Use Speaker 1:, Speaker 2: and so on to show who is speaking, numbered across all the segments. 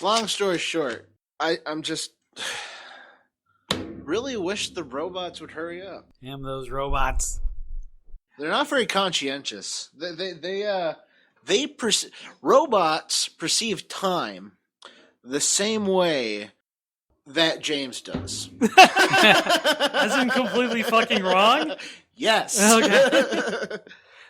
Speaker 1: Long story short, I'm just really wish the robots would hurry up.
Speaker 2: Damn those robots.
Speaker 1: They're not very conscientious. Robots perceive time the same way that James does.
Speaker 3: As in completely fucking wrong?
Speaker 1: Yes.
Speaker 3: Okay.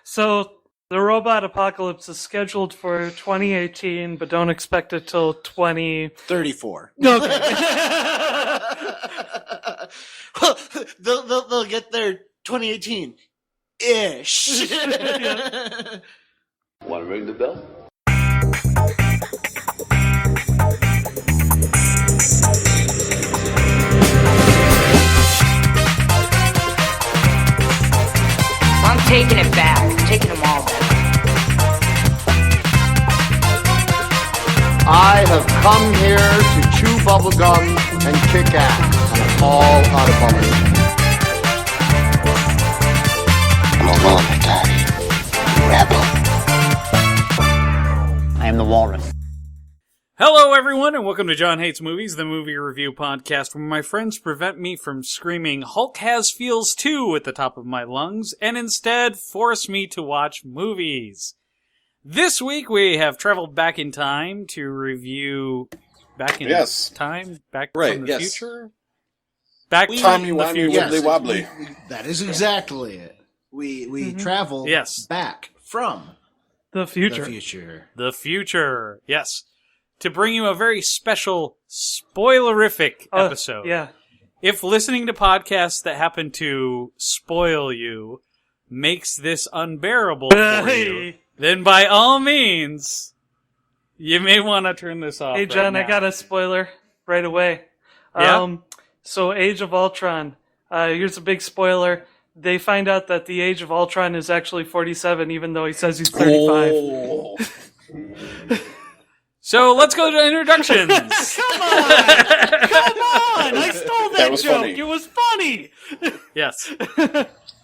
Speaker 3: So the robot apocalypse is scheduled for 2018, but don't expect it till
Speaker 1: 34.
Speaker 3: Okay.
Speaker 1: Well, they'll get there 2018-ish.
Speaker 4: Want to ring the bell?
Speaker 5: I'm taking it back. I'm taking them all back.
Speaker 6: I have come here to chew bubblegum and kick ass. And I'm all out of bubblegum.
Speaker 7: I'm a loner, Daddy. Rebel.
Speaker 5: I am the walrus.
Speaker 2: Hello, everyone, and welcome to John Hates Movies, the movie review podcast where my friends prevent me from screaming Hulk has feels too at the top of my lungs, and instead force me to watch movies. This week we have traveled back in time to review... Back in time? Back from the future? Back from the future.
Speaker 1: Wibbly wobbly. That is exactly it. We travel back from
Speaker 3: the future.
Speaker 2: The future, yes. To bring you a very special, spoilerific episode.
Speaker 3: Yeah.
Speaker 2: If listening to podcasts that happen to spoil you makes this unbearable for you, then by all means, you may want to turn this off.
Speaker 3: Hey, John,
Speaker 2: right
Speaker 3: I got a spoiler right away.
Speaker 2: Yeah?
Speaker 3: So, Age of Ultron. Here's a big spoiler. They find out that the Age of Ultron is actually 47, even though he says he's 35.
Speaker 4: Oh.
Speaker 2: So let's go to introductions.
Speaker 3: Come on! I stole that
Speaker 4: was
Speaker 3: joke.
Speaker 4: funny.
Speaker 3: It was funny.
Speaker 2: Yes.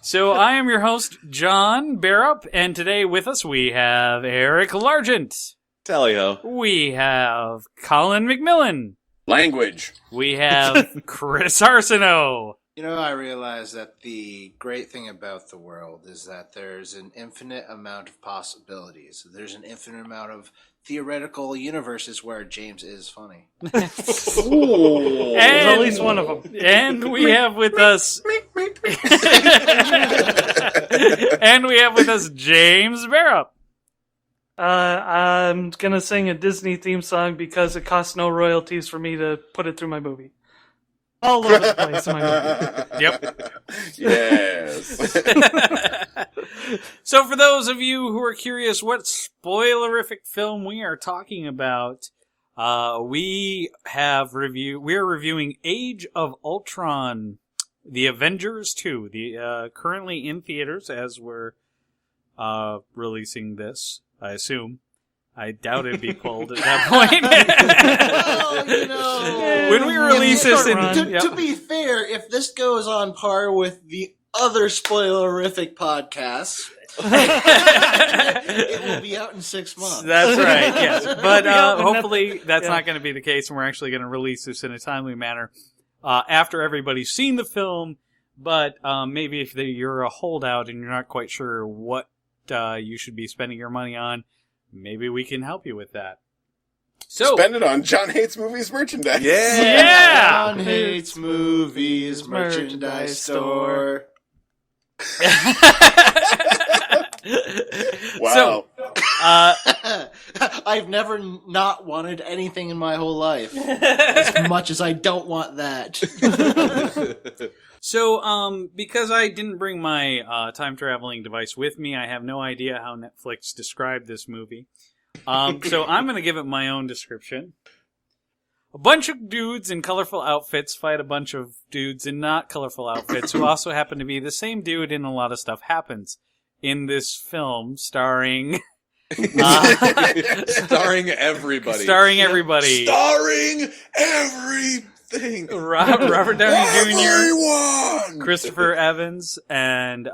Speaker 2: So I am your host, John Barrup, and today with us we have Eric Largent.
Speaker 4: Tally-ho.
Speaker 2: We have Colin McMillan.
Speaker 4: Language.
Speaker 2: We have Chris Arsenault.
Speaker 1: You know, I realize that the great thing about the world is that there's an infinite amount of possibilities. There's an infinite amount of theoretical universes where James is funny.
Speaker 3: There's at least one of them.
Speaker 2: And we have with us... and we have with us James Barrup.
Speaker 3: I'm going to sing a Disney theme song because it costs no royalties for me to put it through my movie. All over the place in my movie.
Speaker 2: Yep.
Speaker 4: Yes.
Speaker 2: So for those of you who are curious what spoilerific film we are talking about, we are reviewing Age of Ultron, the Avengers 2, currently in theaters as we're releasing this, I assume. I doubt it'd be pulled at that point.
Speaker 1: Well,
Speaker 2: when we release this
Speaker 1: to be fair, if this goes on par with the other spoilerific podcasts, it will be out in 6 months.
Speaker 2: That's right, yes. But hopefully that's not going to be the case, and we're actually going to release this in a timely manner after everybody's seen the film. But maybe if you're a holdout and you're not quite sure what you should be spending your money on, maybe we can help you with that. So
Speaker 4: spend it on John Hates Movies merchandise.
Speaker 2: Yeah!
Speaker 1: John Hates Movies merchandise store.
Speaker 4: Wow.
Speaker 2: So,
Speaker 1: I've never not wanted anything in my whole life as much as I don't want that.
Speaker 2: So, because I didn't bring my time-traveling device with me, I have no idea how Netflix described this movie. So I'm going to give it my own description. A bunch of dudes in colorful outfits fight a bunch of dudes in not colorful outfits who also happen to be the same dude, and a lot of stuff happens in this film starring...
Speaker 4: Starring everybody.
Speaker 2: Starring everybody.
Speaker 4: Starring everything.
Speaker 2: Robert Downey
Speaker 4: Everyone!
Speaker 2: Jr., Christopher Evans, and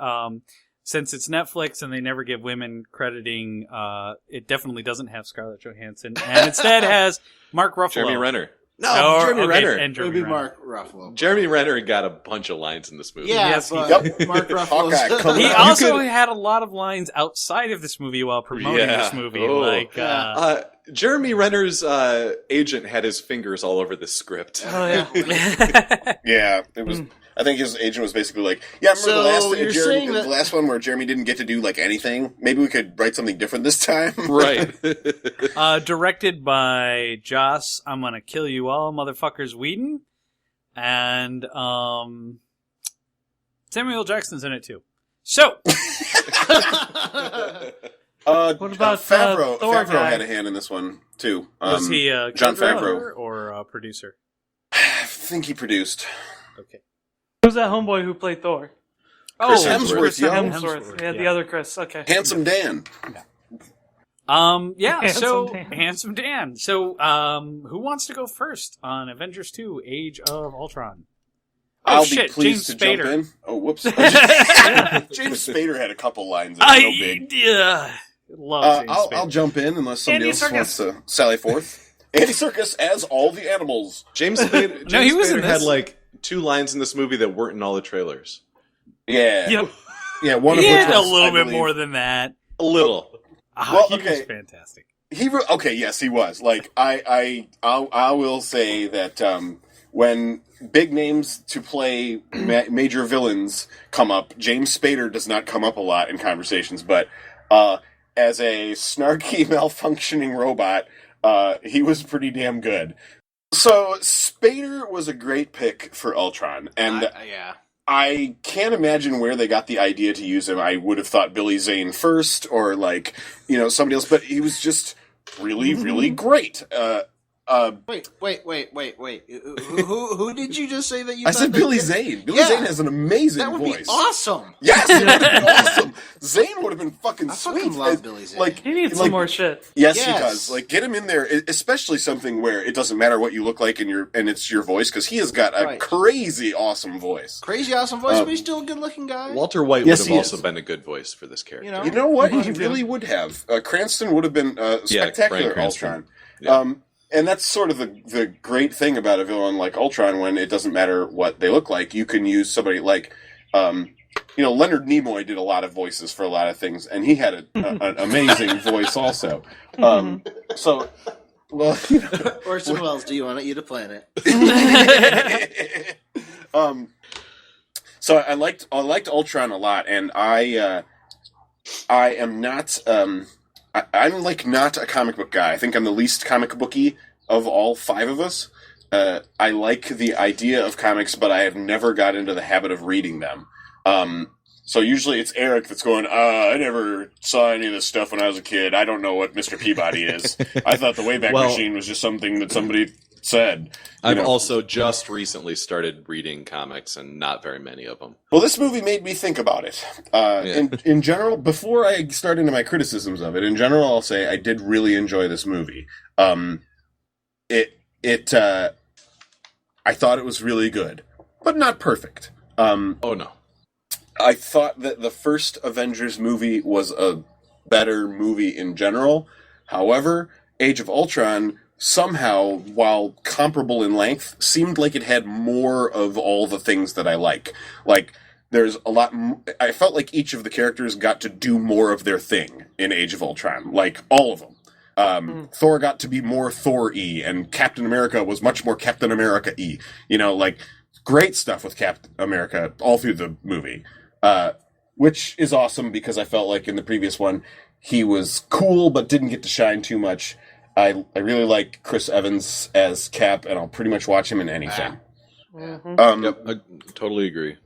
Speaker 2: since it's Netflix and they never give women crediting, it definitely doesn't have Scarlett Johansson, and instead has Mark Ruffalo.
Speaker 8: Jeremy Renner.
Speaker 4: No,
Speaker 2: Oh,
Speaker 4: Jeremy
Speaker 2: okay,
Speaker 4: Renner.
Speaker 2: and
Speaker 1: It would
Speaker 2: Jeremy
Speaker 1: be
Speaker 2: Renner.
Speaker 1: Mark Ruffalo.
Speaker 8: Jeremy Renner got a bunch of lines in this movie.
Speaker 1: Yeah,
Speaker 2: Yes, he
Speaker 1: but
Speaker 4: did.
Speaker 1: Mark
Speaker 4: Hawkeye,
Speaker 1: Ruffalo.
Speaker 4: come
Speaker 2: He
Speaker 4: on.
Speaker 2: also had a lot of lines outside of this movie while promoting
Speaker 8: Yeah.
Speaker 2: this movie.
Speaker 8: Oh.
Speaker 2: Like,
Speaker 8: Jeremy Renner's agent had his fingers all over the script.
Speaker 3: Oh yeah.
Speaker 4: Yeah, it was. I think his agent was basically like, "Yeah, remember
Speaker 1: So
Speaker 4: the last
Speaker 1: you're saying that-
Speaker 4: the last one where Jeremy didn't get to do like anything? Maybe we could write something different this time."
Speaker 8: Right.
Speaker 2: directed by Joss, I'm gonna kill you all, motherfuckers, Whedon, and Samuel Jackson's in it too. So,
Speaker 3: What about
Speaker 4: Favreau?
Speaker 3: Thor
Speaker 4: Favreau
Speaker 3: guy?
Speaker 4: had a hand in this one too.
Speaker 2: was he
Speaker 4: Jon
Speaker 2: co-director
Speaker 4: Favreau?
Speaker 2: or producer?
Speaker 4: I think he produced.
Speaker 2: Okay.
Speaker 3: Who's that homeboy who played Thor?
Speaker 4: Chris
Speaker 2: Oh,
Speaker 4: Hemsworth,
Speaker 2: Chris
Speaker 4: yo.
Speaker 3: Hemsworth. Yeah, the other Chris. Okay.
Speaker 4: Handsome Dan.
Speaker 2: Yeah,
Speaker 3: Handsome
Speaker 2: so
Speaker 3: Dan.
Speaker 2: Handsome Dan. So, who wants to go first on Avengers 2: Age of Ultron? Oh
Speaker 4: I'll
Speaker 2: shit,
Speaker 4: be pleased
Speaker 2: James
Speaker 4: to
Speaker 2: Spader.
Speaker 4: jump in. Oh, whoops. James Spader had a couple lines that were no big.
Speaker 2: Love James Spader.
Speaker 4: I'll jump in unless somebody
Speaker 3: Andy
Speaker 4: else wants to sally forth. Andy Serkis as all the animals.
Speaker 8: James Spader, James
Speaker 2: No, he was in
Speaker 8: Spader had
Speaker 2: this.
Speaker 8: like 2 lines in this movie that weren't in all the trailers.
Speaker 4: Yeah.
Speaker 3: Yep.
Speaker 4: Yeah, one
Speaker 2: He
Speaker 4: of which
Speaker 2: had a
Speaker 4: was,
Speaker 2: little
Speaker 4: I
Speaker 2: bit
Speaker 4: believe-
Speaker 2: more than that.
Speaker 8: A little.
Speaker 4: Well,
Speaker 2: He was
Speaker 4: okay.
Speaker 2: fantastic.
Speaker 4: Okay, yes, he was. Like I will say that when big names to play major villains come up, James Spader does not come up a lot in conversations, but as a snarky, malfunctioning robot, he was pretty damn good. So Spader was a great pick for Ultron, and
Speaker 1: yeah.
Speaker 4: I can't imagine where they got the idea to use him. I would have thought Billy Zane first, or like, somebody else, but he was just really, really great.
Speaker 1: Wait. Who did you just say that you
Speaker 4: I
Speaker 1: thought
Speaker 4: said
Speaker 1: that
Speaker 4: Billy
Speaker 1: did-
Speaker 4: Zane. Billy
Speaker 1: Yeah.
Speaker 4: Zane has an amazing
Speaker 1: That would
Speaker 4: voice.
Speaker 1: be awesome.
Speaker 4: Yes, it would have been awesome. Zane would have been fucking
Speaker 1: I
Speaker 4: sweet.
Speaker 1: fucking love Billy Zane.
Speaker 4: Like,
Speaker 3: He needs
Speaker 4: like-
Speaker 3: some more shit.
Speaker 4: Yes,
Speaker 1: Yes.
Speaker 4: he does. Like, get him in there, especially something where it doesn't matter what you look like and it's your voice, because he has got a
Speaker 1: Right.
Speaker 4: crazy awesome voice.
Speaker 1: Crazy awesome voice, but he's still a good looking guy.
Speaker 8: Walter White
Speaker 4: Yes,
Speaker 8: would
Speaker 4: he
Speaker 8: have also
Speaker 4: is.
Speaker 8: been a good voice for this character.
Speaker 1: You know?
Speaker 4: You know what? He really would have. Cranston would have been spectacular
Speaker 8: Bryan Cranston.
Speaker 4: Ultron.
Speaker 8: Yeah.
Speaker 4: And that's sort of the great thing about a villain like Ultron, when it doesn't matter what they look like. You can use somebody like, Leonard Nimoy did a lot of voices for a lot of things, and he had an amazing voice also. So, well,
Speaker 1: Orson Welles, do you want you to plan it?
Speaker 4: So I liked Ultron a lot, and I am not I'm like not a comic book guy. I think I'm the least comic booky of all 5 of us. I like the idea of comics, but I have never got into the habit of reading them. So usually it's Eric that's going, I never saw any of this stuff when I was a kid. I don't know what Mr. Peabody is. I thought the Wayback Machine was just something that somebody said.
Speaker 8: I've also just recently started reading comics, and not very many of them.
Speaker 4: Well, this movie made me think about it. In general, before I start into my criticisms of it, in general, I'll say I did really enjoy this movie. I thought it was really good, but not perfect.
Speaker 8: Oh, no.
Speaker 4: I thought that the first Avengers movie was a better movie in general. However, Age of Ultron somehow, while comparable in length, seemed like it had more of all the things that I like. Like, there's a lot... I felt like each of the characters got to do more of their thing in Age of Ultron. Like, all of them. Thor got to be more Thor-y, and Captain America was much more Captain America-y. Great stuff with Captain America all through the movie. Which is awesome, because I felt like in the previous one, he was cool, but didn't get to shine too much. I really like Chris Evans as Cap, and I'll pretty much watch him in anything.
Speaker 8: Yep, I totally agree.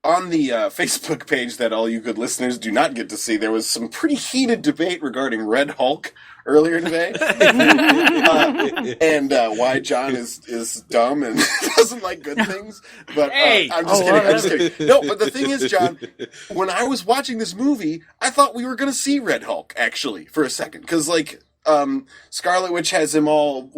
Speaker 4: On the Facebook page that all you good listeners do not get to see, there was some pretty heated debate regarding Red Hulk earlier today, and why John is dumb and doesn't like good things. But
Speaker 2: Hey!
Speaker 4: I'm just kidding. I'm just kidding. No, but the thing is, John, when I was watching this movie, I thought we were going to see Red Hulk actually for a second, because Scarlet Witch has him all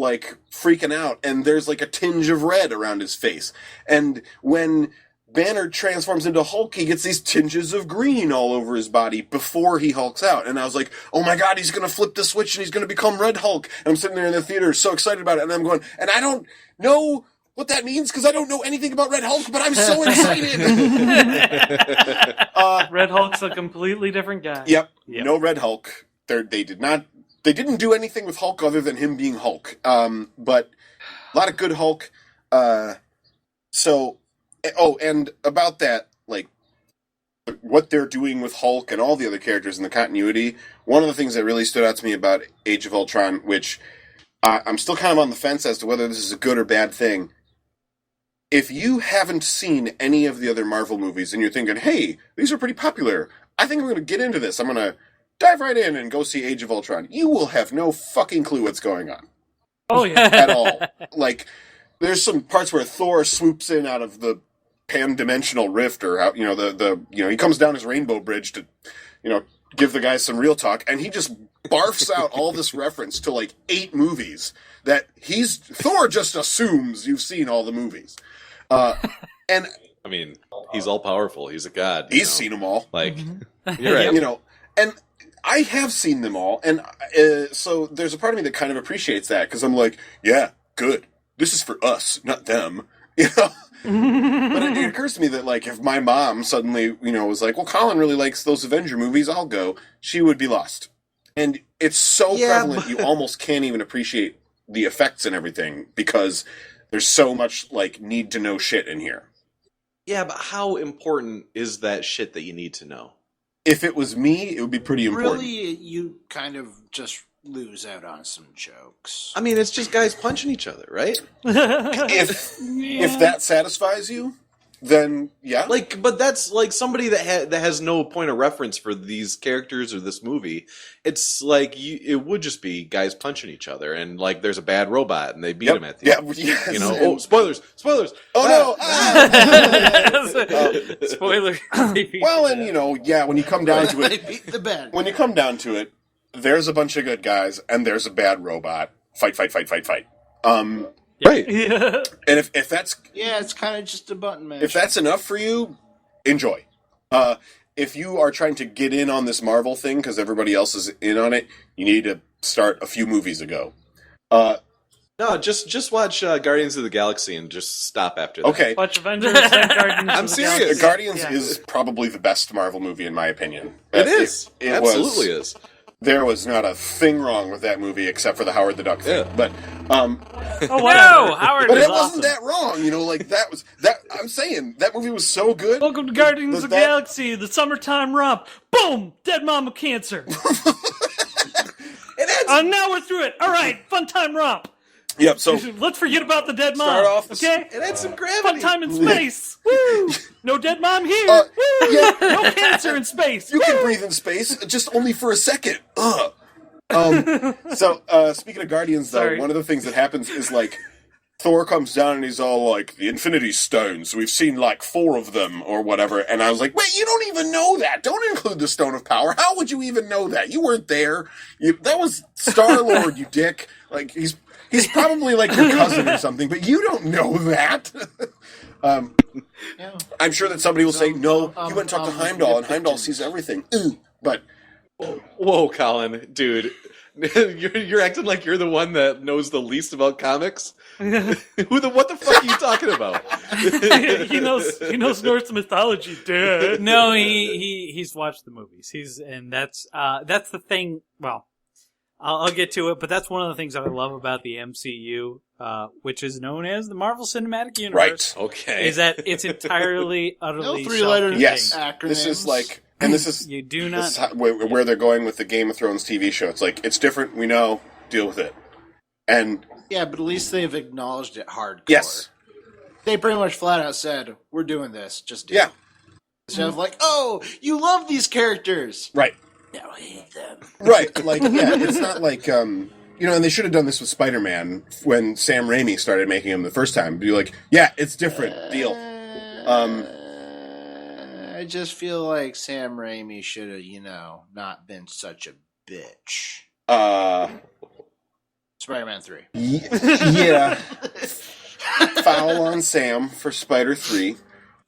Speaker 4: freaking out, and there's a tinge of red around his face, and when Banner transforms into Hulk, he gets these tinges of green all over his body before he hulks out. And I was like, oh my god, he's going to flip the switch and he's going to become Red Hulk. And I'm sitting there in the theater so excited about it. And I'm going, and I don't know what that means because I don't know anything about Red Hulk, but I'm so excited.
Speaker 3: Red Hulk's a completely different guy.
Speaker 4: Yep. No Red Hulk. They didn't do anything with Hulk other than him being Hulk. But a lot of good Hulk. And about that, like, what they're doing with Hulk and all the other characters in the continuity, one of the things that really stood out to me about Age of Ultron, which I'm still kind of on the fence as to whether this is a good or bad thing. If you haven't seen any of the other Marvel movies and you're thinking, hey, these are pretty popular, I think I'm going to get into this. I'm going to dive right in and go see Age of Ultron. You will have no fucking clue what's going on.
Speaker 3: Oh, yeah.
Speaker 4: At all. Like, there's some parts where Thor swoops in out of the pan-dimensional rift, or how, he comes down his rainbow bridge to, give the guys some real talk, and he just barfs out all this reference to like 8 movies that Thor just assumes you've seen all the movies. And
Speaker 8: I mean, he's all powerful. He's a god.
Speaker 4: He's seen them all.
Speaker 8: Like, you're right.
Speaker 4: And I have seen them all, and so there's a part of me that kind of appreciates that, because I'm like, yeah, good. This is for us, not them. But it occurs to me that, like, if my mom suddenly, was like, well, Colin really likes those Avenger movies, I'll go, she would be lost. And it's so prevalent, you almost can't even appreciate the effects and everything, because there's so much, like, need-to-know shit in here.
Speaker 8: Yeah, but how important is that shit that you need to know?
Speaker 4: If it was me, it would be pretty important.
Speaker 1: Really, you kind of just lose out on some jokes.
Speaker 8: I mean, it's just guys punching each other, right?
Speaker 4: If that satisfies you, then yeah.
Speaker 8: Like, but that's like somebody that has no point of reference for these characters or this movie. It's like it would just be guys punching each other, and like there's a bad robot and they beat him at the end.
Speaker 4: Yes.
Speaker 8: Oh, spoilers!
Speaker 4: Oh
Speaker 2: no! Spoiler.
Speaker 4: Well, and when you come down to
Speaker 1: They
Speaker 4: it,
Speaker 1: beat the bad.
Speaker 4: when you come down to it, there's a bunch of good guys and there's a bad robot. Fight.
Speaker 8: Right.
Speaker 3: Yeah.
Speaker 4: And if that's
Speaker 1: it's kind of just a button mash.
Speaker 4: if that's enough for you, enjoy. If you are trying to get in on this Marvel thing because everybody else is in on it, you need to start a few movies ago.
Speaker 8: No, just watch Guardians of the Galaxy and just stop after that.
Speaker 4: Okay.
Speaker 3: Watch Avengers and Guardians.
Speaker 8: I'm
Speaker 3: of the
Speaker 8: serious.
Speaker 3: Galaxy.
Speaker 4: Guardians
Speaker 3: Yeah.
Speaker 4: is probably the best Marvel movie in my opinion.
Speaker 8: It is.
Speaker 4: It
Speaker 8: Absolutely is.
Speaker 4: There was not a thing wrong with that movie except for the Howard the Duck thing.
Speaker 8: Yeah.
Speaker 4: But
Speaker 3: Oh,
Speaker 2: No,
Speaker 3: wow.
Speaker 2: Howard
Speaker 4: But
Speaker 2: was
Speaker 4: it
Speaker 2: awesome.
Speaker 4: wasn't that wrong, that. I'm saying that movie was so good.
Speaker 3: Welcome to Guardians of the
Speaker 4: that-
Speaker 3: Galaxy, the summertime romp. Boom! Dead mama cancer. And now we're through it. All right, fun time romp.
Speaker 4: Yep. So
Speaker 3: Let's forget about the dead mom.
Speaker 4: Start off-
Speaker 3: okay?
Speaker 8: It had some gravity.
Speaker 3: Fun time in space. Woo! No dead mom here. Woo!
Speaker 4: yeah.
Speaker 3: No cancer in space.
Speaker 4: you
Speaker 3: Woo!
Speaker 4: can breathe in space, just only for a second. Ugh. So speaking of Guardians, though,
Speaker 3: Sorry.
Speaker 4: one of the things that happens is like Thor comes down and he's all like, the Infinity Stones, we've seen like 4 of them or whatever. And I was like, wait, you don't even know that. Don't include the Stone of Power. How would you even know that? You weren't there. That was Star-Lord, you dick. Like, he's probably like your cousin or something, but you don't know that. I'm sure that somebody will say, no, you went and talked to Heimdall, and Heimdall sees everything. But
Speaker 8: Whoa, Colin, dude. You're acting like you're the one that knows the least about comics. What the fuck are you talking about?
Speaker 3: he knows Norse mythology, dude.
Speaker 2: No, he's watched the movies. That's the thing. Well, I'll get to it, but that's one of the things that I love about the MCU, which is known as the Marvel Cinematic Universe.
Speaker 4: right,
Speaker 8: Okay.
Speaker 2: Is that it's entirely, utterly
Speaker 1: No 3-letter
Speaker 2: self-contained.
Speaker 4: yes,
Speaker 1: acronyms.
Speaker 4: this is like, and this is
Speaker 2: You do
Speaker 4: this is
Speaker 2: not.
Speaker 4: how, where they're going with the Game of Thrones TV show. It's like, it's different, we know, deal with it. And
Speaker 1: Yeah, but at least they've acknowledged it hardcore.
Speaker 4: yes,
Speaker 1: They pretty much flat out said, we're doing this, just do
Speaker 4: yeah,
Speaker 1: it. Instead of like, oh, you love these characters.
Speaker 4: right.
Speaker 1: Now I hate them.
Speaker 4: Right, like, yeah, it's not like, and they should have done this with Spider-Man when Sam Raimi started making him the first time. Be like, yeah, it's different, deal.
Speaker 1: I just feel like Sam Raimi should have, not been such a bitch. Spider-Man 3.
Speaker 4: Yeah. Foul on Sam for Spider 3.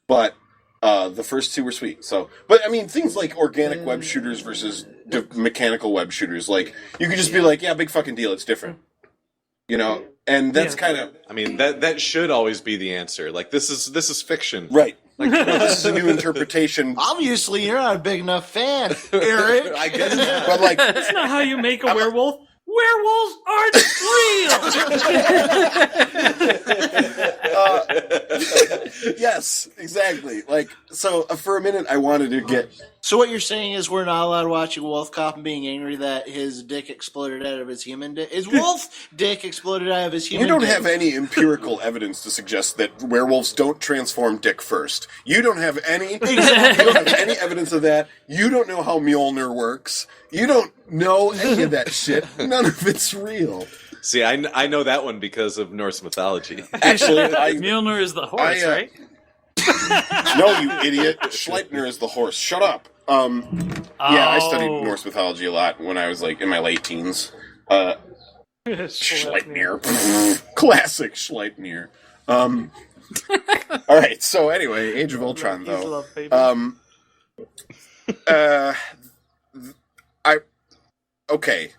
Speaker 4: but the first two were sweet. So, but I mean, things like organic web shooters versus mechanical web shooters, like you could just be like, yeah, big fucking deal, it's different, you know. And that's kind of,
Speaker 8: I mean, that should always be the answer. Like this is fiction,
Speaker 4: right? Like this is a new interpretation.
Speaker 1: Obviously, you're not a big enough fan, Eric.
Speaker 8: I guess not.
Speaker 4: But like,
Speaker 3: That's not how you make a werewolf. Werewolves aren't real.
Speaker 4: yes, exactly. Like, so for a minute, I wanted to get.
Speaker 1: So what you're saying is we're not allowed to watch a wolf cop and being angry that his dick exploded out of his human dick. His wolf dick exploded out of his human dick.
Speaker 4: You don't have any empirical evidence to suggest that werewolves don't transform dick first. You don't have any. You don't have any evidence of that. You don't know how Mjolnir works. You don't know any of that shit. None of it's real.
Speaker 8: See, I know that one because of Norse mythology.
Speaker 4: Actually,
Speaker 2: Mjolnir is the horse, right?
Speaker 4: No, you idiot. Schleipnir is the horse. Shut up. Yeah, I studied Norse mythology a lot when I was like in my late teens. Schleipnir. Classic Schleipnir. All right, so anyway, Age of Ultron, though. Okay.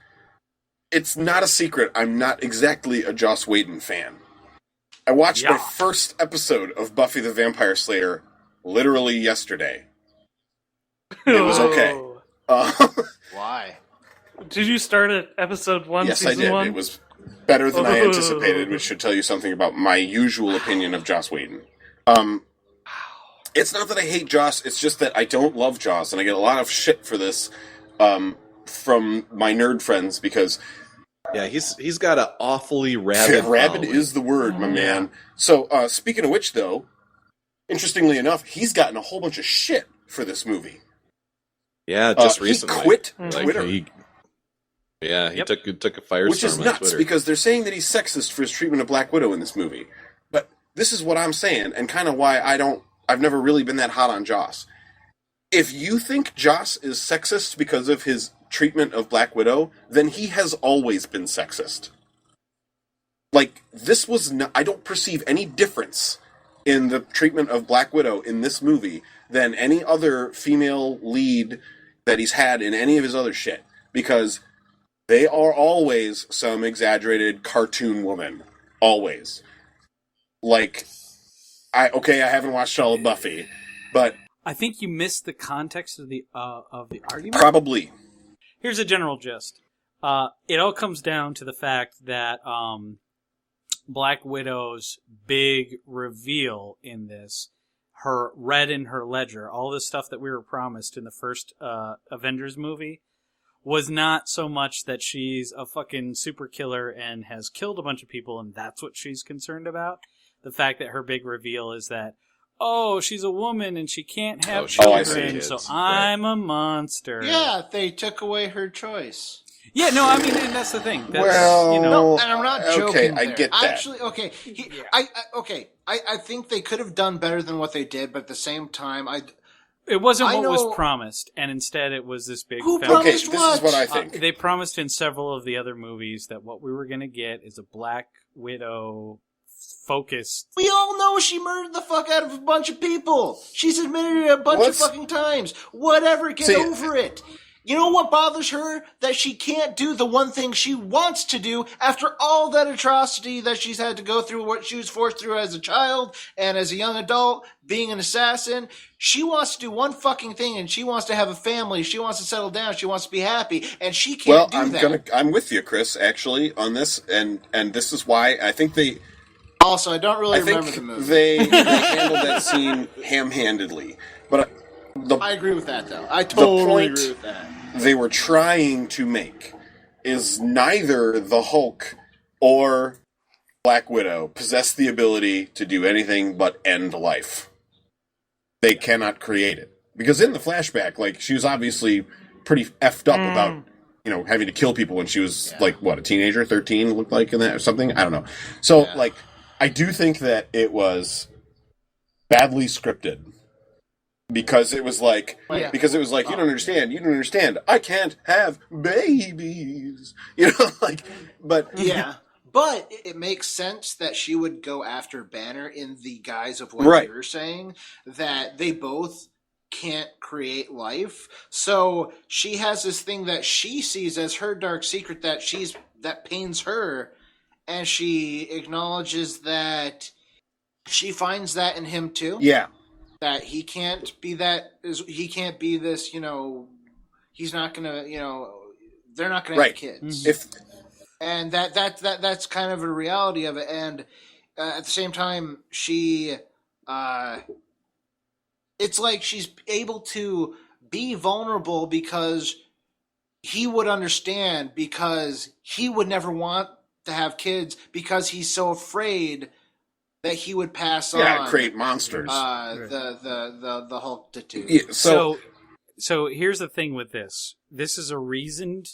Speaker 4: It's not a secret. I'm not exactly a Joss Whedon fan. I watched the first episode of Buffy the Vampire Slayer literally yesterday. It was okay.
Speaker 1: Why?
Speaker 3: Did you start at episode 1,
Speaker 4: yes,
Speaker 3: season
Speaker 4: I did.
Speaker 3: 1?
Speaker 4: It was better than I anticipated, which should tell you something about my usual opinion of Joss Whedon. It's not that I hate Joss, it's just that I don't love Joss, and I get a lot of shit for this from my nerd friends, because...
Speaker 8: Yeah, he's got an awfully rabid
Speaker 4: rabid
Speaker 8: following.
Speaker 4: is the word, my man. So, speaking of which, though, interestingly enough, he's gotten a whole bunch of shit for this movie.
Speaker 8: Yeah, just recently.
Speaker 4: He quit
Speaker 8: Like,
Speaker 4: Twitter.
Speaker 8: he took a firestorm
Speaker 4: Which is
Speaker 8: on
Speaker 4: nuts,
Speaker 8: Twitter.
Speaker 4: because they're saying that he's sexist for his treatment of Black Widow in this movie. But this is what I'm saying, and kind of why I've never really been that hot on Joss. If you think Joss is sexist because of his treatment of Black Widow, then he has always been sexist. Like, this was not... I don't perceive any difference in the treatment of Black Widow in this movie than any other female lead that he's had in any of his other shit. Because they are always some exaggerated cartoon woman. Always. Like, I haven't watched all of Buffy, but...
Speaker 2: I think you missed the context of the argument.
Speaker 4: Probably.
Speaker 2: Here's a general gist. It all comes down to the fact that Black Widow's big reveal in this, her read in her ledger, all the stuff that we were promised in the first Avengers movie, was not so much that she's a fucking super killer and has killed a bunch of people and that's what she's concerned about. The fact that her big reveal is that, oh, she's a woman and she can't have children, so I'm a monster.
Speaker 1: Yeah, they took away her choice.
Speaker 2: Yeah, no, I mean, and that's the thing. That's,
Speaker 1: No, and I'm not joking.
Speaker 4: Okay, I
Speaker 1: there.
Speaker 4: get that.
Speaker 1: Actually, okay, I think they could have done better than what they did, but at the same time,
Speaker 2: it wasn't what was promised, and instead it was this big...
Speaker 1: Who
Speaker 4: Okay,
Speaker 1: promised
Speaker 4: this
Speaker 1: what?
Speaker 4: is what I think.
Speaker 2: They promised in several of the other movies that what we were going to get is a Black Widow focused.
Speaker 1: We all know she murdered the fuck out of a bunch of people. She's admitted it a bunch of fucking times. Whatever, get over it. You know what bothers her? That she can't do the one thing she wants to do after all that atrocity that she's had to go through, what she was forced through as a child and as a young adult, being an assassin. She wants to do one fucking thing, and she wants to have a family. She wants to settle down. She wants to be happy, and she can't do that.
Speaker 4: I'm with you, Chris, actually, on this, and this is why I think they...
Speaker 1: Also, I don't really remember the movie.
Speaker 4: They handled that scene ham-handedly. But
Speaker 1: I agree with that, though. I totally agree with that.
Speaker 4: They were trying to make is neither the Hulk or Black Widow possess the ability to do anything but end life. They cannot create it. Because in the flashback, like, she was obviously pretty effed up about, having to kill people when she was, a teenager, 13, looked like, in that, or something? I don't know. So, I do think that it was badly scripted. Because it was like, you don't understand, I can't have babies. But...
Speaker 1: Yeah. But it makes sense that she would go after Banner in the guise of what you're saying, that they both can't create life. So she has this thing that she sees as her dark secret that pains her, and she acknowledges that she finds that in him too.
Speaker 4: Yeah.
Speaker 1: That he can't be he can't be this, he's not gonna, they're not gonna have kids. And that's kind of a reality of it. And at the same time, she, it's like she's able to be vulnerable because he would understand, because he would never want to have kids because he's so afraid that he would pass on.
Speaker 4: Create monsters.
Speaker 1: The Hulk tattoo.
Speaker 4: Yeah,
Speaker 2: so here's the thing with this. This is a reasoned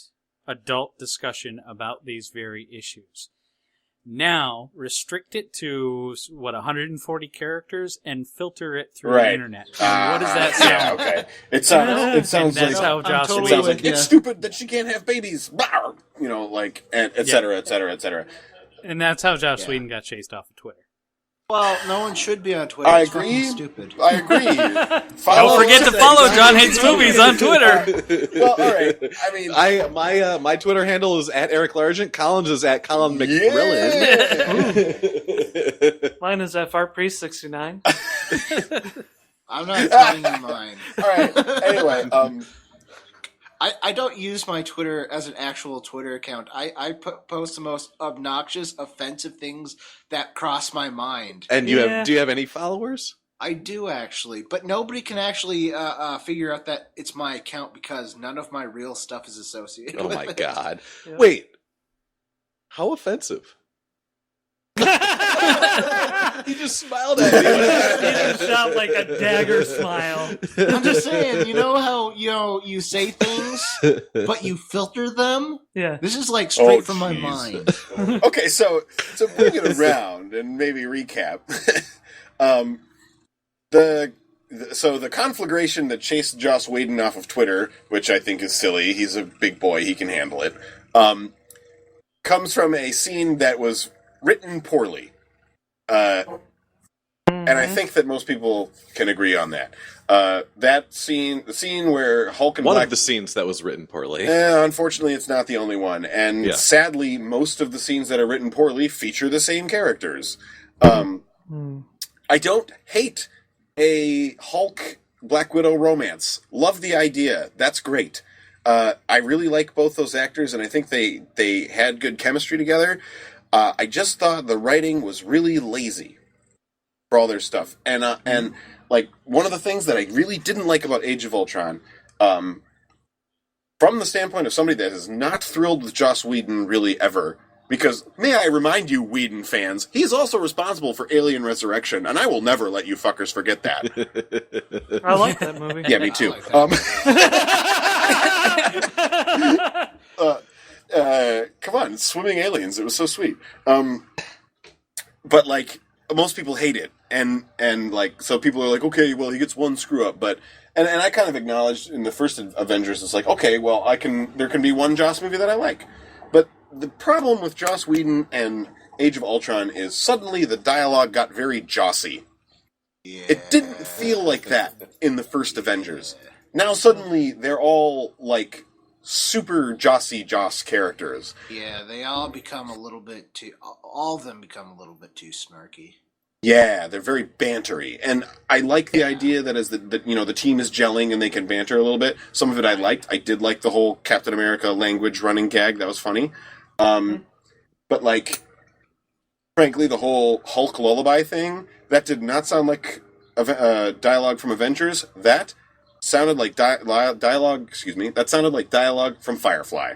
Speaker 2: adult discussion about these very issues. Now, restrict it to, 140 characters and filter it through the internet. What does that sound?
Speaker 4: Yeah, okay. It sounds
Speaker 2: that's
Speaker 4: like...
Speaker 2: how Joss
Speaker 1: totally
Speaker 2: Whedon...
Speaker 1: with you.
Speaker 4: It's stupid that she can't have babies. And et cetera, et cetera, et cetera.
Speaker 2: And that's how Joss Whedon got chased off of Twitter.
Speaker 1: Well, no one should be on Twitter.
Speaker 4: I
Speaker 1: It's
Speaker 4: agree.
Speaker 1: fucking stupid.
Speaker 4: I agree.
Speaker 2: Don't forget to follow John Hates Movies on Twitter.
Speaker 4: Well, all right. I mean,
Speaker 8: my Twitter handle is at Eric Largent. Colin's is at Colin McMillan.
Speaker 3: Mine is at FartPriest69.
Speaker 1: I'm not telling you mine.
Speaker 4: all right. Anyway,
Speaker 1: I don't use my Twitter as an actual Twitter account. I post the most obnoxious, offensive things that cross my mind.
Speaker 8: And do you have any followers?
Speaker 1: I do, actually. But nobody can actually figure out that it's my account because none of my real stuff is associated with it.
Speaker 8: Oh, my God.
Speaker 3: Yeah.
Speaker 8: Wait. How offensive? He just smiled at me.
Speaker 3: He just shot like a dagger smile.
Speaker 1: I'm just saying, you know how you say things, but you filter them?
Speaker 3: Yeah.
Speaker 1: This is like straight from my mind.
Speaker 4: okay, so bring it around and maybe recap. The conflagration that chased Joss Whedon off of Twitter, which I think is silly, he's a big boy, he can handle it, comes from a scene that was written poorly. And I think that most people can agree on that. That scene, the scene where Hulk and
Speaker 8: One
Speaker 4: Black...
Speaker 8: of the scenes that was written poorly.
Speaker 4: Unfortunately, it's not the only one. And sadly, most of the scenes that are written poorly feature the same characters. I don't hate a Hulk Black Widow romance. Love the idea. That's great. I really like both those actors, and I think they had good chemistry together. I just thought the writing was really lazy for all their stuff. And like, one of the things that I really didn't like about Age of Ultron, from the standpoint of somebody that is not thrilled with Joss Whedon really ever, because, may I remind you, Whedon fans, he's also responsible for Alien Resurrection, and I will never let you fuckers forget that.
Speaker 3: I like that movie.
Speaker 4: Yeah, me too. Come on, swimming aliens. It was so sweet. But like, most people hate it, and like, so people are like, okay, well, he gets one screw up, but and I kind of acknowledged in the first Avengers, it's like, okay, well, there can be one Joss movie that I like, but the problem with Joss Whedon and Age of Ultron is suddenly the dialogue got very Jossy. Yeah. It didn't feel like that in the first Avengers. Now suddenly they're all like super Jossy Joss characters.
Speaker 1: Yeah, they all become a little bit too... All of them become a little bit too snarky.
Speaker 4: Yeah, they're very bantery. And I like the idea that as the team is gelling and they can banter a little bit. Some of it I liked. I did like the whole Captain America language running gag. That was funny. But like, frankly, the whole Hulk lullaby thing, that did not sound like dialogue from Avengers. That sounded like dialogue. Excuse me. That sounded like dialogue from Firefly.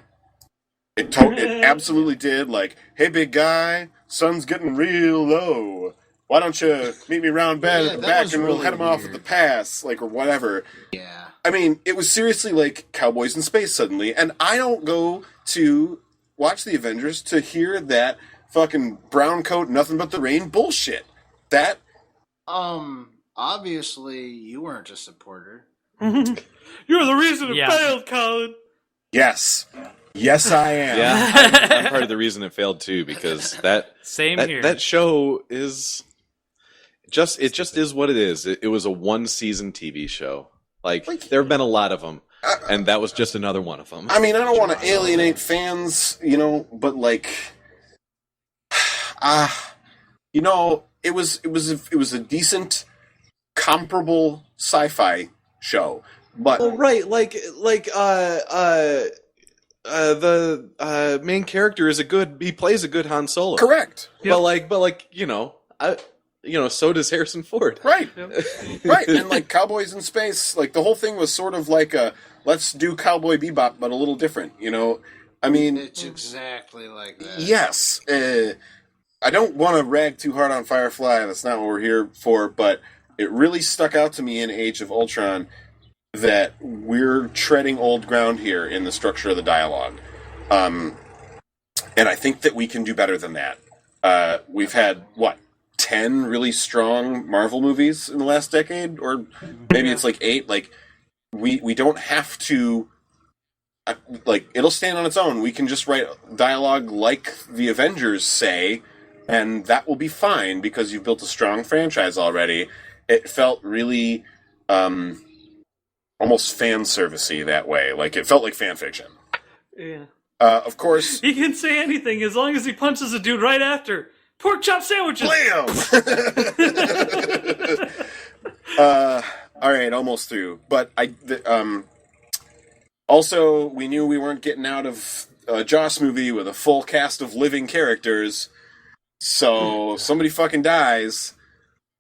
Speaker 4: It absolutely did. Like, hey, big guy, sun's getting real low. Why don't you meet me round bed at the back and we'll head him off at the pass, like, or whatever.
Speaker 1: Yeah.
Speaker 4: I mean, it was seriously like Cowboys in Space suddenly, and I don't go to watch the Avengers to hear that fucking brown coat, nothing but the rain bullshit. That...
Speaker 1: Obviously, you weren't a supporter.
Speaker 3: You're the reason it failed, Colin.
Speaker 4: Yes. Yes, I am.
Speaker 8: Yeah, I'm part of the reason it failed too, because
Speaker 2: Same here.
Speaker 8: that show is just is what it is. It was a 1-season TV show. Like there have been a lot of them, and that was just another one of them.
Speaker 4: I mean, I don't want to alienate fans, but like, it was a decent, comparable sci-fi show. But
Speaker 8: well, right, the main character he plays a good Han Solo.
Speaker 4: Correct.
Speaker 8: Yep. But so does Harrison Ford.
Speaker 4: Right. Right. And like Cowboys in Space, like the whole thing was sort of like let's do Cowboy Bebop, but a little different, I mean,
Speaker 1: it's exactly like that.
Speaker 4: Yes. I don't want to rag too hard on Firefly. That's not what we're here for, but it really stuck out to me in Age of Ultron that we're treading old ground here in the structure of the dialogue. And I think that we can do better than that. We've had, 10 really strong Marvel movies in the last decade? Or maybe it's like 8. Like, we don't have to... it'll stand on its own. We can just write dialogue like the Avengers say, and that will be fine because you've built a strong franchise already. It felt really... almost fan servicey that way. Like, it felt like fan fiction.
Speaker 3: Yeah.
Speaker 4: Of course...
Speaker 3: He can say anything as long as he punches a dude right after. Pork chop sandwiches!
Speaker 4: Blam! Alright, almost through. But also, we knew we weren't getting out of a Joss movie with a full cast of living characters, so somebody fucking dies...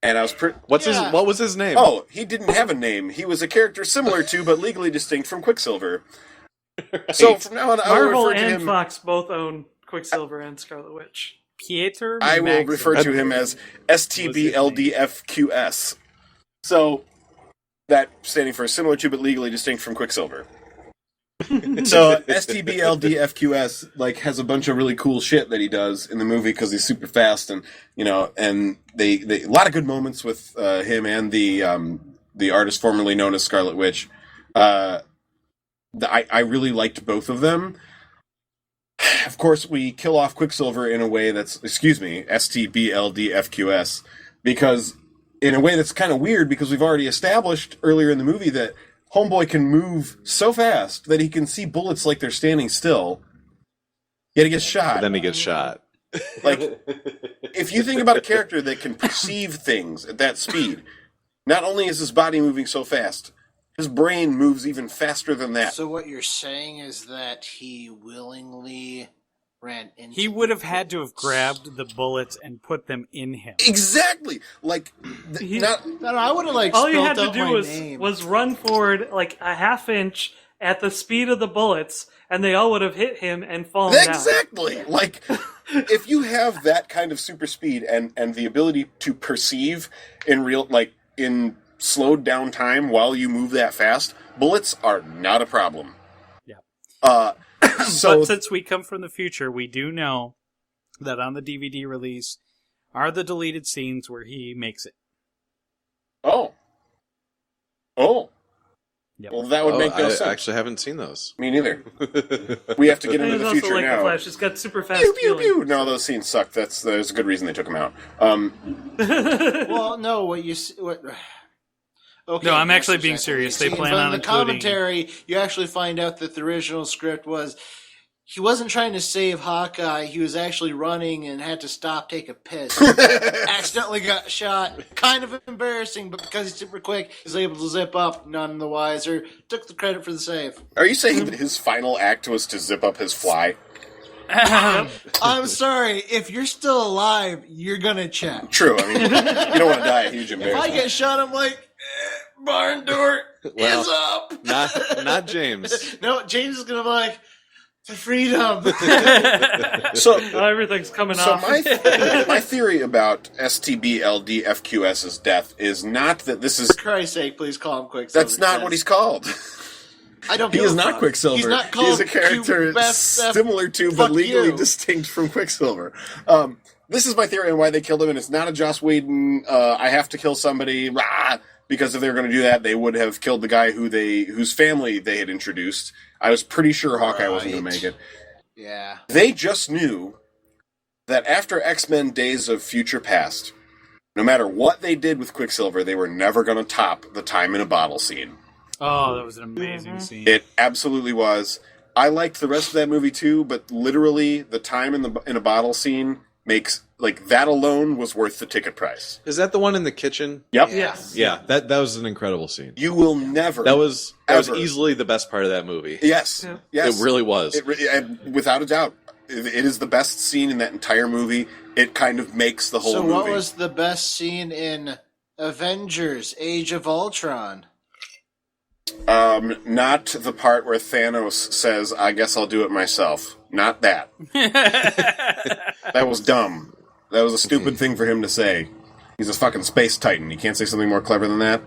Speaker 4: And I was
Speaker 8: what was his name?
Speaker 4: Oh, he didn't have a name. He was a character similar to, but legally distinct from Quicksilver. Right. So from now on, I will
Speaker 3: Marvel
Speaker 4: refer to
Speaker 3: and
Speaker 4: him...
Speaker 3: Fox both own Quicksilver and Scarlet Witch.
Speaker 2: Pieter
Speaker 4: I will
Speaker 2: Maxim.
Speaker 4: refer to him as STBLDFQS. So, that standing for similar to, but legally distinct from Quicksilver. So STBLDFQS has a bunch of really cool shit that he does in the movie because he's super fast, and and they a lot of good moments with him and the artist formerly known as Scarlet Witch. I really liked both of them. Of course, we kill off Quicksilver in a way that's STBLDFQS because in a way that's kind of weird because we've already established earlier in the movie that Homeboy can move so fast that he can see bullets like they're standing still, yet he gets shot.
Speaker 8: But then he gets shot.
Speaker 4: If you think about a character that can perceive things at that speed, not only is his body moving so fast, his brain moves even faster than that.
Speaker 1: So what you're saying is that he willingly ran into...
Speaker 2: He would have had to have grabbed the bullets and put them in him.
Speaker 4: Exactly!
Speaker 1: No, I would have
Speaker 3: all you had
Speaker 1: spelled
Speaker 3: to
Speaker 1: out
Speaker 3: do
Speaker 1: my name.
Speaker 3: was run forward a half inch at the speed of the bullets, and they all would have hit him and fallen down.
Speaker 4: Exactly! If you have that kind of super speed and the ability to perceive in in slowed down time while you move that fast, bullets are not a problem.
Speaker 2: Yeah.
Speaker 4: So,
Speaker 2: but since we come from the future, we do know that on the DVD release are the deleted scenes where he makes it.
Speaker 4: Oh. Yep. Well, that would make no sense.
Speaker 8: I actually haven't seen those.
Speaker 4: Me neither. We have to get into the future now.
Speaker 3: The Flash. It's got super fast
Speaker 4: pew, pew, pew. No, those scenes suck. There's a good reason they took them out.
Speaker 1: Well, no, what... Okay,
Speaker 2: no, I'm actually being serious. They plan on
Speaker 1: the commentary. You actually find out that the original script was he wasn't trying to save Hawkeye. He was actually running and had to stop, take a piss. Accidentally got shot. Kind of embarrassing, but because he's super quick, he's able to zip up. None the wiser. Took the credit for the save.
Speaker 4: Are you saying that his final act was to zip up his fly?
Speaker 1: I'm sorry. If you're still alive, you're gonna check.
Speaker 4: True. I mean, you don't want to die a huge embarrassment.
Speaker 1: If I get shot, I'm like, barn door is up.
Speaker 8: Not James.
Speaker 1: No, James is gonna be like, to freedom.
Speaker 4: So
Speaker 3: everything's coming off.
Speaker 4: My theory about STBLDFQS's death is not that this is.
Speaker 1: For Christ's sake, please call him Quicksilver.
Speaker 4: That's not what he's called.
Speaker 1: I don't.
Speaker 4: He is not Quicksilver.
Speaker 1: He's not called.
Speaker 4: He's a character similar to, but legally distinct from Quicksilver. This is my theory on why they killed him, and it's not a Joss Whedon. I have to kill somebody. Rah! Because if they were going to do that, they would have killed the guy whose family they had introduced. I was pretty sure Hawkeye wasn't going to make it.
Speaker 1: Yeah.
Speaker 4: They just knew that after X-Men Days of Future Past, no matter what they did with Quicksilver, they were never going to top the time in a bottle scene.
Speaker 2: Oh, that was an amazing scene.
Speaker 4: It absolutely was. I liked the rest of that movie too, but literally the time in a bottle scene makes, like, that alone was worth the ticket price.
Speaker 8: Is that the one in the kitchen?
Speaker 4: Yep.
Speaker 3: Yes.
Speaker 8: Yeah, that was an incredible scene.
Speaker 4: You will never.
Speaker 8: That was
Speaker 4: ever.
Speaker 8: easily the best part of that movie.
Speaker 4: Yes.
Speaker 3: Yeah.
Speaker 4: Yes.
Speaker 8: It really was.
Speaker 4: Without a doubt. It is the best scene in that entire movie. It kind of makes the whole movie.
Speaker 1: So what was the best scene in Avengers Age of Ultron?
Speaker 4: Not the part where Thanos says, I guess I'll do it myself. Not that. That was dumb. That was a stupid thing for him to say. He's a fucking space titan. He can't say something more clever than that.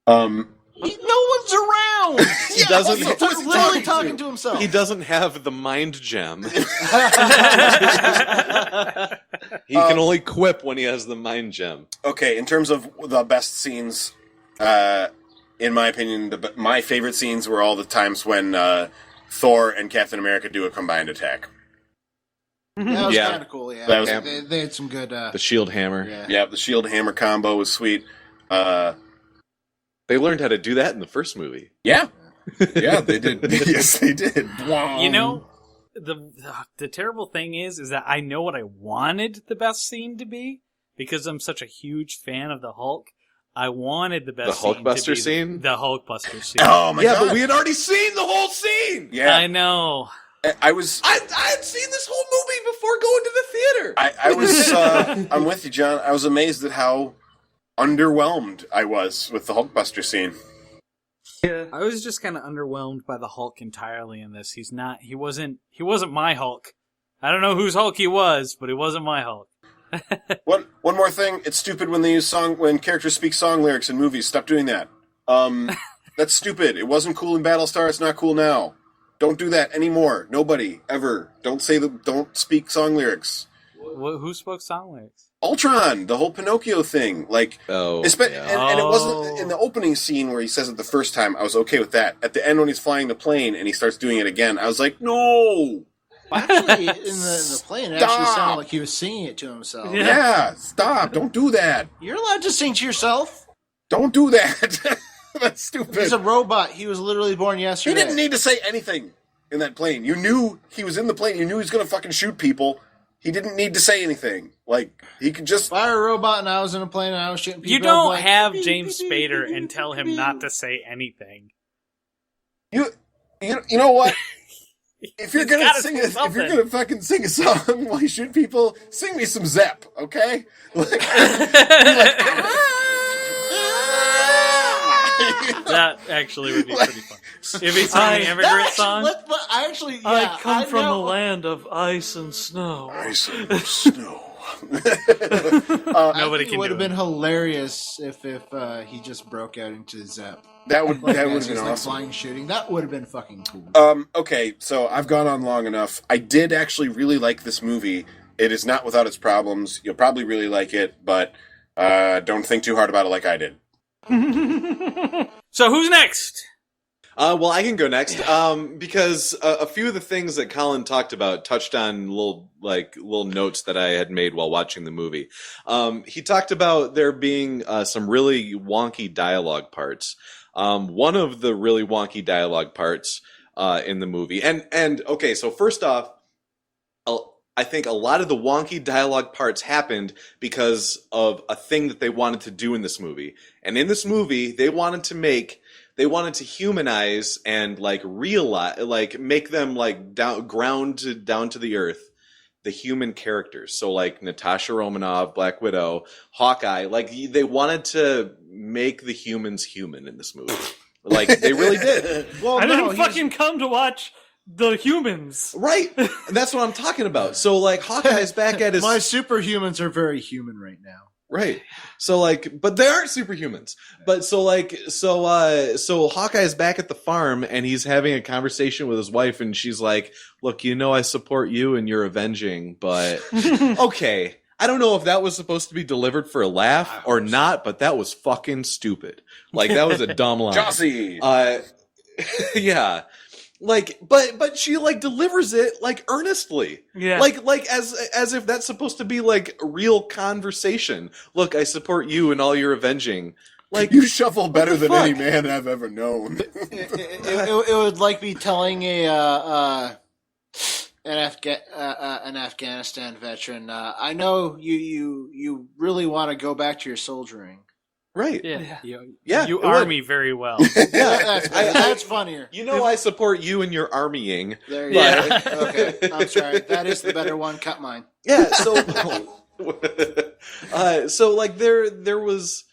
Speaker 1: No one's around!
Speaker 8: He doesn't.
Speaker 1: He's literally talking to himself.
Speaker 8: He doesn't have the mind gem. He can only quip when he has the mind gem.
Speaker 4: Okay, in terms of the best scenes, in my opinion, my favorite scenes were all the times when Thor and Captain America do a combined attack.
Speaker 1: That was
Speaker 8: Yeah.
Speaker 1: kind of cool, yeah.
Speaker 4: That was-
Speaker 1: They had some good...
Speaker 8: The shield hammer.
Speaker 1: yeah.
Speaker 4: Yeah, the shield hammer combo was sweet.
Speaker 8: They learned how to do that in the first movie.
Speaker 4: Yeah. Yeah, they did. Yes, they did.
Speaker 2: You know, the terrible thing is that I know what I wanted the best scene to be because I'm such a huge fan of the Hulk. I wanted the best
Speaker 8: The Hulkbuster
Speaker 2: scene to be
Speaker 8: scene?
Speaker 2: the Hulkbuster scene.
Speaker 4: Oh my god.
Speaker 8: but we had already seen the whole scene.
Speaker 4: Yeah.
Speaker 2: I know.
Speaker 4: I was...
Speaker 8: I had seen this whole movie before going to the theater.
Speaker 4: I was... I'm with you, John. I was amazed at how underwhelmed I was with the Hulkbuster scene.
Speaker 3: Yeah.
Speaker 2: I was just kind of underwhelmed by the Hulk entirely in this. He wasn't my Hulk. I don't know whose Hulk he was, but he wasn't my Hulk.
Speaker 4: One more thing. It's stupid when when characters speak song lyrics in movies. Stop doing that. That's stupid. It wasn't cool in Battlestar. It's not cool now. Don't do that anymore. Nobody ever. Don't speak song lyrics.
Speaker 2: Who spoke song lyrics?
Speaker 4: Ultron, the whole Pinocchio thing, like,
Speaker 8: Oh,
Speaker 4: and it wasn't in the opening scene where he says it the first time. I was okay with that. At the end, when he's flying the plane and he starts doing it again, I was like, no.
Speaker 1: Actually, in the plane, it actually sounded like he was singing it to himself.
Speaker 4: Yeah, stop. Don't do that.
Speaker 1: You're allowed to sing to yourself.
Speaker 4: Don't do that. That's stupid.
Speaker 1: He's a robot. He was literally born yesterday.
Speaker 4: He didn't need to say anything in that plane. You knew he was in the plane. You knew he was going to fucking shoot people. He didn't need to say anything. Like, he could just...
Speaker 1: If I were a robot and I was in a plane and I was shooting people...
Speaker 2: You don't
Speaker 1: like,
Speaker 2: have
Speaker 1: beep,
Speaker 2: James
Speaker 1: beep,
Speaker 2: Spader
Speaker 1: beep,
Speaker 2: and tell him
Speaker 1: beep,
Speaker 2: not
Speaker 1: beep.
Speaker 2: to say anything.
Speaker 4: You know what? If you're gonna
Speaker 2: gotta
Speaker 4: sing
Speaker 2: say
Speaker 4: if you're
Speaker 2: something.
Speaker 4: gonna fucking sing a song while you shoot people, sing me some Zepp, okay? Like,
Speaker 2: That actually would be pretty fun. If he sang the immigrant song.
Speaker 1: I actually, yeah,
Speaker 3: I come from
Speaker 1: know.
Speaker 3: a land of ice and snow.
Speaker 4: ice and snow.
Speaker 2: Nobody can
Speaker 1: It would
Speaker 2: do
Speaker 1: have been
Speaker 2: it.
Speaker 1: hilarious if he just broke out into Zepp.
Speaker 4: That would
Speaker 1: Like,
Speaker 4: have
Speaker 1: guys,
Speaker 4: been
Speaker 1: just, like,
Speaker 4: awesome.
Speaker 1: flying shooting. That would have been fucking cool.
Speaker 4: Okay, so I've gone on long enough. I did actually really like this movie. It is not without its problems. You'll probably really like it, but don't think too hard about it like I did.
Speaker 2: So who's next?
Speaker 8: Well, I can go next because a few of the things that Colin talked about touched on little notes that I had made while watching the movie. He talked about there being some really wonky dialogue parts. One of the really wonky dialogue parts in the movie, and okay, so first off, I think a lot of the wonky dialogue parts happened because of a thing that they wanted to do in this movie. And in this movie, they wanted to humanize and realize, make them ground down to the earth the human characters. So Natasha Romanoff, Black Widow, Hawkeye, they wanted to make the humans human in this movie. They really did.
Speaker 1: Well,
Speaker 3: I
Speaker 1: no,
Speaker 3: didn't fucking come to watch the humans.
Speaker 8: Right. That's what I'm talking about. So Hawkeye's back at his
Speaker 1: my superhumans are very human right now.
Speaker 8: right. So but they aren't superhumans. But so Hawkeye's back at the farm and he's having a conversation with his wife and she's like, "Look, I support you and you're avenging, but okay. I don't know if that was supposed to be delivered for a laugh or not, but that was fucking stupid. That was a dumb line."
Speaker 4: Jossie!
Speaker 8: Yeah. but she like delivers it like earnestly.
Speaker 3: Yeah.
Speaker 8: Like as if that's supposed to be like a real conversation. Look, I support you in all your avenging. Like,
Speaker 4: you shuffle better than
Speaker 8: fuck?
Speaker 4: any man I've ever known.
Speaker 1: It would like be telling an Afghanistan veteran, I know you really want to go back to your soldiering.
Speaker 8: Right.
Speaker 2: Yeah.
Speaker 8: Yeah,
Speaker 2: You
Speaker 8: it
Speaker 2: army very well.
Speaker 8: Yeah.
Speaker 1: That's funnier.
Speaker 8: You know, I support you in your armying.
Speaker 1: There you go. Okay, I'm sorry. That is the better one. Cut mine.
Speaker 8: Yeah. So, so like there was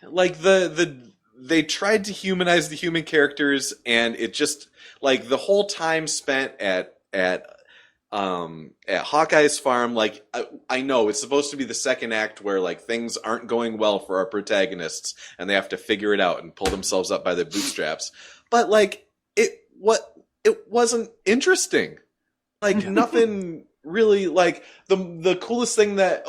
Speaker 8: like they tried to humanize the human characters, and it just like the whole time spent at Hawkeye's farm. Like I know it's supposed to be the second act where like things aren't going well for our protagonists, and they have to figure it out and pull themselves up by their bootstraps. But like it wasn't interesting. Like nothing really. Like the coolest thing that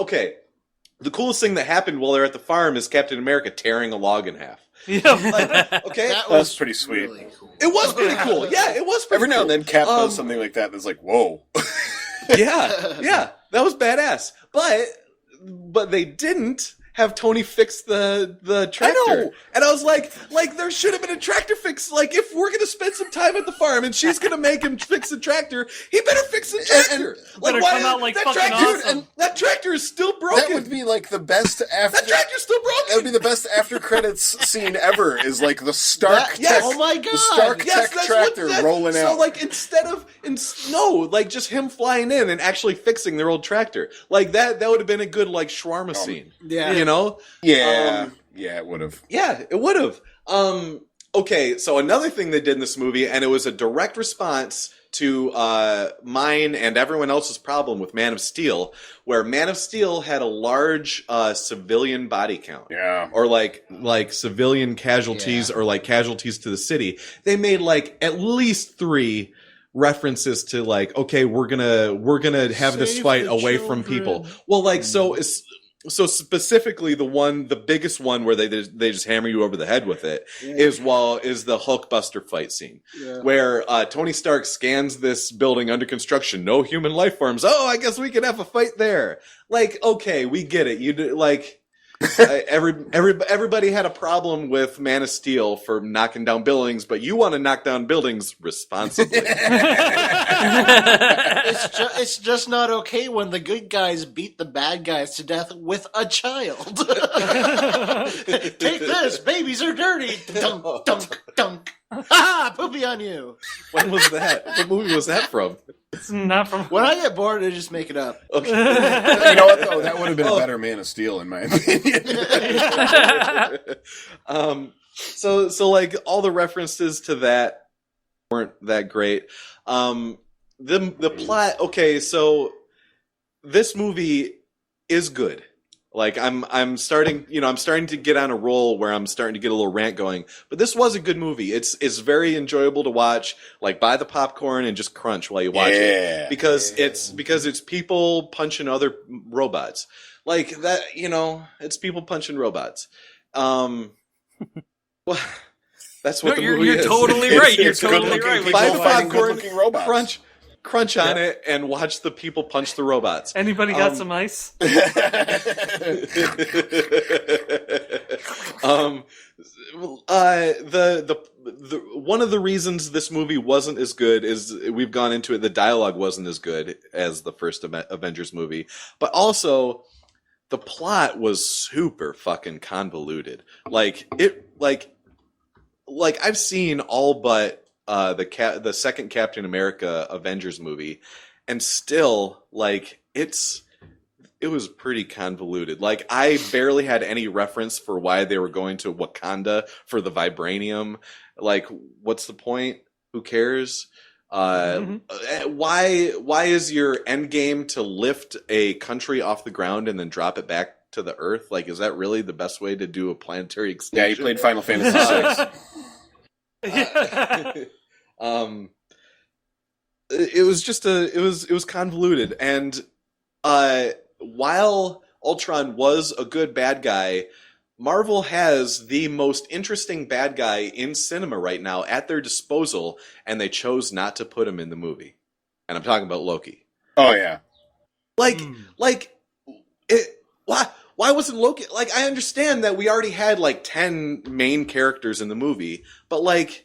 Speaker 8: happened while they're at the farm is Captain America tearing a log in half.
Speaker 3: Yeah.
Speaker 8: Like, okay,
Speaker 1: That
Speaker 4: That's pretty sweet.
Speaker 1: really cool.
Speaker 8: it was pretty cool. Yeah, it was pretty
Speaker 4: Every now and
Speaker 8: cool.
Speaker 4: then Cap does something like that that's like, whoa.
Speaker 8: Yeah, that was badass. But they didn't have Tony fix the tractor.
Speaker 4: I know.
Speaker 8: And I was like there should have been a tractor fix. Like, if we're gonna spend some time at the farm and she's gonna make him fix the tractor, he better fix the tractor.
Speaker 3: Better come out like
Speaker 8: that
Speaker 3: fucking
Speaker 8: tractor,
Speaker 3: awesome.
Speaker 8: and that tractor is still broken.
Speaker 4: That would be like the best after.
Speaker 8: That tractor's still broken.
Speaker 4: That would be the best after credits scene ever. Is like the Stark
Speaker 8: Yes.
Speaker 4: Tech.
Speaker 1: Oh my God.
Speaker 4: The Stark
Speaker 8: Yes,
Speaker 4: Tech
Speaker 8: that's
Speaker 4: tractor
Speaker 8: what
Speaker 4: rolling
Speaker 8: so
Speaker 4: out.
Speaker 8: like like just him flying in and actually fixing their old tractor. Like that would have been a good like shawarma scene.
Speaker 1: Yeah.
Speaker 8: You know?
Speaker 4: Yeah, it would have.
Speaker 8: Yeah, it would have. Okay, so another thing they did in this movie, and it was a direct response to mine and everyone else's problem with Man of Steel, where Man of Steel had a large civilian body count.
Speaker 4: Yeah.
Speaker 8: Or like civilian casualties or like casualties to the city. They made like at least 3 references to like, okay, we're gonna have this
Speaker 1: Save
Speaker 8: fight
Speaker 1: the
Speaker 8: away from people. Well, like so specifically the biggest one where they just hammer you over the head with it is the Hulkbuster fight scene where Tony Stark scans this building under construction, no human life forms. Oh, I guess we can have a fight there. Like, okay, we get it. You do, like everybody had a problem with Man of Steel for knocking down buildings, but you want to knock down buildings responsibly.
Speaker 1: It's just not okay when the good guys beat the bad guys to death with a child. Take this, babies are dirty. Dunk, dunk, dunk. Ha! Poopy on you.
Speaker 8: When was that? What movie was that from?
Speaker 3: It's not from.
Speaker 1: When I get bored, I just make it up.
Speaker 8: Okay.
Speaker 4: You know what though? That would have been a better Man of Steel in my opinion.
Speaker 8: So like all the references to that weren't that great. The plot. Okay, so this movie is good. Like I'm starting to get on a roll where I'm starting to get a little rant going. But this was a good movie. It's very enjoyable to watch. Like, buy the popcorn and just crunch while you watch it because it's people punching other robots. Like that, it's people punching robots. Well, that's what the movie
Speaker 2: you're
Speaker 8: is.
Speaker 2: totally right. You're totally right.
Speaker 8: Buy the popcorn,
Speaker 4: good-looking robots.
Speaker 8: crunch on it, and watch the people punch the robots.
Speaker 3: Anybody got some ice?
Speaker 8: The one of the reasons this movie wasn't as good is we've gone into it. The dialogue wasn't as good as the first Avengers movie, but also the plot was super fucking convoluted. Like I've seen all but the second Captain America Avengers movie, and still it was pretty convoluted. Like, I barely had any reference for why they were going to Wakanda for the vibranium. Like, what's the point? Who cares? Why is your end game to lift a country off the ground and then drop it back to the Earth? Like, is that really the best way to do a planetary extinction?
Speaker 4: Yeah, you played Final Fantasy VI.
Speaker 8: It was convoluted, and while Ultron was a good bad guy, Marvel has the most interesting bad guy in cinema right now at their disposal, and they chose not to put him in the movie. And I'm talking about Loki.
Speaker 4: Oh yeah.
Speaker 8: Why wasn't Loki? Like, I understand that we already had like 10 main characters in the movie, but like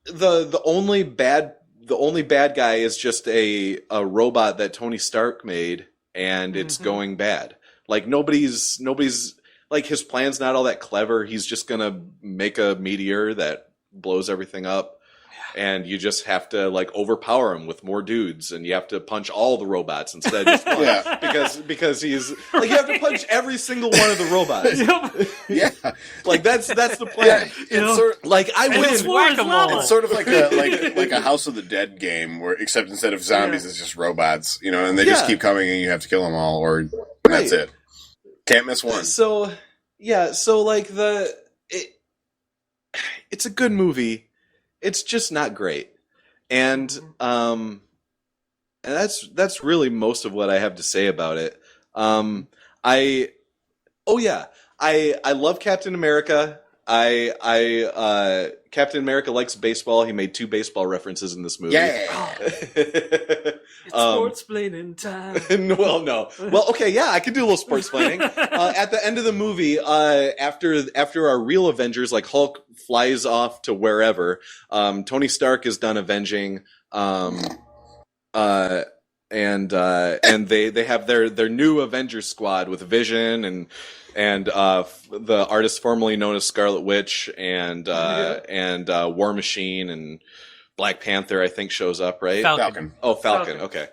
Speaker 8: the only bad guy is just a robot that Tony Stark made, and it's going bad. Like nobody's like, his plan's not all that clever. He's just gonna make a meteor that blows everything up. And you just have to like overpower him with more dudes, and you have to punch all the robots instead of just one. because he's like, you have to punch every single one of the robots.
Speaker 4: Yeah,
Speaker 8: like that's the plan.
Speaker 4: It's sort
Speaker 8: like I win.
Speaker 4: It's sort of like a House of the Dead game, where except instead of zombies, it's just robots. And they just keep coming, and you have to kill them all, or that's it. Can't miss one.
Speaker 8: So like it's a good movie. It's just not great, and that's really most of what I have to say about it. I love Captain America. Captain America likes baseball. He made 2 baseball references in this movie.
Speaker 4: Yeah.
Speaker 3: It's sportsplaining time.
Speaker 8: Well, no. Well, okay, yeah, I could do a little sportsplaining. At the end of the movie, after our real Avengers, like Hulk flies off to wherever, Tony Stark is done avenging, and they have their new Avengers squad with Vision and the artist formerly known as Scarlet Witch and War Machine and Black Panther, I think, shows up, right?
Speaker 2: Falcon.
Speaker 8: Oh, Falcon. Okay.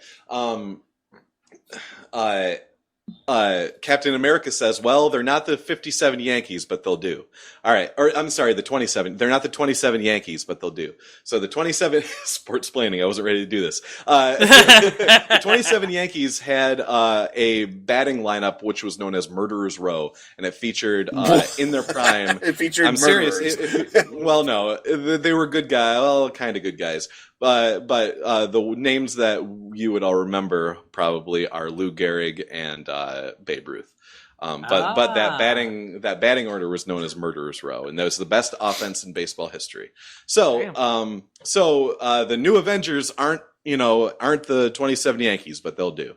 Speaker 8: Captain America says, well, they're not the 57 Yankees, but they'll do. All right. Or I'm sorry, the 27. They're not the 27 Yankees, but they'll do. So the 27 sportsplaining. I wasn't ready to do this. The 27 Yankees had a batting lineup which was known as Murderers Row, and it featured in their prime.
Speaker 4: It featured
Speaker 8: I'm
Speaker 4: murderers.
Speaker 8: serious. Well, no, they were good guys. Well, kind of good guys. But the names that you would all remember probably are Lou Gehrig and Babe Ruth. But that batting order was known as Murderers Row, and that was the best offense in baseball history. So the new Avengers aren't the 27 Yankees, but they'll do.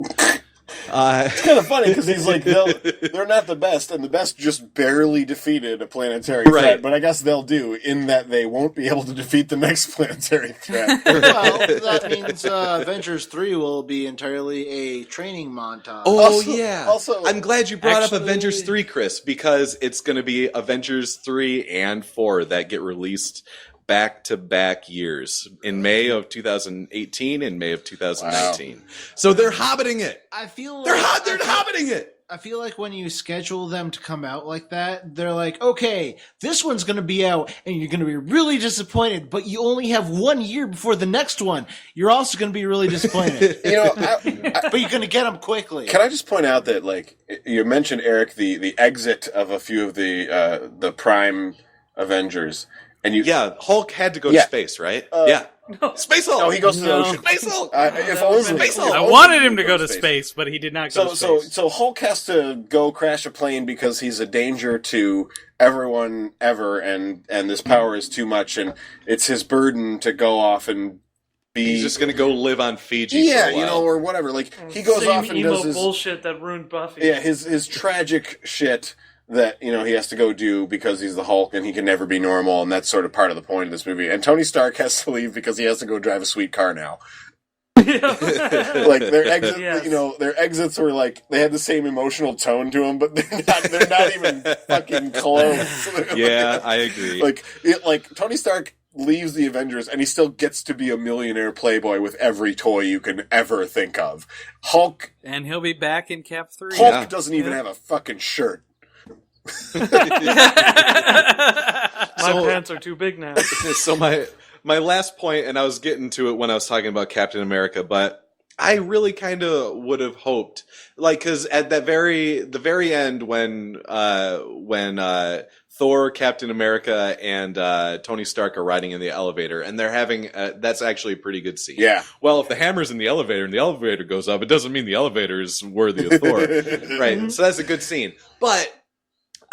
Speaker 4: It's kind of funny because he's like, they're not the best, and the best just barely defeated a planetary threat, but I guess they'll do, in that they won't be able to defeat the next planetary threat.
Speaker 1: Well, that means Avengers 3 will be entirely a training montage.
Speaker 8: Also, I'm glad you brought up Avengers 3, Chris, because it's going to be Avengers 3 and 4 that get released back-to-back years in May of 2018 and May of 2019. Wow. So they're hobbiting it.
Speaker 1: I feel
Speaker 8: they're hobbiting it.
Speaker 1: I feel like when you schedule them to come out like that, they're like, okay, this one's going to be out and you're going to be really disappointed, but you only have 1 year before the next one. You're also going to be really disappointed. But you're going to get them quickly.
Speaker 4: Can I just point out that, like, you mentioned, Eric, the exit of a few of the prime Avengers. And
Speaker 8: Hulk had to go to space, right? No. Space Hulk!
Speaker 4: No, he goes to the ocean.
Speaker 8: Space Hulk!
Speaker 4: Space Hulk!
Speaker 2: I wanted him to go to space, but he did not go to space.
Speaker 4: So Hulk has to go crash a plane because he's a danger to everyone ever, and this power is too much, and it's his burden to go off and be...
Speaker 8: He's just going to go live on Fiji for a while.
Speaker 4: or whatever. Like, he goes off and does his...
Speaker 3: bullshit that ruined Buffy.
Speaker 4: Yeah, his tragic shit that, he has to go do because he's the Hulk and he can never be normal, and that's sort of part of the point of this movie. And Tony Stark has to leave because he has to go drive a sweet car now. Like, their exit, their exits were like, they had the same emotional tone to them, but they're not even fucking close.
Speaker 8: Yeah, I agree.
Speaker 4: Like Tony Stark leaves the Avengers and he still gets to be a millionaire playboy with every toy you can ever think of. Hulk,
Speaker 2: and he'll be back in Cap 3.
Speaker 4: Hulk doesn't even have a fucking shirt.
Speaker 3: My pants are too big now.
Speaker 8: So my last point, and I was getting to it when I was talking about Captain America, but I really kind of would have hoped, like, because at the very end when Thor, Captain America, and Tony Stark are riding in the elevator, and they're having that's actually a pretty good scene.
Speaker 4: Yeah.
Speaker 8: Well, if the hammer's in the elevator and the elevator goes up, it doesn't mean the elevator is worthy of Thor, right? So that's a good scene, but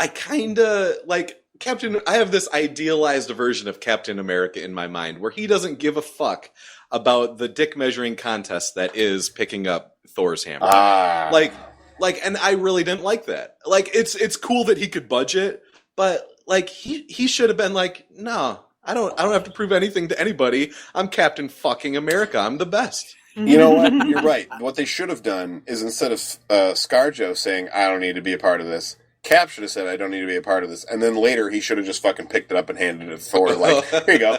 Speaker 8: I kind of like I have this idealized version of Captain America in my mind where he doesn't give a fuck about the dick measuring contest that is picking up Thor's hammer. And I really didn't like that. Like, it's cool that he could budget, but like he should have been like, no, I don't have to prove anything to anybody. I'm Captain fucking America. I'm the best.
Speaker 4: You know what? You're right. What they should have done is instead of ScarJo saying, I don't need to be a part of this, Cap should have said, I don't need to be a part of this. And then later he should have just fucking picked it up and handed it to Thor. Like, here you go.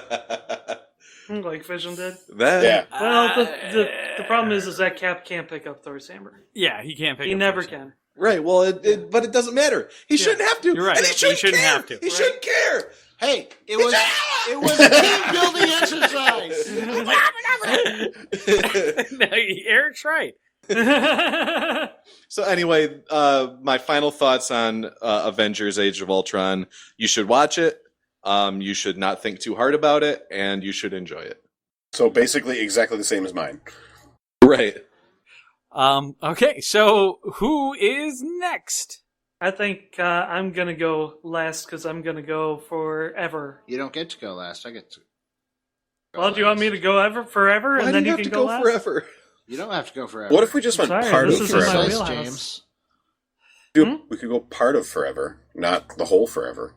Speaker 3: Like Vision did.
Speaker 4: Yeah.
Speaker 3: Well, the problem is that Cap can't pick up Thor's hammer.
Speaker 2: Yeah, he can't pick
Speaker 3: He
Speaker 2: up
Speaker 3: never
Speaker 2: Thor's
Speaker 3: can.
Speaker 2: hammer.
Speaker 8: Right. Well, but it doesn't matter. He shouldn't have to.
Speaker 2: You're right.
Speaker 8: And he shouldn't
Speaker 2: shouldn't
Speaker 8: care.
Speaker 2: have to.
Speaker 8: He shouldn't care.
Speaker 1: Hey, it was a team building exercise.
Speaker 2: No, Eric's right.
Speaker 8: So anyway, my final thoughts on Avengers: Age of Ultron. You should watch it. You should not think too hard about it, and you should enjoy it.
Speaker 4: So basically exactly the same as mine.
Speaker 8: Right.
Speaker 2: Okay, so who is next?
Speaker 3: I think I'm going to go last because I'm going to go forever.
Speaker 1: You don't get to go last. I get to.
Speaker 3: Well, do you want me to go forever,
Speaker 8: Why
Speaker 3: and then
Speaker 8: do you
Speaker 3: you
Speaker 8: have
Speaker 3: can
Speaker 8: to
Speaker 3: go
Speaker 8: go
Speaker 3: last?
Speaker 8: forever?
Speaker 1: You don't have to go forever.
Speaker 4: What if we just went
Speaker 3: Sorry,
Speaker 4: part
Speaker 3: this
Speaker 4: of
Speaker 3: is in my
Speaker 4: forever?
Speaker 3: wheelhouse.
Speaker 1: James.
Speaker 4: We could go part of forever, not the whole forever.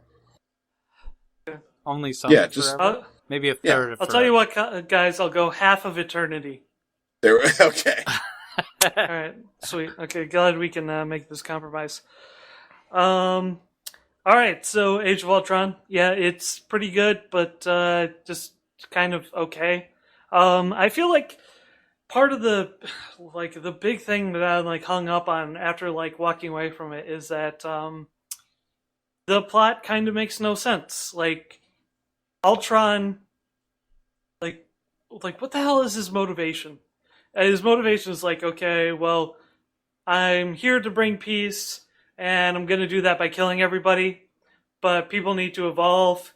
Speaker 2: Only some.
Speaker 4: Yeah, just-
Speaker 2: forever? Maybe a third of
Speaker 3: I'll
Speaker 2: forever.
Speaker 3: tell you what, guys. I'll go half of eternity.
Speaker 4: There. Okay.
Speaker 3: All right, sweet. Okay, glad we can make this compromise. All right, so Age of Ultron. Yeah, it's pretty good, but just kind of okay. I feel like part of the big thing that I hung up on after walking away from it is that the plot kind of makes no sense. Like Ultron, like what the hell is his motivation? His motivation is okay, well, I'm here to bring peace, and I'm going to do that by killing everybody, but people need to evolve.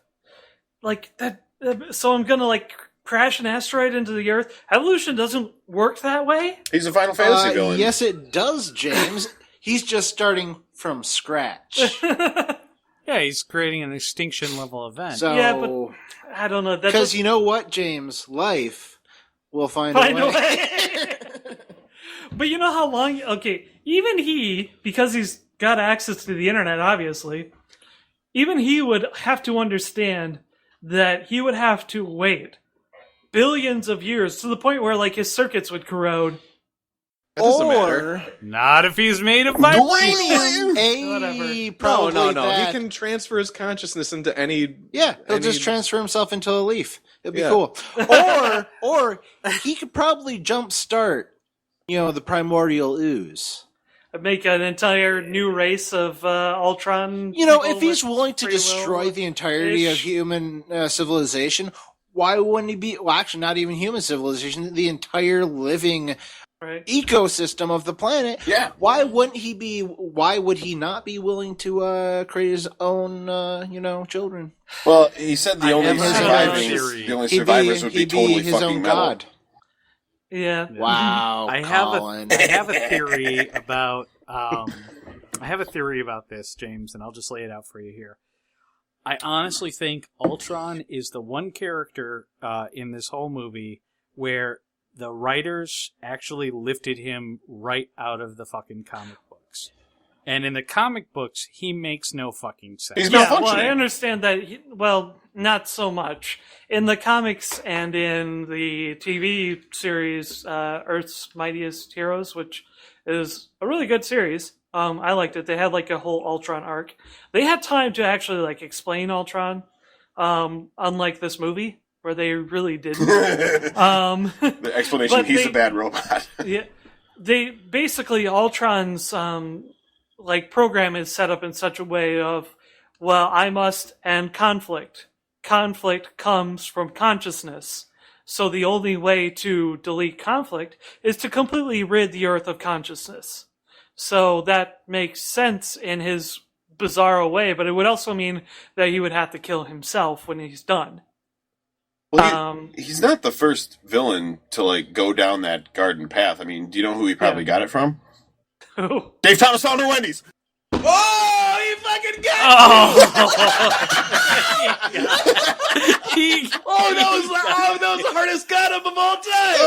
Speaker 3: So I'm going to crash an asteroid into the Earth. Evolution doesn't work that way.
Speaker 4: He's a Final Fantasy villain.
Speaker 1: Yes, it does, James. He's just starting from scratch.
Speaker 2: Yeah, he's creating an extinction level event.
Speaker 1: So,
Speaker 3: Yeah, but I don't know.
Speaker 1: Because you know what, James? Life will find a way.
Speaker 3: But you know how long... Okay, even he, because he's got access to the internet, obviously, even he would have to understand that he would have to wait billions of years to the point where his circuits would corrode.
Speaker 8: That doesn't matter.
Speaker 2: Not if he's made of vibranium.
Speaker 3: Whatever.
Speaker 8: No. He can transfer his consciousness into any...
Speaker 1: Yeah, he'll just transfer himself into a leaf. It'd be
Speaker 8: Yeah.
Speaker 1: cool. Or he could probably jumpstart, the primordial ooze.
Speaker 3: Make an entire new race of Ultron.
Speaker 1: If he's willing to
Speaker 3: free will
Speaker 1: destroy the entirety of human civilization, why wouldn't he be... Well, actually, not even human civilization, the entire living...
Speaker 3: Right.
Speaker 1: ecosystem of the planet.
Speaker 4: Yeah.
Speaker 1: Why would he not be willing to create his own children?
Speaker 4: Well, he said the only
Speaker 2: theory.
Speaker 4: survivors would be totally
Speaker 1: his
Speaker 4: fucking
Speaker 1: own
Speaker 4: metal.
Speaker 1: god.
Speaker 3: Yeah.
Speaker 1: Wow.
Speaker 2: I
Speaker 1: Colin.
Speaker 2: have a theory about this, James, and I'll just lay it out for you here. I honestly think Ultron is the one character in this whole movie where the writers actually lifted him right out of the fucking comic books. And in the comic books, he makes no fucking sense.
Speaker 4: He's
Speaker 3: Yeah, well,
Speaker 4: malfunctioning.
Speaker 3: I understand that. Not so much in the comics and in the TV series, Earth's Mightiest Heroes, which is a really good series. I liked it. They had a whole Ultron arc. They had time to actually explain Ultron, unlike this movie where they really didn't.
Speaker 4: The explanation: he's a bad robot.
Speaker 3: Yeah, they basically Ultron's program is set up in such a way of, well, I must end conflict. Conflict comes from consciousness. So the only way to delete conflict is to completely rid the Earth of consciousness. So that makes sense in his bizarro way, but it would also mean that he would have to kill himself when he's done.
Speaker 4: Well, he's not the first villain to go down that garden path. I mean, do you know who he probably got it from?
Speaker 3: Who?
Speaker 4: Dave Thomas founder Wendy's.
Speaker 8: Oh, he fucking get that was the hardest gun of all time.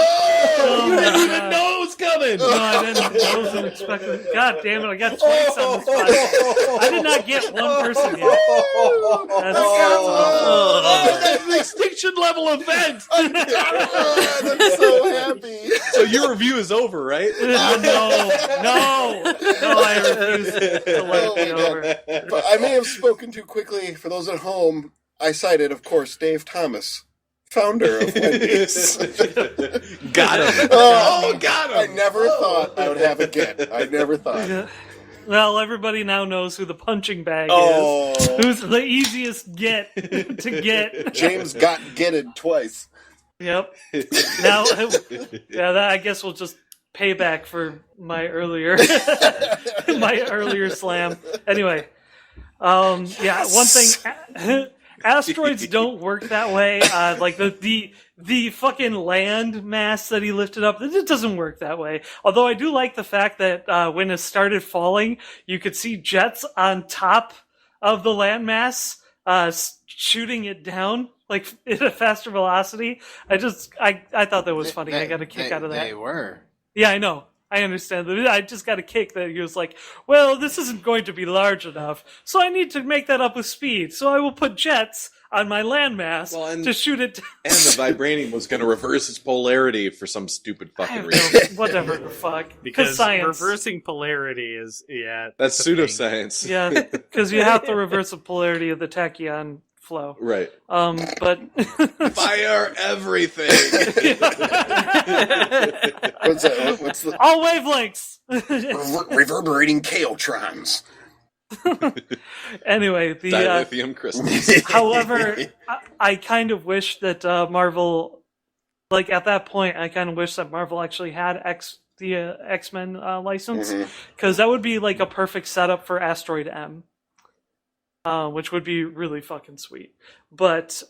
Speaker 8: You didn't even know it was coming.
Speaker 3: No, I didn't. I wasn't expecting. God damn it! I got twice on this podcast. I did not get one person yet.
Speaker 8: That's an extinction level event.
Speaker 4: I'm so happy.
Speaker 8: So your review is over, right?
Speaker 3: No, I refuse to let it be over.
Speaker 4: But I may have spoken too quickly. For those at home, I cited, of course, Dave Thomas, founder of Wendy's.
Speaker 8: Got him. Got him.
Speaker 4: I never thought I would have it get. I never thought.
Speaker 3: Well, everybody now knows who the punching bag
Speaker 4: Oh.
Speaker 3: is. Who's the easiest get to get.
Speaker 4: James got getted twice.
Speaker 3: Yep. Now, I guess we'll just pay back for my earlier slam. Anyway, one thing. Asteroids don't work that way. Like the fucking land mass that he lifted up, it doesn't work that way. Although I do like the fact that when it started falling, you could see jets on top of the land mass shooting it down like at a faster velocity. I thought that was funny. I got a kick out of that.
Speaker 1: They were.
Speaker 3: Yeah, I know. I understand that. I just got a kick that he was like, well, this isn't going to be large enough, so I need to make that up with speed. So I will put jets on my landmass to shoot it down.
Speaker 8: And the vibranium was going to reverse its polarity for some stupid fucking reason.
Speaker 3: Whatever the fuck.
Speaker 2: Because
Speaker 3: science.
Speaker 2: reversing polarity is,
Speaker 8: That's pseudoscience.
Speaker 3: Yeah, because you have to reverse the polarity of the tachyon flow.
Speaker 8: Right.
Speaker 3: But
Speaker 8: fire everything.
Speaker 4: What's the
Speaker 3: all wavelengths.
Speaker 4: reverberating chaotrons?
Speaker 3: Anyway, the
Speaker 8: dilithium crystals.
Speaker 3: however, I kind of wish that Marvel, like at that point, I kind of wish that Marvel actually had the X-Men license, because that would be like a perfect setup for Asteroid M. Which would be really fucking sweet. But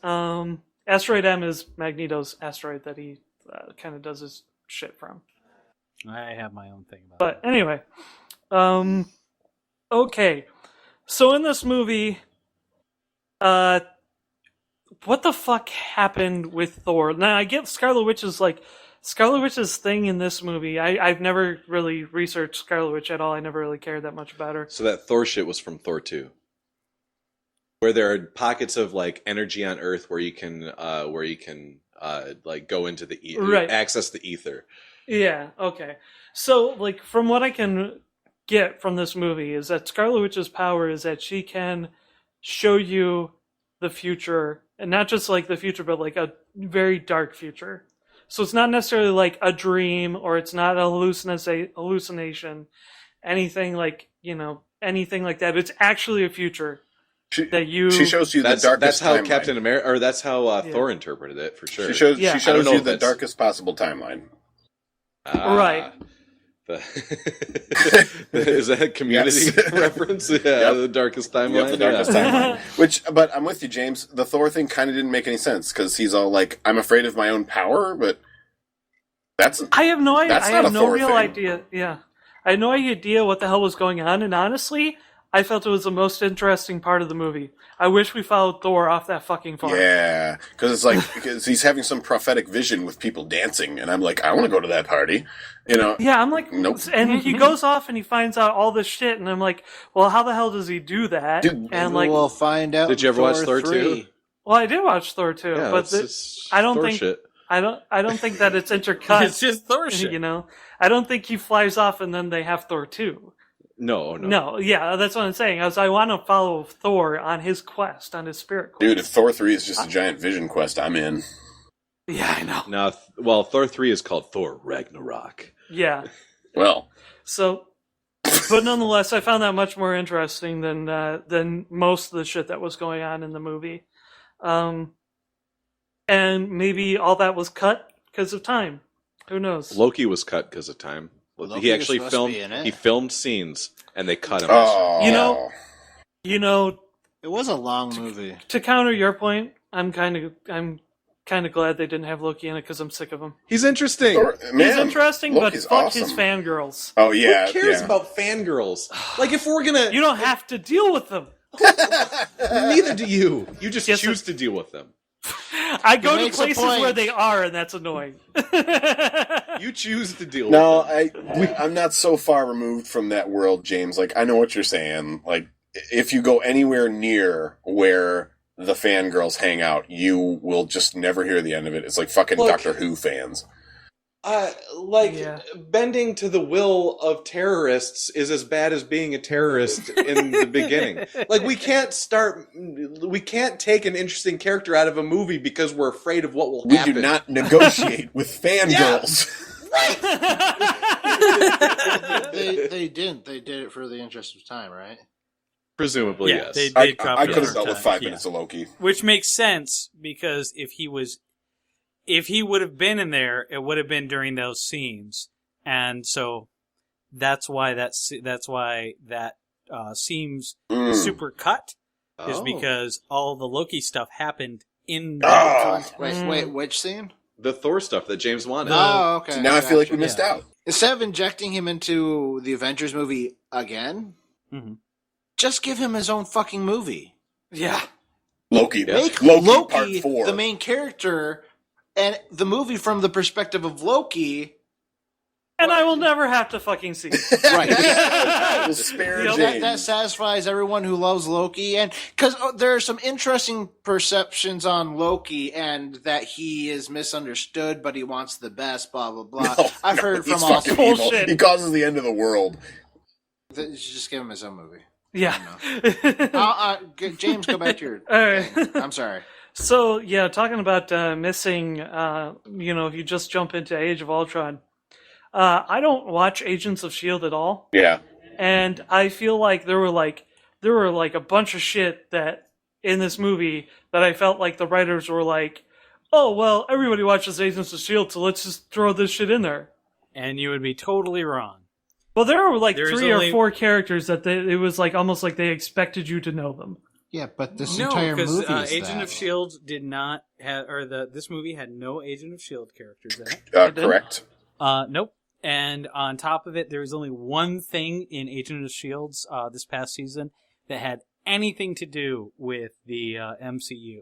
Speaker 3: Asteroid M is Magneto's asteroid that he kind of does his shit from.
Speaker 2: I have my own thing about
Speaker 3: But anyway, okay. So in this movie, what the fuck happened with Thor? Now I get Scarlet Witch's thing in this movie. I've never really researched Scarlet Witch at all. I never really cared that much about her.
Speaker 8: So that Thor shit was from Thor 2. Where there are pockets of like energy on Earth where you can like go into the access the ether.
Speaker 3: Yeah, okay. So like from what I can get from this movie is that Scarlet Witch's power is that she can show you the future, and not just like the future, but like a very dark future. So it's not necessarily like a dream, or it's not a hallucination, anything like that. It's actually a future.
Speaker 4: She shows you the darkest.
Speaker 8: That's how
Speaker 4: timeline.
Speaker 8: Captain America, or that's how Thor interpreted it for sure.
Speaker 4: She shows you the darkest possible timeline.
Speaker 3: Right.
Speaker 8: Is that a Community reference? Yeah, the darkest timeline.
Speaker 4: Yep, the darkest timeline. But I'm with you, James. The Thor thing kind of didn't make any sense because he's all like, "I'm afraid of my own power," but I have no idea. I have no real idea.
Speaker 3: Yeah, I had no idea what the hell was going on, and honestly, I felt it was the most interesting part of the movie. I wish we followed Thor off that fucking farm.
Speaker 4: Yeah, because he's having some prophetic vision with people dancing, and I'm like, I want to go to that party.
Speaker 3: Yeah, I'm like,
Speaker 4: nope.
Speaker 3: And he goes off and he finds out all this shit, and I'm like, well, how the hell does he do that?
Speaker 1: Dude,
Speaker 3: and
Speaker 1: we'll find out.
Speaker 8: Did you ever watch Thor 2?
Speaker 3: Well, I did watch Thor 2,
Speaker 8: yeah,
Speaker 3: but I don't think shit. I don't think that it's intercut.
Speaker 2: It's just Thor shit.
Speaker 3: I don't think he flies off and then they have Thor 2.
Speaker 8: No.
Speaker 3: Yeah, that's what I'm saying. I want to follow Thor on his quest, on his spirit quest.
Speaker 4: Dude, if Thor 3 is just a giant vision quest, I'm in.
Speaker 3: Yeah, I know.
Speaker 8: Now, Thor 3 is called Thor Ragnarok.
Speaker 3: Yeah.
Speaker 4: Well.
Speaker 3: So, but nonetheless, I found that much more interesting than most of the shit that was going on in the movie. And maybe all that was cut because of time. Who knows?
Speaker 8: Loki was cut because of time. He actually filmed scenes and they cut him.
Speaker 4: Oh.
Speaker 3: It
Speaker 1: was a long movie.
Speaker 3: To counter your point, I'm kind kind of glad they didn't have Loki in it because I'm sick of him.
Speaker 8: He's interesting.
Speaker 3: He's interesting,
Speaker 4: Loki's
Speaker 3: but fuck
Speaker 4: awesome.
Speaker 3: his fangirls.
Speaker 4: Oh yeah,
Speaker 8: Who cares
Speaker 4: yeah.
Speaker 8: about fangirls? Like, if we're gonna...
Speaker 3: You don't have to deal with them.
Speaker 8: Neither do you. You just
Speaker 3: Yes,
Speaker 8: choose to deal with them.
Speaker 3: I go to
Speaker 1: makes a
Speaker 3: places
Speaker 1: point.
Speaker 3: where they are, and that's annoying.
Speaker 8: You choose to deal
Speaker 4: No,
Speaker 8: with them.
Speaker 4: I'm not so far removed from that world, James. Like, I know what you're saying. Like, if you go anywhere near where the fangirls hang out, you will just never hear the end of it. It's like fucking
Speaker 8: Look.
Speaker 4: Doctor Who fans.
Speaker 3: Yeah.
Speaker 8: Bending to the will of terrorists is as bad as being a terrorist in the beginning. Like, we can't take an interesting character out of a movie because we're afraid of what will
Speaker 4: We
Speaker 8: happen.
Speaker 4: do not negotiate with fangirls.
Speaker 1: They didn't. They did it for the interest of time, right?
Speaker 8: Presumably,
Speaker 2: Yeah,
Speaker 8: yes.
Speaker 2: they
Speaker 4: I
Speaker 2: dropped it
Speaker 4: could have
Speaker 2: over
Speaker 4: dealt with
Speaker 2: time,
Speaker 4: 5
Speaker 2: yeah.
Speaker 4: minutes of Loki.
Speaker 2: Which makes sense because if he would have been in there, it would have been during those scenes, and so that's why that seems super cut is
Speaker 8: Oh.
Speaker 2: because all the Loki stuff happened in that context.
Speaker 1: Wait, which scene?
Speaker 8: The Thor stuff that James wanted.
Speaker 1: Oh, okay.
Speaker 4: So now I feel like we
Speaker 1: Gotcha.
Speaker 4: missed out.
Speaker 1: Instead of injecting him into the Avengers movie again,
Speaker 2: Mhm.
Speaker 1: just give him his own fucking movie.
Speaker 3: Yeah.
Speaker 4: Loki.
Speaker 8: Yeah.
Speaker 1: Make
Speaker 4: Loki
Speaker 1: Loki
Speaker 4: Part 4.
Speaker 1: the main character, and the movie from the perspective of Loki.
Speaker 3: And I will never have to fucking see it.
Speaker 1: Right.
Speaker 4: We'll spare
Speaker 3: Yep.
Speaker 4: James.
Speaker 1: That satisfies everyone who loves Loki, and because there are some interesting perceptions on Loki, and that he is misunderstood, but he wants the best. Blah blah blah. I've heard
Speaker 4: he's
Speaker 1: from all.
Speaker 4: fucking evil.
Speaker 3: Bullshit.
Speaker 1: Oh,
Speaker 4: He causes the end of the world.
Speaker 1: You should just give him his own movie.
Speaker 3: Yeah.
Speaker 1: James, go back to your.
Speaker 3: All right.
Speaker 1: thing. I'm sorry.
Speaker 3: So, yeah, talking about missing, if you just jump into Age of Ultron, I don't watch Agents of S.H.I.E.L.D. at all.
Speaker 4: Yeah.
Speaker 3: And I feel like there were a bunch of shit that in this movie that I felt like the writers were like, oh, well, everybody watches Agents of S.H.I.E.L.D., so let's just throw this shit in there.
Speaker 2: And you would be totally wrong.
Speaker 3: Well, there were like
Speaker 2: There's
Speaker 3: 3
Speaker 2: only-
Speaker 3: or 4 characters that it was like almost like they expected you to know them.
Speaker 1: Yeah, but this
Speaker 2: No,
Speaker 1: entire
Speaker 2: because
Speaker 1: movie is
Speaker 2: Agent
Speaker 1: that.
Speaker 2: of S.H.I.E.L.D. did not have, this movie had no Agent of S.H.I.E.L.D. characters in it.
Speaker 4: Correct.
Speaker 2: Nope. And on top of it, there was only one thing in Agent of S.H.I.E.L.D.'s this past season that had anything to do with the MCU.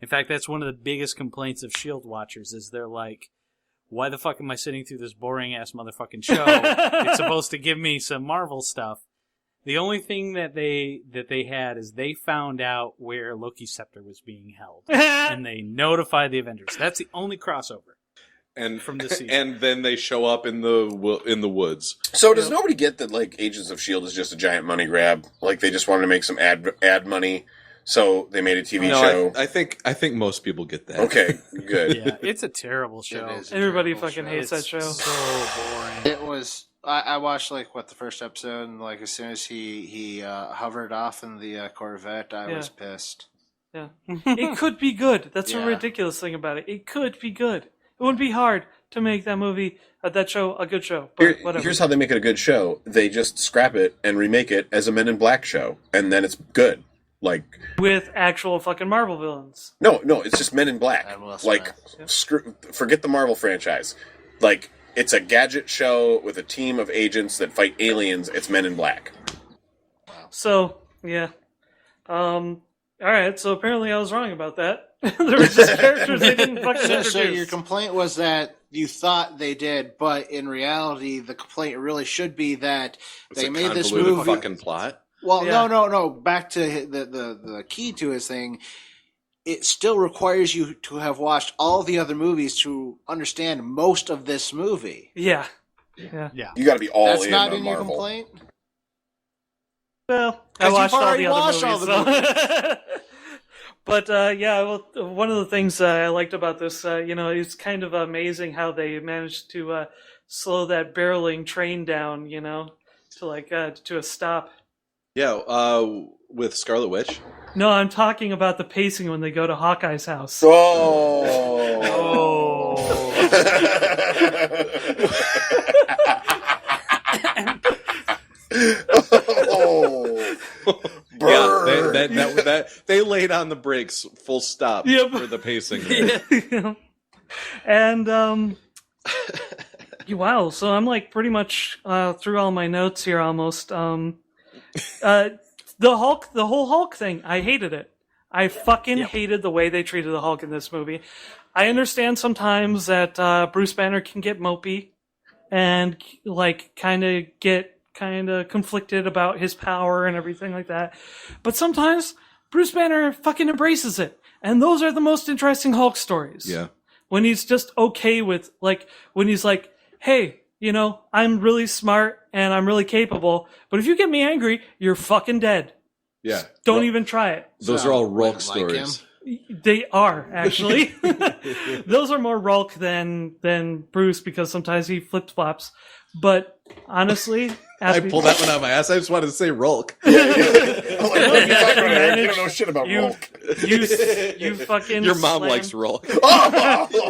Speaker 2: In fact, that's one of the biggest complaints of S.H.I.E.L.D. watchers is they're like, why the fuck am I sitting through this boring-ass motherfucking show? It's supposed to give me some Marvel stuff. The only thing that they had is they found out where Loki's scepter was being held. And they notified the Avengers. That's the only crossover.
Speaker 8: And
Speaker 2: From this season.
Speaker 8: and then they show up in the woods.
Speaker 4: So does nobody get that, like, Agents of S.H.I.E.L.D. is just a giant money grab? Like, they just wanted to make some ad money, so they made a TV show?
Speaker 8: I think most people get that.
Speaker 4: Okay, good.
Speaker 2: Yeah, it's a terrible show.
Speaker 1: It is a
Speaker 3: Everybody
Speaker 1: terrible
Speaker 3: fucking
Speaker 1: show.
Speaker 3: hates that show.
Speaker 2: So boring.
Speaker 1: It was. I watched the first episode, and as soon as he hovered off in the Corvette, I was pissed.
Speaker 3: Yeah. It could be good. That's
Speaker 1: Yeah.
Speaker 3: the ridiculous thing about it. It could be good. It wouldn't be hard to make that movie, that show, a good show. But whatever.
Speaker 4: Here's how they make it a good show. They just scrap it and remake it as a Men in Black show, and then it's good. Like,
Speaker 3: With actual fucking Marvel villains.
Speaker 4: no, it's just Men in Black.
Speaker 1: And Will
Speaker 4: Like, forget the Marvel franchise. Like, it's a gadget show with a team of agents that fight aliens. It's Men in Black.
Speaker 3: So, yeah. Alright, so apparently I was wrong about that. There were just characters they didn't fucking introduce.
Speaker 1: So your complaint was that you thought they did, but in reality, the complaint really should be that
Speaker 8: It's
Speaker 1: they
Speaker 8: a
Speaker 1: made this
Speaker 8: convoluted
Speaker 1: movie.
Speaker 8: fucking plot.
Speaker 1: Well,
Speaker 3: Yeah.
Speaker 1: no. Back to the key to his thing. It still requires you to have watched all the other movies to understand most of this movie.
Speaker 3: Yeah.
Speaker 4: You got to be all
Speaker 1: That's
Speaker 4: in
Speaker 1: not
Speaker 4: on
Speaker 1: in your
Speaker 4: Marvel.
Speaker 1: complaint.
Speaker 3: Well,
Speaker 1: 'Cause
Speaker 3: I
Speaker 1: you've
Speaker 3: watched all
Speaker 1: already
Speaker 3: the other
Speaker 1: watched
Speaker 3: movies.
Speaker 1: all the
Speaker 3: so- But one of the things I liked about this, it's kind of amazing how they managed to slow that barreling train down, to a stop.
Speaker 8: Yeah, with Scarlet Witch.
Speaker 3: No, I'm talking about the pacing when they go to Hawkeye's house.
Speaker 4: Oh.
Speaker 8: Yeah, that they laid on the brakes, full stop for the pacing. There.
Speaker 3: And wow, so I'm like pretty much through all my notes here almost. The whole Hulk thing, I hated it. I fucking hated the way they treated the Hulk in this movie. I understand sometimes that Bruce Banner can get mopey and like kind of conflicted about his power and everything like that. But sometimes Bruce Banner fucking embraces it. And those are the most interesting Hulk stories.
Speaker 8: Yeah.
Speaker 3: When he's just okay with, like, when he's like, hey, you know, I'm really smart and I'm really capable, but if you get me angry, you're fucking dead.
Speaker 8: Yeah.
Speaker 3: Don't even try it.
Speaker 8: Those are all RULK stories.
Speaker 3: They are, actually. Those are more RULK than Bruce, because sometimes he flip-flops. But honestly,
Speaker 8: I pulled that one out of my ass. I just wanted to say RULK.
Speaker 4: You don't know shit about RULK.
Speaker 3: You fucking
Speaker 8: Your mom likes RULK.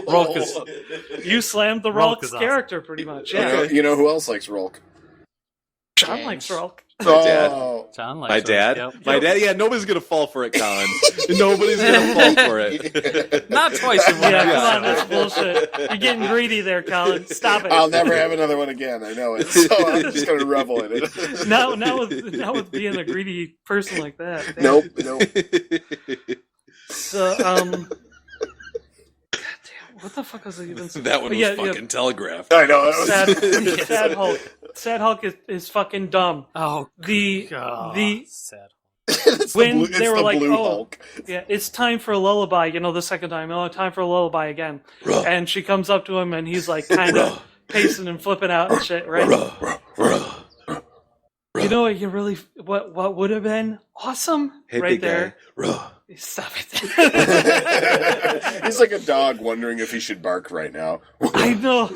Speaker 2: RULK is
Speaker 3: You slammed the
Speaker 2: RULK
Speaker 3: RULK's
Speaker 2: is awesome.
Speaker 3: character pretty much. Yeah.
Speaker 4: You know who else likes RULK?
Speaker 3: John likes RULK.
Speaker 4: Oh.
Speaker 2: John likes
Speaker 8: My
Speaker 2: RULK,
Speaker 8: dad?
Speaker 2: yep.
Speaker 8: My dad? Yeah, nobody's going to fall for it, Colin. Nobody's going to fall for it.
Speaker 2: Not twice in one
Speaker 3: Yeah,
Speaker 2: episode.
Speaker 3: come on, that's bullshit. You're getting greedy there, Colin. Stop it.
Speaker 4: I'll never have another one again. I know it. So I'm just going to revel in it.
Speaker 3: Now with being a greedy person like that. Damn.
Speaker 4: Nope.
Speaker 3: So, God damn, what the fuck was I even saying?
Speaker 8: That one was
Speaker 3: Yeah,
Speaker 8: fucking telegraphed.
Speaker 4: I know. That was...
Speaker 3: Sad Hulk. Sad Hulk is fucking dumb.
Speaker 2: Oh,
Speaker 3: The
Speaker 2: sad.
Speaker 4: it's
Speaker 3: when
Speaker 4: the blue,
Speaker 3: they were
Speaker 4: the
Speaker 3: like,
Speaker 4: blue
Speaker 3: oh,
Speaker 4: Hulk.
Speaker 3: yeah, it's time for a lullaby. You know, the second time, time for a lullaby again. And she comes up to him, and he's like, kind of pacing and flipping out and shit, right? You know what? You really what would have been awesome
Speaker 8: Hey,
Speaker 3: right
Speaker 8: big
Speaker 3: there.
Speaker 8: guy.
Speaker 3: Stop it.
Speaker 4: He's like a dog wondering if he should bark right now.
Speaker 3: I know.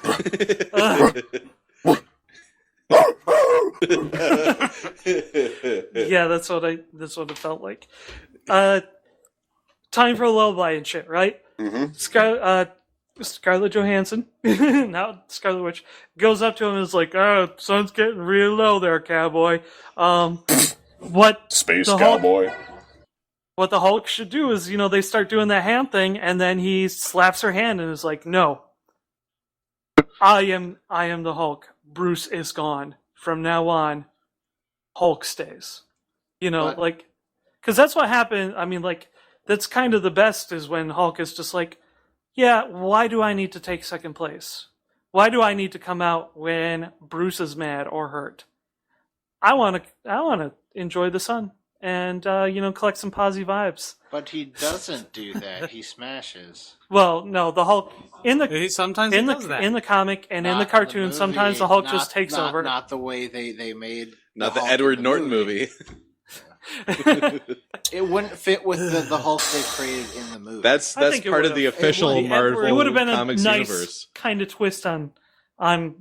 Speaker 3: Yeah, that's what it felt like. Time for a lullaby and shit, right?
Speaker 4: Mm-hmm.
Speaker 3: Scarlett Johansson, now Scarlet Witch, goes up to him and is like, sun's getting real low there, cowboy. What
Speaker 4: Space
Speaker 3: the
Speaker 4: cowboy.
Speaker 3: What the Hulk should do is, they start doing that hand thing, and then he slaps her hand and is like, no. I am the Hulk. Bruce is gone. From now on, Hulk stays. Because that's what happened. I mean, that's kind of the best is when Hulk is just like, yeah, why do I need to take second place? Why do I need to come out when Bruce is mad or hurt? I want to enjoy the sun and, collect some positive vibes.
Speaker 1: But he doesn't do that. He smashes.
Speaker 3: Well, no, the Hulk
Speaker 2: Sometimes he does that.
Speaker 3: in the comic and in
Speaker 1: Not
Speaker 3: the cartoon,
Speaker 1: in the movie,
Speaker 3: sometimes the Hulk just takes over.
Speaker 1: Not the way they made.
Speaker 8: Not the
Speaker 1: Hulk
Speaker 8: Edward
Speaker 1: in
Speaker 8: Norton movie.
Speaker 1: It wouldn't fit with the Hulk they created in the movie.
Speaker 8: That's part of the official Marvel
Speaker 3: It would have been a
Speaker 8: Comics
Speaker 3: nice
Speaker 8: universe.
Speaker 3: kind of twist on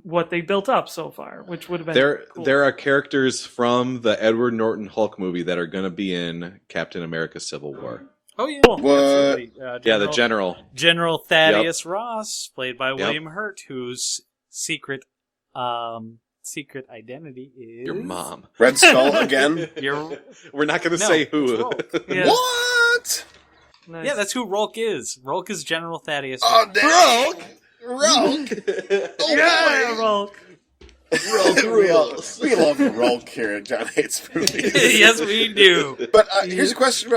Speaker 3: what they built up so far, which would have been cool.
Speaker 8: There are characters from the Edward Norton Hulk movie that are going to be in Captain America: Civil War.
Speaker 2: Oh yeah,
Speaker 4: What?
Speaker 8: Yeah, the General.
Speaker 2: General Thaddeus Ross, played by William Hurt, whose secret identity is
Speaker 8: Your mom.
Speaker 4: Red Skull again?
Speaker 8: We're not going to say who.
Speaker 3: Yeah.
Speaker 4: What?
Speaker 3: Nice.
Speaker 2: Yeah, that's who RULK is. RULK is General Thaddeus.
Speaker 4: Oh, damn. RULK. Oh,
Speaker 3: Yeah,
Speaker 4: boy.
Speaker 3: Hulk.
Speaker 4: We love RULK here at John Hates Movies.
Speaker 2: Yes, we do.
Speaker 4: But here's a question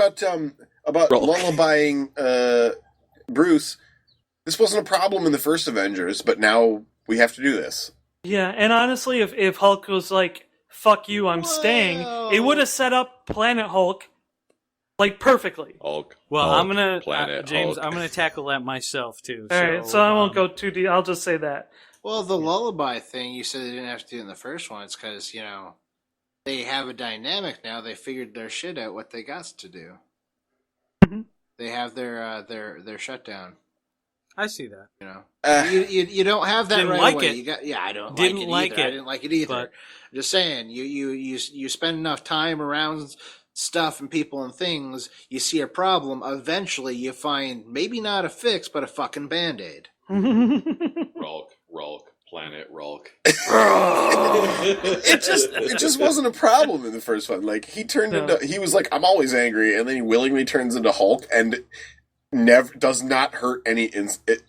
Speaker 4: about lullabying Bruce. This wasn't a problem in the first Avengers, but now we have to do this.
Speaker 3: Yeah, and honestly, if Hulk was like, fuck you, I'm staying, it would have set up Planet Hulk, perfectly.
Speaker 8: Hulk.
Speaker 2: Well,
Speaker 8: Hulk,
Speaker 2: I'm gonna
Speaker 8: Planet
Speaker 2: James.
Speaker 8: Hulk.
Speaker 2: I'm gonna tackle that myself too.
Speaker 3: Alright, so I won't go too deep, I'll just say that.
Speaker 1: Well, the lullaby thing, you said they didn't have to do it in the first one. It's because, they have a dynamic now. They figured their shit out, what they got to do.
Speaker 3: Mm-hmm.
Speaker 1: They have their shutdown.
Speaker 2: I see that.
Speaker 1: You don't have that
Speaker 2: Didn't
Speaker 1: right
Speaker 2: like
Speaker 1: away.
Speaker 2: it.
Speaker 1: I don't
Speaker 2: Didn't
Speaker 1: like
Speaker 2: like
Speaker 1: it either.
Speaker 2: it,
Speaker 1: I didn't like it either.
Speaker 2: but-
Speaker 1: I'm just saying, you spend enough time around stuff and people and things, you see a problem, eventually you find maybe not a fix, but a fucking Band-Aid.
Speaker 8: RULK, Planet RULK.
Speaker 4: it just wasn't a problem in the first one. Like he was like, I'm always angry, and then he willingly turns into Hulk and never does not hurt any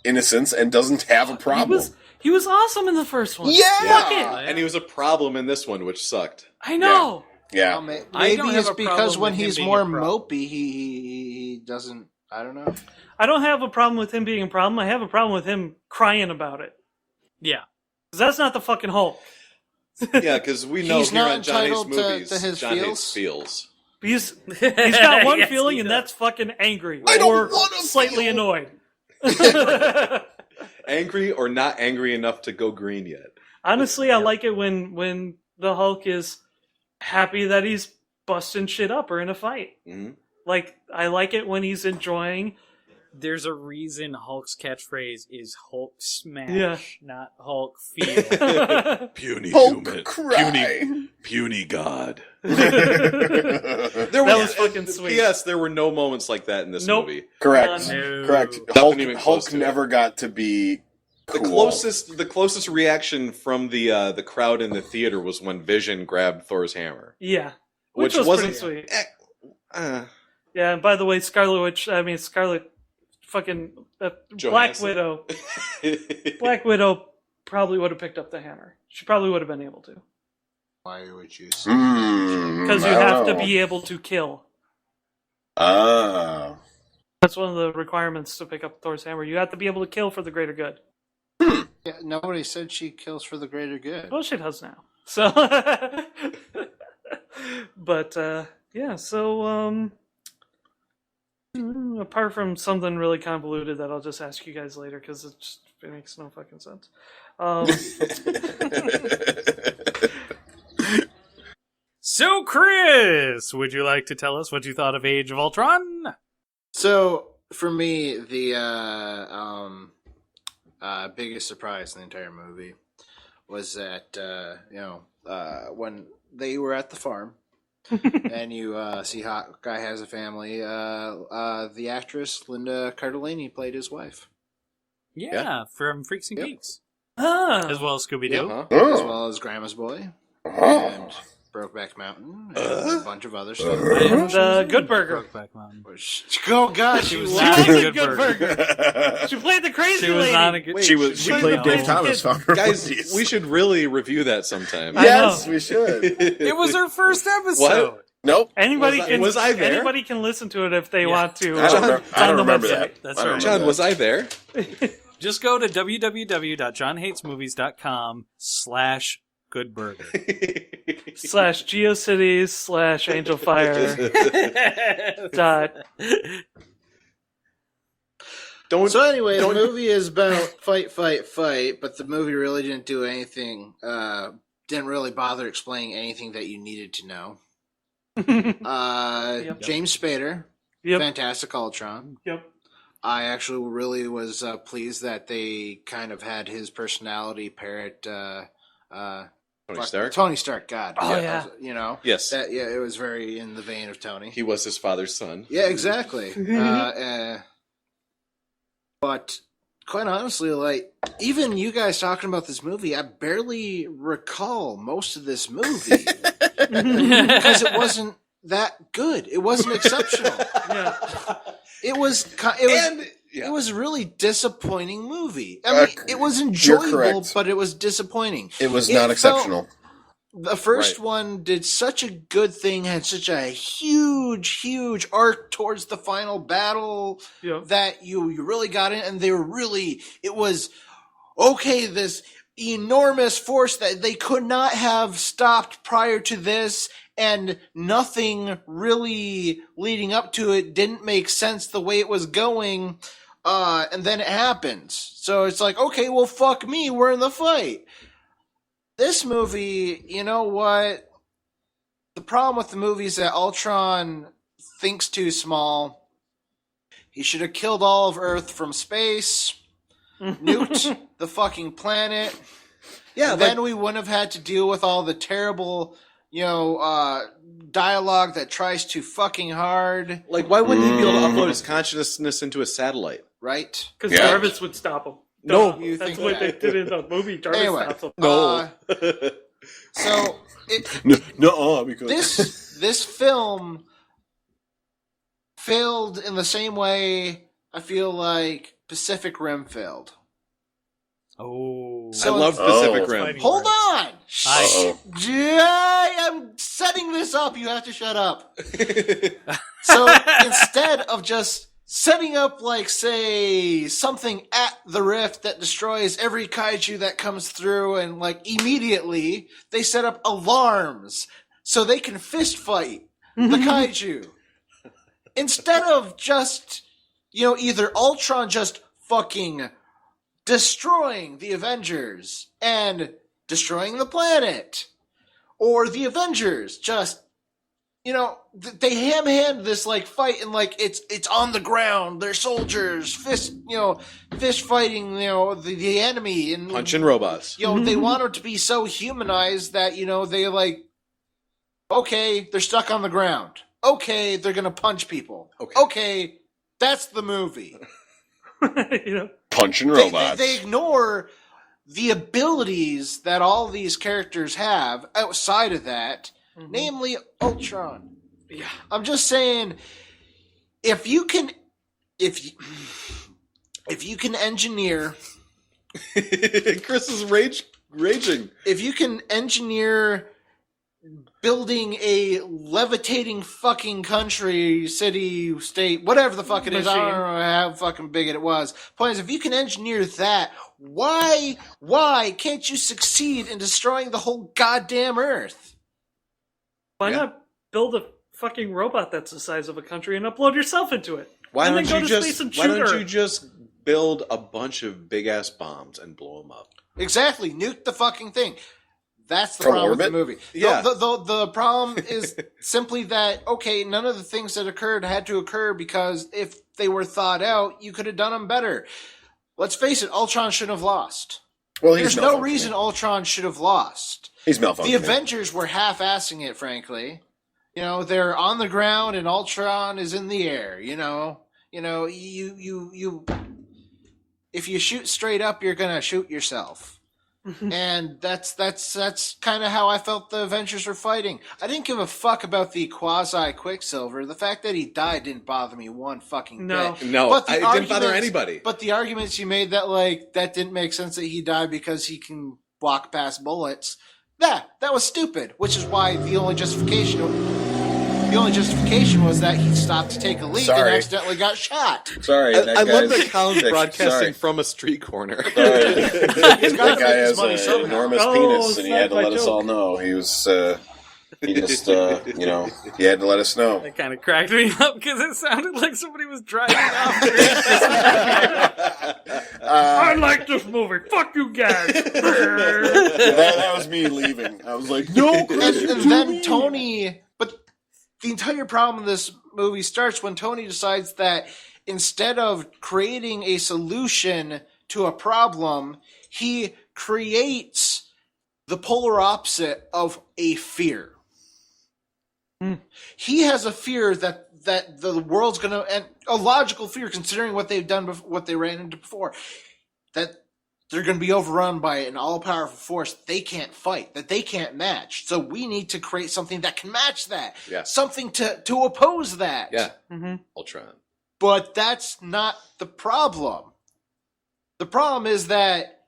Speaker 4: innocence and doesn't have a problem.
Speaker 3: He was awesome in the first one.
Speaker 4: Yeah.
Speaker 8: And he was a problem in this one, which sucked.
Speaker 3: I know.
Speaker 4: Yeah.
Speaker 1: Maybe
Speaker 2: I don't
Speaker 1: it's
Speaker 2: have a
Speaker 1: because
Speaker 2: problem
Speaker 1: when
Speaker 2: with him
Speaker 1: he's
Speaker 2: being
Speaker 1: more
Speaker 2: a problem.
Speaker 1: mopey, he doesn't. I don't know.
Speaker 3: I don't have a problem with him being a problem. I have a problem with him crying about it.
Speaker 2: Yeah.
Speaker 3: 'Cause that's not the fucking Hulk.
Speaker 8: Yeah, because we know
Speaker 1: He's
Speaker 8: here
Speaker 1: not
Speaker 8: on John Hates
Speaker 1: entitled to
Speaker 8: Movies,
Speaker 1: his
Speaker 8: John
Speaker 1: feels?
Speaker 8: hates feels.
Speaker 3: He's got one
Speaker 2: Yes,
Speaker 3: feeling,
Speaker 2: he
Speaker 3: and
Speaker 2: does.
Speaker 3: that's fucking angry.
Speaker 4: I don't
Speaker 3: or
Speaker 4: wanna
Speaker 3: slightly
Speaker 4: feel.
Speaker 3: annoyed.
Speaker 8: Angry or not angry enough to go green yet.
Speaker 3: Honestly, I like it when the Hulk is happy that he's busting shit up or in a fight.
Speaker 8: Mm-hmm.
Speaker 3: Like, I like it when he's enjoying.
Speaker 2: There's a reason Hulk's catchphrase is Hulk smash,
Speaker 3: Yeah.
Speaker 2: not Hulk feel.
Speaker 8: Puny
Speaker 4: Hulk
Speaker 8: human.
Speaker 4: cry.
Speaker 8: Puny god.
Speaker 3: That was fucking sweet.
Speaker 8: P.S. There were no moments like that in this
Speaker 3: Nope.
Speaker 8: movie.
Speaker 4: Correct.
Speaker 2: No.
Speaker 4: Correct.
Speaker 8: Nothing even close
Speaker 4: Hulk
Speaker 8: to it.
Speaker 4: never got to be
Speaker 8: The
Speaker 4: cool.
Speaker 8: closest reaction from the crowd in the theater was when Vision grabbed Thor's hammer,
Speaker 3: Yeah. Which
Speaker 8: which
Speaker 3: was
Speaker 8: wasn't
Speaker 3: pretty sweet.
Speaker 8: uh,
Speaker 3: Yeah, and by the way, Scarlet fucking Black
Speaker 8: Johansson.
Speaker 3: Widow. Black Widow probably would have picked up the hammer. She probably would have been able to.
Speaker 1: Why would you say?
Speaker 3: Because you
Speaker 4: I don't
Speaker 3: have to
Speaker 4: know.
Speaker 3: be able to kill.
Speaker 4: Ah.
Speaker 3: That's one of the requirements to pick up Thor's hammer. You have to be able to kill for the greater good.
Speaker 1: Yeah, nobody said she kills for the greater good.
Speaker 3: Well, she does now. So, but yeah. So, apart from something really convoluted that I'll just ask you guys later because it makes no fucking sense.
Speaker 2: So, Chris, would you like to tell us what you thought of Age of Ultron?
Speaker 1: So for me, the biggest surprise in the entire movie was that when they were at the farm and you see Hawkeye has a family, the actress Linda Cardellini played his wife,
Speaker 2: Yeah, from Freaks and
Speaker 4: Yep.
Speaker 2: Geeks.
Speaker 3: Ah,
Speaker 2: As well as Scooby-Doo.
Speaker 1: as well as Grandma's Boy and Brokeback Mountain and a bunch of other stuff.
Speaker 3: and Good Burger.
Speaker 2: Brokeback Mountain.
Speaker 1: Oh God,
Speaker 2: She was
Speaker 3: She
Speaker 2: not
Speaker 3: was
Speaker 2: in
Speaker 3: in
Speaker 2: Good
Speaker 3: Good
Speaker 2: Burger.
Speaker 3: Burger. She played the crazy
Speaker 2: She was
Speaker 3: lady.
Speaker 2: not a good...
Speaker 8: Wait,
Speaker 4: She
Speaker 3: played
Speaker 4: played
Speaker 3: the
Speaker 4: Dave
Speaker 3: kid.
Speaker 4: Thomas. Farmer
Speaker 8: guys,
Speaker 4: Monkeys.
Speaker 8: we should really review that sometime.
Speaker 3: I
Speaker 4: Yes,
Speaker 3: know.
Speaker 4: we should.
Speaker 2: It was her first episode.
Speaker 8: What?
Speaker 4: Nope.
Speaker 3: Anybody
Speaker 8: Was I there?
Speaker 3: Anybody can listen to it if they want to.
Speaker 4: I don't,
Speaker 3: It's
Speaker 4: I
Speaker 3: on
Speaker 4: don't
Speaker 3: the
Speaker 4: remember
Speaker 3: website.
Speaker 4: that.
Speaker 2: That's
Speaker 4: I don't
Speaker 2: right.
Speaker 8: John,
Speaker 4: remember
Speaker 8: was
Speaker 4: that.
Speaker 8: I there?
Speaker 2: Just go to www.johnhatesmovies.com/goodburger.
Speaker 3: / GeoCities / Angel Fire dot.
Speaker 8: Don't.
Speaker 1: So anyway, the movie is about fight, but the movie really didn't do anything. Didn't really bother explaining anything that you needed to know. James Spader,
Speaker 3: Yep.
Speaker 1: fantastic Ultron.
Speaker 3: Yep.
Speaker 1: I actually really was pleased that they kind of had his personality parrot.
Speaker 8: Tony Stark?
Speaker 1: Tony Stark. God.
Speaker 3: Oh, yeah.
Speaker 8: Yes.
Speaker 1: It was very in the vein of Tony.
Speaker 8: He was his father's son.
Speaker 1: Yeah, exactly. But quite honestly, like, even you guys talking about this movie, I barely recall most of this movie because it wasn't that good. It wasn't exceptional.
Speaker 3: Yeah.
Speaker 1: It was a really disappointing movie. I mean, it was
Speaker 4: You're
Speaker 1: enjoyable,
Speaker 4: correct.
Speaker 1: but it was disappointing.
Speaker 4: It was
Speaker 1: It
Speaker 4: not
Speaker 1: felt-
Speaker 4: exceptional.
Speaker 1: The first
Speaker 8: Right.
Speaker 1: one did such a good thing, had such a huge arc towards the final battle
Speaker 3: Yep.
Speaker 1: that you really got in, and it was okay, this enormous force that they could not have stopped prior to this, and nothing really leading up to it didn't make sense the way it was going, and then it happens. So it's like, okay, well, fuck me, we're in the fight. This movie, you know what? The problem with the movie is that Ultron thinks too small. He should have killed all of Earth from space, nuked the fucking planet.
Speaker 8: Yeah,
Speaker 1: and then we wouldn't have had to deal with all the terrible, dialogue that tries too fucking hard,
Speaker 8: Like, why wouldn't he be able to upload his consciousness into a satellite?
Speaker 1: right?
Speaker 3: Because
Speaker 4: Yeah.
Speaker 3: Jarvis would stop him.
Speaker 8: No.
Speaker 1: You
Speaker 3: That's
Speaker 1: think
Speaker 3: what
Speaker 1: that.
Speaker 3: they did in the movie. Jarvis
Speaker 1: Anyway.
Speaker 3: stops him.
Speaker 8: No.
Speaker 1: So
Speaker 4: because
Speaker 1: this film failed in the same way I feel like Pacific Rim failed.
Speaker 2: Oh.
Speaker 1: So
Speaker 8: I love Pacific Rim.
Speaker 1: Hold on.
Speaker 4: Uh-oh.
Speaker 1: I'm setting this up. You have to shut up. So instead of just setting up, like, say, something at the rift that destroys every kaiju that comes through and, like, immediately, they set up alarms so they can fist fight the kaiju. Instead of just, either Ultron just fucking destroying the Avengers and destroying the planet, or the Avengers just, they ham-hand this, like, fight, and, like, it's on the ground. They're soldiers, fist fighting, the enemy, and
Speaker 8: punching robots.
Speaker 1: They want them to be so humanized that, they, like, okay, they're stuck on the ground. Okay, they're gonna punch people. Okay, that's the movie.
Speaker 4: Punching robots.
Speaker 1: They ignore the abilities that all these characters have outside of that, namely Ultron.
Speaker 3: Yeah.
Speaker 1: I'm just saying, if you can engineer,
Speaker 8: Chris is raging.
Speaker 1: if you can engineer building a levitating fucking country, city, state, whatever the fuck it is, I don't know how fucking big it was. Point is, if you can engineer that, why can't you succeed in destroying the whole goddamn Earth?
Speaker 3: Why not build a fucking robot that's the size of a country and upload yourself into it?
Speaker 8: Why
Speaker 3: and
Speaker 8: don't
Speaker 3: then
Speaker 8: you
Speaker 3: go to space and
Speaker 8: just? Why
Speaker 3: shoot
Speaker 8: don't
Speaker 3: her?
Speaker 8: you just build a bunch of big ass bombs and blow them up?
Speaker 1: Exactly, nuke the fucking thing. That's the
Speaker 4: From
Speaker 1: problem
Speaker 4: orbit?
Speaker 1: with the movie.
Speaker 8: Yeah.
Speaker 1: The problem is simply that, okay, none of the things that occurred had to occur because if they were thought out, you could have done them better. Let's face it, Ultron shouldn't have lost.
Speaker 4: Well,
Speaker 1: There's no reason Ultron should have lost.
Speaker 4: He's malfunctioning.
Speaker 1: The Avengers were half-assing it, frankly. They're on the ground and Ultron is in the air. You if you shoot straight up, you're gonna shoot yourself. And that's kind of how I felt the Avengers were fighting. I didn't give a fuck about the quasi-Quicksilver. The fact that he died didn't bother me one fucking bit.
Speaker 8: No, it didn't bother anybody.
Speaker 1: But the arguments you made that, like, that didn't make sense that he died because he can walk past bullets, that was stupid, which is why the only justification was that he stopped to take a leak and accidentally got shot.
Speaker 4: Sorry,
Speaker 8: I love that Colin's broadcasting from a street corner.
Speaker 4: That guy has an enormous penis, and he had to let us
Speaker 3: joke.
Speaker 4: all know. He was, he just, he had to let us know.
Speaker 2: That kind of cracked me up because it sounded like somebody was driving off.
Speaker 3: I like this movie. Fuck you guys.
Speaker 4: that was me leaving. I was like, no,
Speaker 1: And then Tony... The entire problem of this movie starts when Tony decides that instead of creating a solution to a problem, he creates the polar opposite of a fear. He has a fear that the world's going to, and a logical fear considering what they've done, what they ran into before, that they're going to be overrun by an all-powerful force they can't fight, that they can't match. So we need to create something that can match that.
Speaker 8: Yeah.
Speaker 1: Something to oppose that.
Speaker 8: Yeah. Ultron.
Speaker 1: But that's not the problem. The problem is that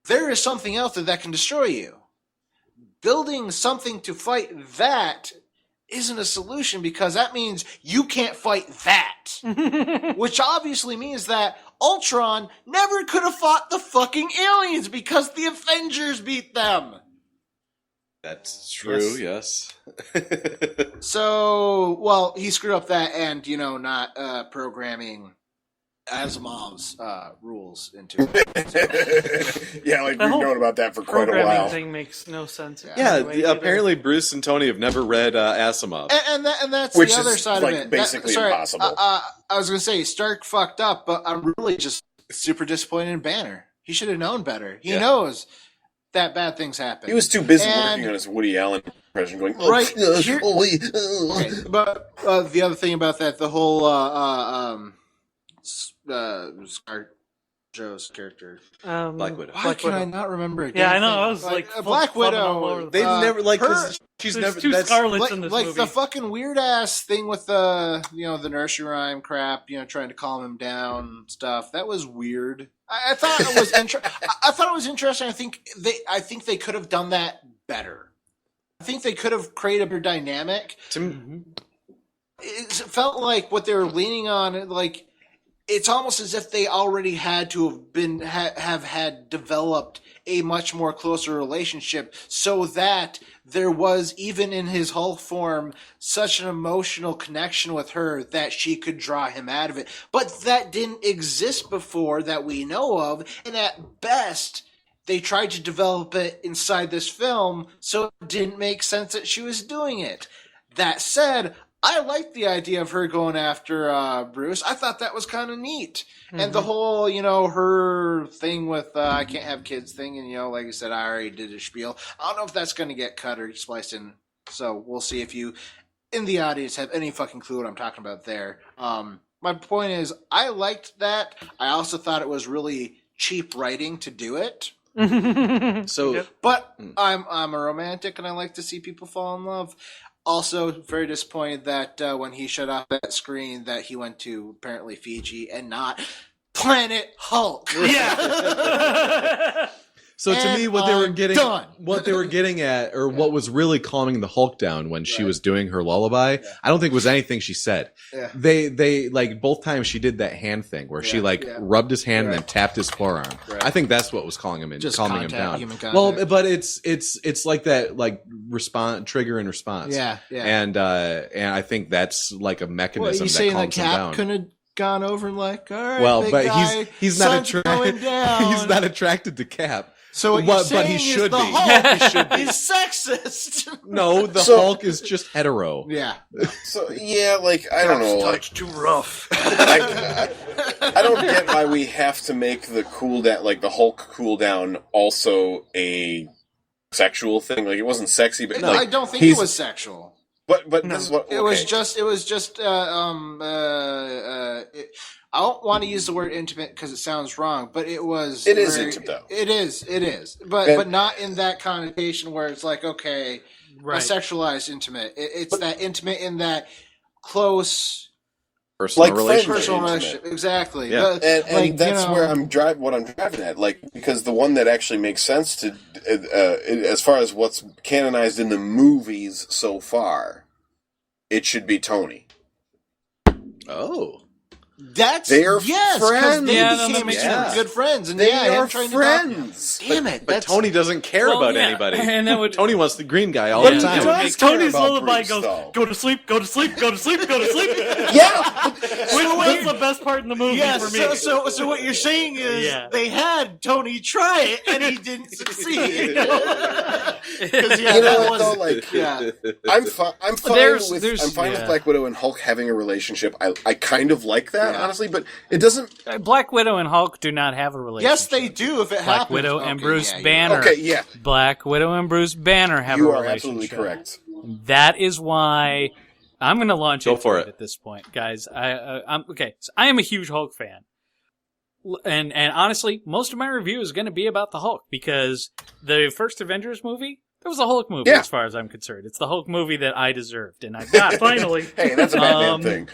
Speaker 1: there is something out there that can destroy you. Building something to fight that isn't a solution because that means you can't fight that. Which obviously means that Ultron never could have fought the fucking aliens because the Avengers beat them.
Speaker 8: That's true, yes.
Speaker 1: So, well, he screwed up that and, not programming Asimov's rules into it.
Speaker 4: Yeah, like we've known about that for quite a
Speaker 3: Programming
Speaker 4: while.
Speaker 3: thing makes no sense.
Speaker 8: Yeah,
Speaker 3: Anyway,
Speaker 8: apparently Bruce and Tony have never read Asimov.
Speaker 1: And that's
Speaker 4: Which
Speaker 1: the other
Speaker 4: is,
Speaker 1: side
Speaker 4: like,
Speaker 1: of it.
Speaker 4: basically impossible.
Speaker 1: I was going to say, Stark fucked up, but I'm really just super disappointed in Banner. He should have known better. He knows that bad things happen.
Speaker 4: He was too busy working on his Woody Allen impression going,
Speaker 1: Right. Okay, but the other thing about that, the whole Joe's character.
Speaker 8: Black Widow.
Speaker 1: Why can I not remember it?
Speaker 3: Yeah, I know. I was like
Speaker 1: Black
Speaker 3: flubbing all over
Speaker 1: Widow.
Speaker 3: the
Speaker 8: They've
Speaker 3: place.
Speaker 8: never like
Speaker 1: her-
Speaker 8: 'cause she's
Speaker 3: There's
Speaker 8: never
Speaker 3: two
Speaker 8: that's
Speaker 3: Scarlets in this
Speaker 1: Like
Speaker 3: movie.
Speaker 1: the fucking weird ass thing with the the nursery rhyme crap, trying to calm him down and stuff. That was weird. I thought it was I thought it was interesting. I think they could have done that better. I think they could have created a better dynamic. It felt like what they were leaning on, like it's almost as if they already had to have been have had developed a much more closer relationship, so that there was, even in his Hulk form, such an emotional connection with her that she could draw him out of it. But that didn't exist before that we know of, and at best they tried to develop it inside this film, so it didn't make sense that she was doing it. That said, I liked the idea of her going after Bruce. I thought that was kind of neat. Mm-hmm. And the whole, her thing with I can't have kids thing, and, like I said, I already did a spiel. I don't know if that's going to get cut or spliced in, so we'll see if you, in the audience, have any fucking clue what I'm talking about there. My point is, I liked that. I also thought it was really cheap writing to do it. But I'm a romantic, and I like to see people fall in love. Also, very disappointed that when he shut off that screen, that he went to apparently Fiji and not Planet Hulk.
Speaker 3: Yeah.
Speaker 8: So to me, what they were getting at, or what was really calming the Hulk down when she was doing her lullaby, I don't think was anything she said. Yeah. They like both times she did that hand thing where she rubbed his hand and then tapped his forearm. Right. I think that's what was calming him down. Well, but it's like that, like trigger and response. Yeah. And I think that's like a mechanism that calms him down.
Speaker 1: Couldn't have gone over like, all right,
Speaker 8: well, but
Speaker 1: guy,
Speaker 8: he's not he's not attracted to Cap.
Speaker 1: So what you're saying
Speaker 8: he should
Speaker 1: is the
Speaker 8: be.
Speaker 1: Hulk is sexist.
Speaker 8: No, the Hulk is just hetero.
Speaker 1: Yeah.
Speaker 4: So I don't know.
Speaker 1: Touch too rough.
Speaker 4: I don't get why we have to make the cooldown, like the Hulk cooldown, also a sexual thing. Like it wasn't sexy, but
Speaker 1: I don't think it was sexual.
Speaker 4: But this is what
Speaker 1: it was just. I don't want to use the word intimate because it sounds wrong, but it was.
Speaker 4: It is intimate, though.
Speaker 1: It is, but not in that connotation where it's like a sexualized intimate. It's that intimate in that close.
Speaker 8: Personal relationship.
Speaker 1: Exactly.
Speaker 4: Yeah. And that's where what I'm driving at. Like, because the one that actually makes sense to, as far as what's canonized in the movies so far, it should be Tony.
Speaker 8: Oh.
Speaker 4: They are friends.
Speaker 1: They became good friends, and
Speaker 4: they are friends.
Speaker 1: Damn it!
Speaker 8: But Tony doesn't care about anybody.
Speaker 2: And that would,
Speaker 8: Tony wants the green guy all the time.
Speaker 3: Tony's lullaby goes, "Go to sleep, go to sleep, go to sleep, go to sleep."
Speaker 4: Yeah,
Speaker 3: Which was the best part in the movie for me.
Speaker 1: So what you're saying is they had Tony try it, and he didn't succeed. I'm fine with Black Widow and Hulk having a relationship. I kind of like that. Honestly, but it doesn't.
Speaker 2: Black Widow and Hulk do not have a relationship.
Speaker 1: Yes, they do. If it happens,
Speaker 2: Black Widow and Bruce Banner.
Speaker 4: Okay, yeah.
Speaker 2: Black Widow and Bruce Banner have a relationship.
Speaker 4: You are absolutely correct.
Speaker 2: That is why I'm going to launch into
Speaker 8: it
Speaker 2: at this point, guys. I'm okay. So I am a huge Hulk fan, and honestly, most of my review is going to be about the Hulk because the first Avengers movie. It was a Hulk movie, as far as I'm concerned. It's the Hulk movie that I deserved, and I got it.
Speaker 3: Finally.
Speaker 4: Hey, that's a Batman thing.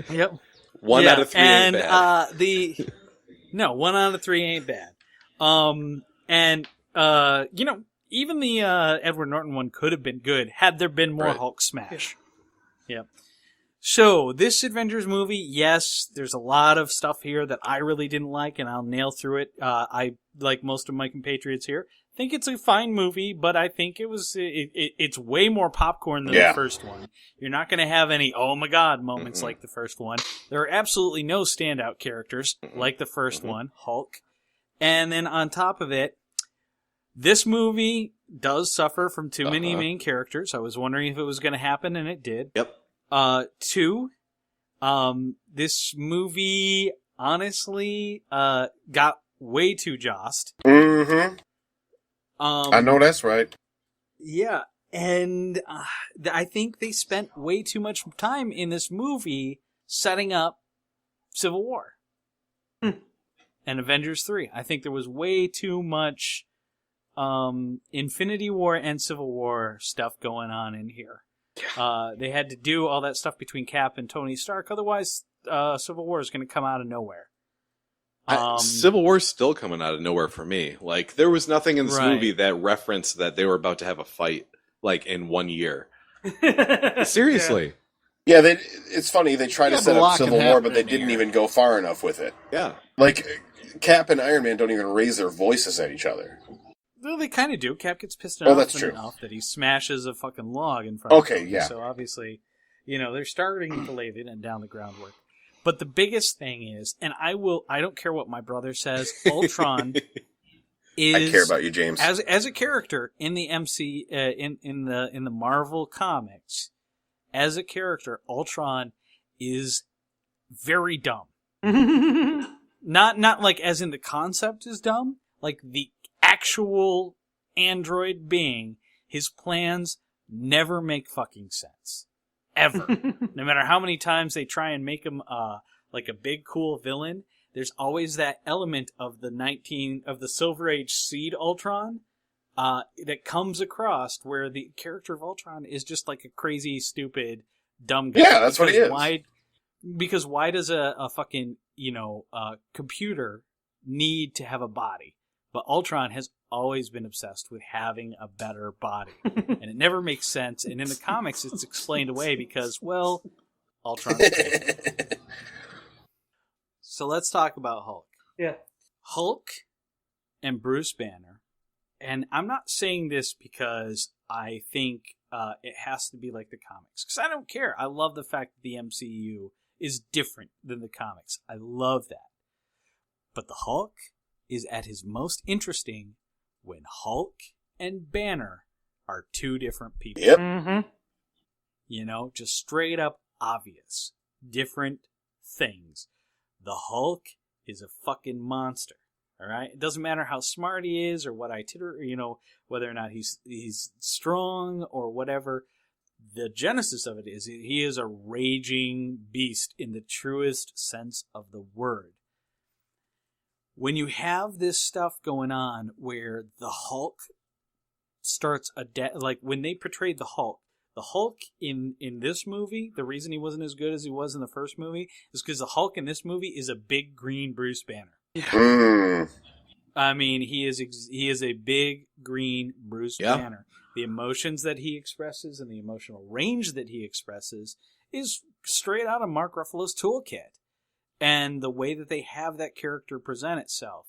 Speaker 2: Yep.
Speaker 8: 1 out of 3 ain't bad.
Speaker 2: 1 out of 3 ain't bad. Even the Edward Norton one could have been good had there been more Hulk smash. Yep. So, this Avengers movie, yes, there's a lot of stuff here that I really didn't like, and I'll nail through it. I, like most of my compatriots here, think it's a fine movie, but I think it's way more popcorn than the first one. You're not going to have any oh my god moments like the first one. There are absolutely no standout characters like the first one, Hulk. And then on top of it, this movie does suffer from too many main characters. I was wondering if it was going to happen, and it did.
Speaker 8: Yep.
Speaker 2: 2, this movie honestly got way too jossed.
Speaker 4: Mm-hmm. I know that's right.
Speaker 2: Yeah, and I think they spent way too much time in this movie setting up Civil War. and Avengers 3. I think there was way too much Infinity War and Civil War stuff going on in here. They had to do all that stuff between Cap and Tony Stark, otherwise Civil War is going to come out of nowhere.
Speaker 8: Civil War's still coming out of nowhere for me. Like, there was nothing in this movie that referenced that they were about to have a fight, like, in 1 year. Seriously.
Speaker 4: Yeah, it's funny. They tried to set up Civil War, but they didn't even go far enough with it.
Speaker 8: Yeah.
Speaker 4: Like, Cap and Iron Man don't even raise their voices at each other.
Speaker 2: Well, they kind of do. Cap gets pissed off enough that he smashes a fucking log in front of him.
Speaker 4: Yeah.
Speaker 2: So obviously, they're starting to lay down the groundwork. But the biggest thing is, and I don't care what my brother says, Ultron is...
Speaker 4: I care about you, James.
Speaker 2: As a character in the in the Marvel comics, as a character, Ultron is very dumb. Not like as in the concept is dumb, like the actual android being, his plans never make fucking sense. Ever. No matter how many times they try and make him like a big cool villain, there's always that element of the Silver Age seed Ultron that comes across where the character of Ultron is just like a crazy, stupid, dumb guy.
Speaker 4: Yeah, that's what he is.
Speaker 2: Because why does a fucking, computer need to have a body? But Ultron has always been obsessed with having a better body. And it never makes sense. And in the comics, it's explained away because, well, Ultron's crazy. So let's talk about Hulk.
Speaker 3: Yeah.
Speaker 2: Hulk and Bruce Banner. And I'm not saying this because I think it has to be like the comics. Because I don't care. I love the fact that the MCU is different than the comics. I love that. But the Hulk is at his most interesting when Hulk and Banner are two different people.
Speaker 4: Yep.
Speaker 3: Mm-hmm.
Speaker 2: Just straight up obvious. Different things. The Hulk is a fucking monster. All right? It doesn't matter how smart he is or what whether or not he's strong or whatever. The genesis of it is he is a raging beast in the truest sense of the word. When you have this stuff going on where the Hulk starts like when they portrayed the Hulk in this movie, the reason he wasn't as good as he was in the first movie is because the Hulk in this movie is a big green Bruce Banner.
Speaker 4: Yeah.
Speaker 2: I mean, he is a big green Bruce Banner. The emotions that he expresses and the emotional range that he expresses is straight out of Mark Ruffalo's toolkit. And the way that they have that character present itself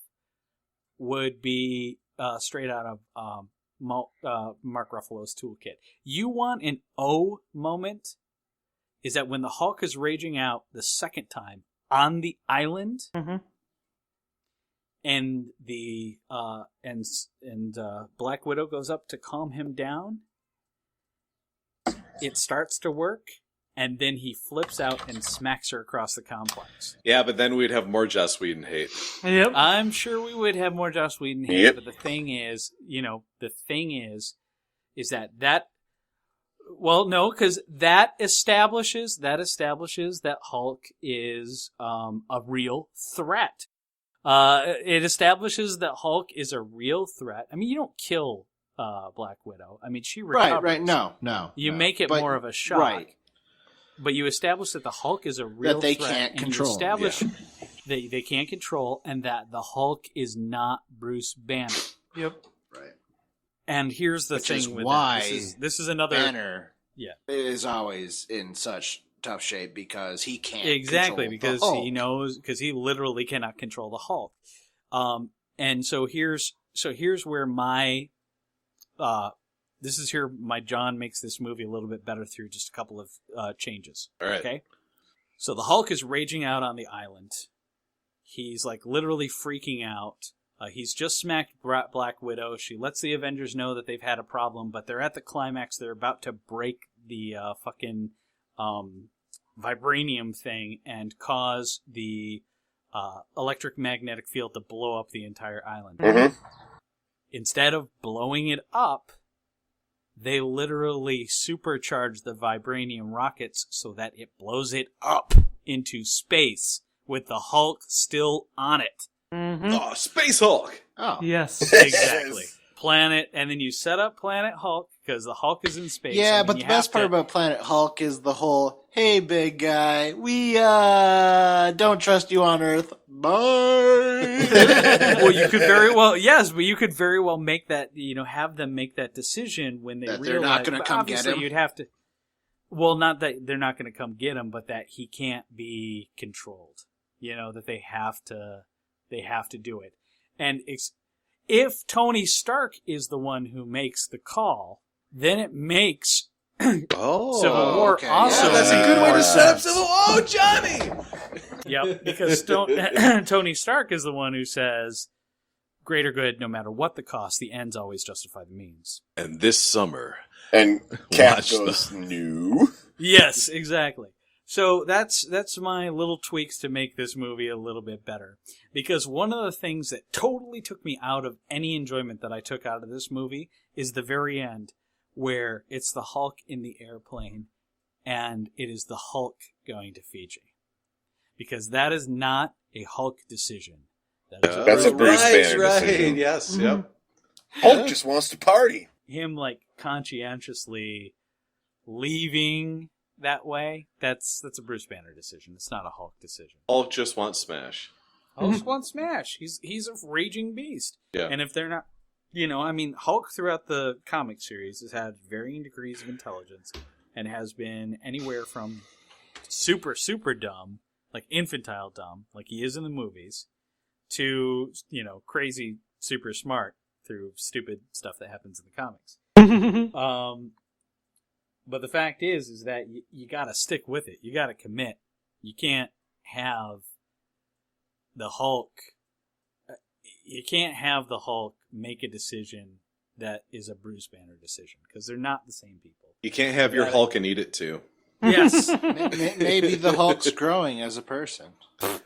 Speaker 2: would be straight out of Mark Ruffalo's toolkit. You want an O moment is that when the Hulk is raging out the second time on the island, and the Black Widow goes up to calm him down, it starts to work. And then he flips out and smacks her across the complex.
Speaker 8: Yeah, but then we'd have more Joss Whedon hate.
Speaker 3: Yep.
Speaker 2: I'm sure we would have more Joss Whedon hate.
Speaker 4: Yep.
Speaker 2: But the thing is, that well, no, because that establishes that Hulk is a real threat. It establishes that Hulk is a real threat. I mean, you don't kill Black Widow. I mean, she recovers.
Speaker 1: Right. No.
Speaker 2: You make it more of a shock.
Speaker 1: Right.
Speaker 2: But you establish that the Hulk is a real
Speaker 1: that they
Speaker 2: threat,
Speaker 1: can't
Speaker 2: and
Speaker 1: control.
Speaker 2: You establish they can't control, and that the Hulk is not Bruce Banner.
Speaker 3: Yep.
Speaker 1: Right.
Speaker 2: And here's the
Speaker 1: Which
Speaker 2: thing
Speaker 1: is
Speaker 2: with
Speaker 1: why
Speaker 2: that. This is another
Speaker 1: Banner is always in such tough shape because he can't
Speaker 2: because he knows, because he literally cannot control the Hulk. And so here's where my my John makes this movie a little bit better through just a couple of changes.
Speaker 8: All right.
Speaker 2: Okay. So the Hulk is raging out on the island. He's like literally freaking out. He's just smacked Black Widow. She lets the Avengers know that they've had a problem, but they're at the climax. They're about to break the fucking vibranium thing and cause the electromagnetic field to blow up the entire island.
Speaker 4: Mm-hmm.
Speaker 2: Instead of blowing it up, they literally supercharge the vibranium rockets so that it blows it up into space with the Hulk still on it.
Speaker 3: Mm-hmm.
Speaker 8: Oh, Space Hulk.
Speaker 1: Oh.
Speaker 3: Yes.
Speaker 2: Exactly. Planet, and then you set up Planet Hulk because the Hulk is in space.
Speaker 1: Yeah,
Speaker 2: and then
Speaker 1: but
Speaker 2: you
Speaker 1: the best
Speaker 2: have
Speaker 1: part
Speaker 2: to-
Speaker 1: about Planet Hulk is the whole, hey, big guy, we don't trust you on Earth. Bye.
Speaker 2: well, you could very well, yes, but you could very well make that, have them make that decision when they
Speaker 1: That
Speaker 2: realize
Speaker 1: they're not gonna
Speaker 2: but
Speaker 1: come get
Speaker 2: obviously
Speaker 1: him?
Speaker 2: You'd have to. Well, not that they're not going to come get him, but that he can't be controlled. That they have to do it, and if Tony Stark is the one who makes the call, then it makes
Speaker 8: Oh,
Speaker 2: Civil War
Speaker 1: okay.
Speaker 2: also.
Speaker 8: Yeah, that's a good way to set up Civil War. Oh, Johnny!
Speaker 2: Yep, because Tony Stark is the one who says, greater good, no matter what the cost, the ends always justify the means.
Speaker 8: And this summer,
Speaker 4: And Cap
Speaker 8: Watch
Speaker 4: goes, no.
Speaker 2: Yes, exactly. So that's my little tweaks to make this movie a little bit better. Because one of the things that totally took me out of any enjoyment that I took out of this movie is the very end, where it's the Hulk in the airplane, and it is the Hulk going to Fiji. Because that is not a Hulk decision. That is
Speaker 4: That's a Bruce Banner decision.
Speaker 8: Yes, yep.
Speaker 4: Hulk just wants to party.
Speaker 2: him conscientiously leaving that way. That's a Bruce Banner decision. It's not a Hulk decision.
Speaker 8: Hulk just wants smash.
Speaker 2: Hulk just wants smash. He's a raging beast.
Speaker 8: Yeah.
Speaker 2: And if they're not, Hulk throughout the comic series has had varying degrees of intelligence and has been anywhere from super, super dumb, like infantile dumb, like he is in the movies, to, crazy, super smart through stupid stuff that happens in the comics. But the fact is that you gotta stick with it. You gotta commit. You can't have the Hulk. You can't have the Hulk make a decision that is a Bruce Banner decision because they're not the same people.
Speaker 8: You can't have your Hulk and eat it too.
Speaker 2: Yes,
Speaker 1: Maybe the Hulk's growing as a person.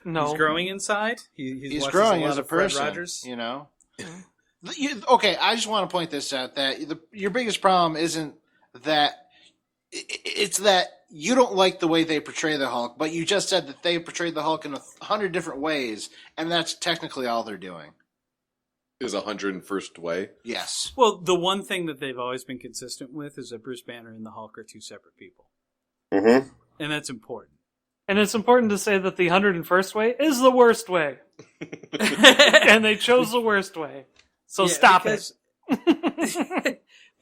Speaker 3: No.
Speaker 2: he's growing inside. He's watches
Speaker 1: growing
Speaker 2: a lot
Speaker 1: as a
Speaker 2: of Fred
Speaker 1: person.
Speaker 2: Rogers.
Speaker 1: Okay, I just want to point this out that your biggest problem isn't that it's that you don't like the way they portray the Hulk, but you just said that they portrayed the Hulk in 100 different ways, and that's technically all they're doing.
Speaker 8: Is 101st way.
Speaker 1: Yes.
Speaker 2: Well, the one thing that they've always been consistent with is that Bruce Banner and the Hulk are two separate people,
Speaker 4: Mm-hmm.
Speaker 2: and that's important.
Speaker 3: And it's important to say that the 101st way is the worst way. And they chose the worst way. So stop it.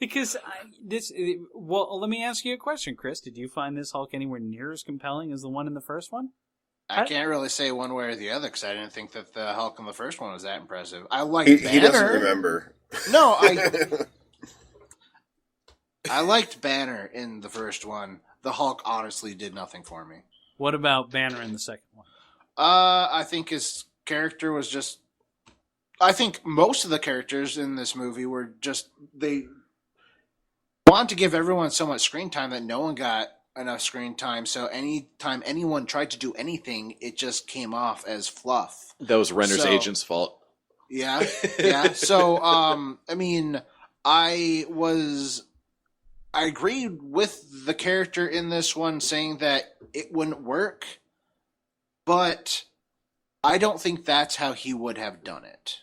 Speaker 2: Because let me ask you a question, Chris. Did you find this Hulk anywhere near as compelling as the one in the first one?
Speaker 1: I can't really say one way or the other because I didn't think that the Hulk in the first one was that impressive. I liked Banner.
Speaker 4: He doesn't remember.
Speaker 1: No, I liked Banner in the first one. The Hulk honestly did nothing for me.
Speaker 2: What about Banner in the second one?
Speaker 1: I think his character was just... I think most of the characters in this movie were just... They wanted to give everyone so much screen time that no one got enough screen time, so anytime anyone tried to do anything, it just came off as fluff.
Speaker 8: That was Renner's agent's fault.
Speaker 1: Yeah. So, I agreed with the character in this one saying that it wouldn't work, but I don't think that's how he would have done it.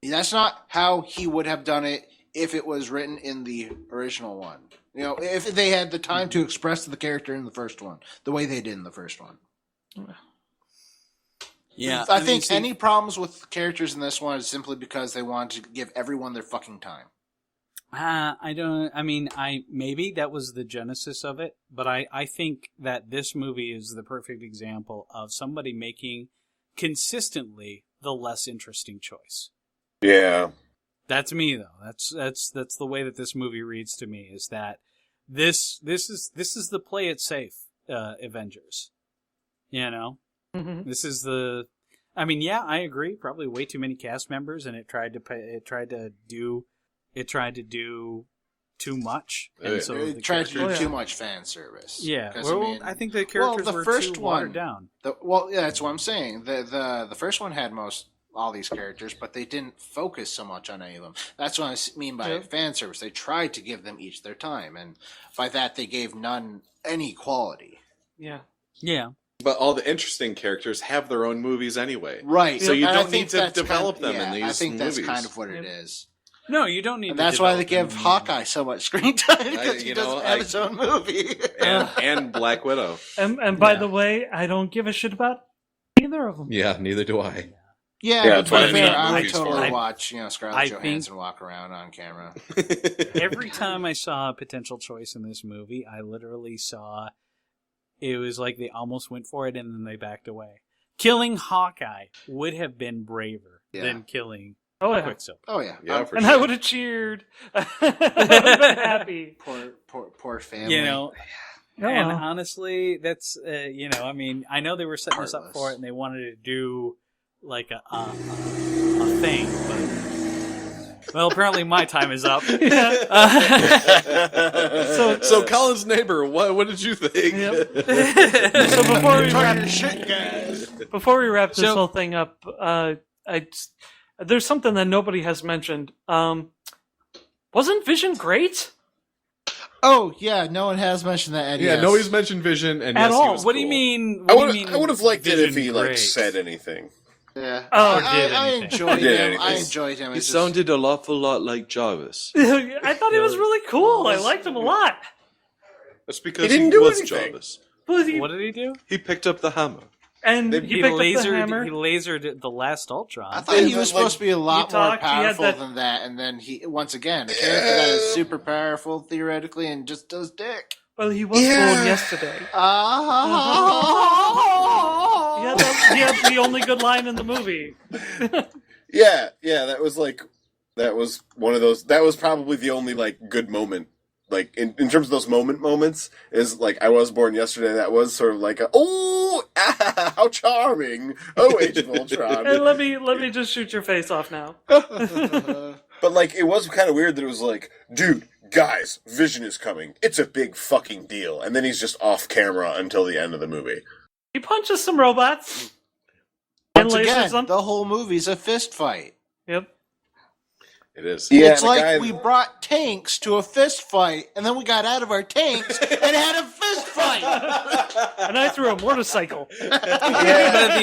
Speaker 1: That's not how he would have done it if it was written in the original one. If they had the time to express the character in the first one, the way they did in the first one.
Speaker 2: Yeah,
Speaker 1: I think any problems with characters in this one is simply because they wanted to give everyone their fucking time.
Speaker 2: Maybe that was the genesis of it, but I think that this movie is the perfect example of somebody making consistently the less interesting choice.
Speaker 4: Yeah.
Speaker 2: That's me though. That's the way that this movie reads to me, is that this is the play it safe Avengers. This is the I agree, probably way too many cast members, and it tried to do too much. And so
Speaker 1: it tried to do too much fan service.
Speaker 2: Yeah, I think the characters were too watered down.
Speaker 1: That's what I'm saying. The first one had all these characters, but they didn't focus so much on any of them. That's what I mean by fan service. They tried to give them each their time, and by that they gave none any quality.
Speaker 3: Yeah.
Speaker 2: Yeah.
Speaker 8: But all the interesting characters have their own movies anyway.
Speaker 1: Right.
Speaker 8: So you
Speaker 1: And I
Speaker 8: don't need
Speaker 1: think
Speaker 8: to develop them in these
Speaker 1: I think that's
Speaker 8: movies.
Speaker 1: kind of what it is.
Speaker 2: No, you don't need
Speaker 1: And
Speaker 2: to
Speaker 1: that's why they
Speaker 2: develop
Speaker 1: give
Speaker 2: them.
Speaker 1: Hawkeye so much screen time, because he
Speaker 8: you know,
Speaker 1: doesn't have his own movie.
Speaker 8: And Black Widow.
Speaker 3: And by the way, I don't give a shit about either of them.
Speaker 8: Yeah, neither do I.
Speaker 1: Yeah,
Speaker 4: Yeah,
Speaker 1: but
Speaker 4: that's what
Speaker 1: to
Speaker 4: I
Speaker 1: be
Speaker 4: mean.
Speaker 1: fair, I
Speaker 4: Movies
Speaker 1: totally
Speaker 2: for.
Speaker 1: watch,
Speaker 2: I
Speaker 1: Scarlett
Speaker 2: think-
Speaker 1: Johansson walk around on camera.
Speaker 2: Every time I saw a potential choice in this movie, I literally saw it was like they almost went for it and then they backed away. Killing Hawkeye would have been braver than killing
Speaker 3: Oh yeah.
Speaker 2: Quicksilver.
Speaker 1: Oh yeah,
Speaker 8: Yeah, for
Speaker 3: And
Speaker 8: sure.
Speaker 3: I would have cheered. I would have been happy.
Speaker 1: poor family.
Speaker 2: You know,
Speaker 3: Oh,
Speaker 2: and
Speaker 3: well.
Speaker 2: honestly, that's I mean, I know they were setting us up for it and they wanted to do like a thing, but well, apparently my time is up.
Speaker 3: So
Speaker 8: Colin's neighbor, what did you think?
Speaker 3: Yep. So before we wrap this
Speaker 2: So-
Speaker 3: whole thing up, there's something that nobody has mentioned. Wasn't Vision great?
Speaker 1: Oh yeah, no one has mentioned that.
Speaker 8: Yeah,
Speaker 1: Yes.
Speaker 8: nobody's mentioned Vision, and
Speaker 3: At
Speaker 8: yes,
Speaker 3: all.
Speaker 8: he was
Speaker 2: What do you
Speaker 8: cool.
Speaker 2: mean?
Speaker 4: I
Speaker 2: What do you mean?
Speaker 4: would have liked it if
Speaker 2: Vision
Speaker 4: he
Speaker 2: great?
Speaker 4: said anything.
Speaker 1: Yeah.
Speaker 3: Oh,
Speaker 2: Or did
Speaker 1: I
Speaker 2: anything.
Speaker 1: enjoyed
Speaker 4: Did
Speaker 1: him.
Speaker 4: anything.
Speaker 1: I enjoyed him.
Speaker 9: He
Speaker 1: It's just-
Speaker 9: sounded an awful lot like Jarvis.
Speaker 3: I thought he was really cool. I liked him a lot.
Speaker 8: That's because
Speaker 4: He didn't do
Speaker 8: was
Speaker 4: anything.
Speaker 8: Jarvis.
Speaker 3: But he,
Speaker 2: What did he do?
Speaker 9: He picked up the hammer.
Speaker 3: and he
Speaker 2: He
Speaker 3: picked up the
Speaker 2: lasered.
Speaker 3: hammer.
Speaker 2: He lasered the last Ultron.
Speaker 1: I thought he was
Speaker 4: Like,
Speaker 1: supposed to be a lot
Speaker 3: he talked,
Speaker 1: more
Speaker 3: he had
Speaker 1: powerful
Speaker 3: that-
Speaker 1: than that, and then he once again a character that is super powerful theoretically and just does dick.
Speaker 3: Well, he was
Speaker 4: Yeah.
Speaker 3: born yesterday.
Speaker 1: Ah.
Speaker 3: He had the only good line in the movie.
Speaker 4: Yeah, that was one of those. That was probably the only good moment. Like in terms of those moments, is like I was born yesterday. That was sort of like how charming. Oh, Age of Ultron.
Speaker 3: And let me just shoot your face off now.
Speaker 4: But it was kind of weird that it was like, dude, guys, Vision is coming. It's a big fucking deal. And then he's just off camera until the end of the movie.
Speaker 3: He punches some robots. And
Speaker 1: Once
Speaker 3: lasers
Speaker 1: again,
Speaker 3: them.
Speaker 1: the whole movie's a fist fight.
Speaker 3: Yep.
Speaker 8: It is.
Speaker 4: Yeah,
Speaker 1: It's
Speaker 4: the
Speaker 1: like
Speaker 4: guy-
Speaker 1: we brought tanks to a fist fight, and then we got out of our tanks and had a fist fight.
Speaker 3: And I threw a motorcycle.
Speaker 2: But at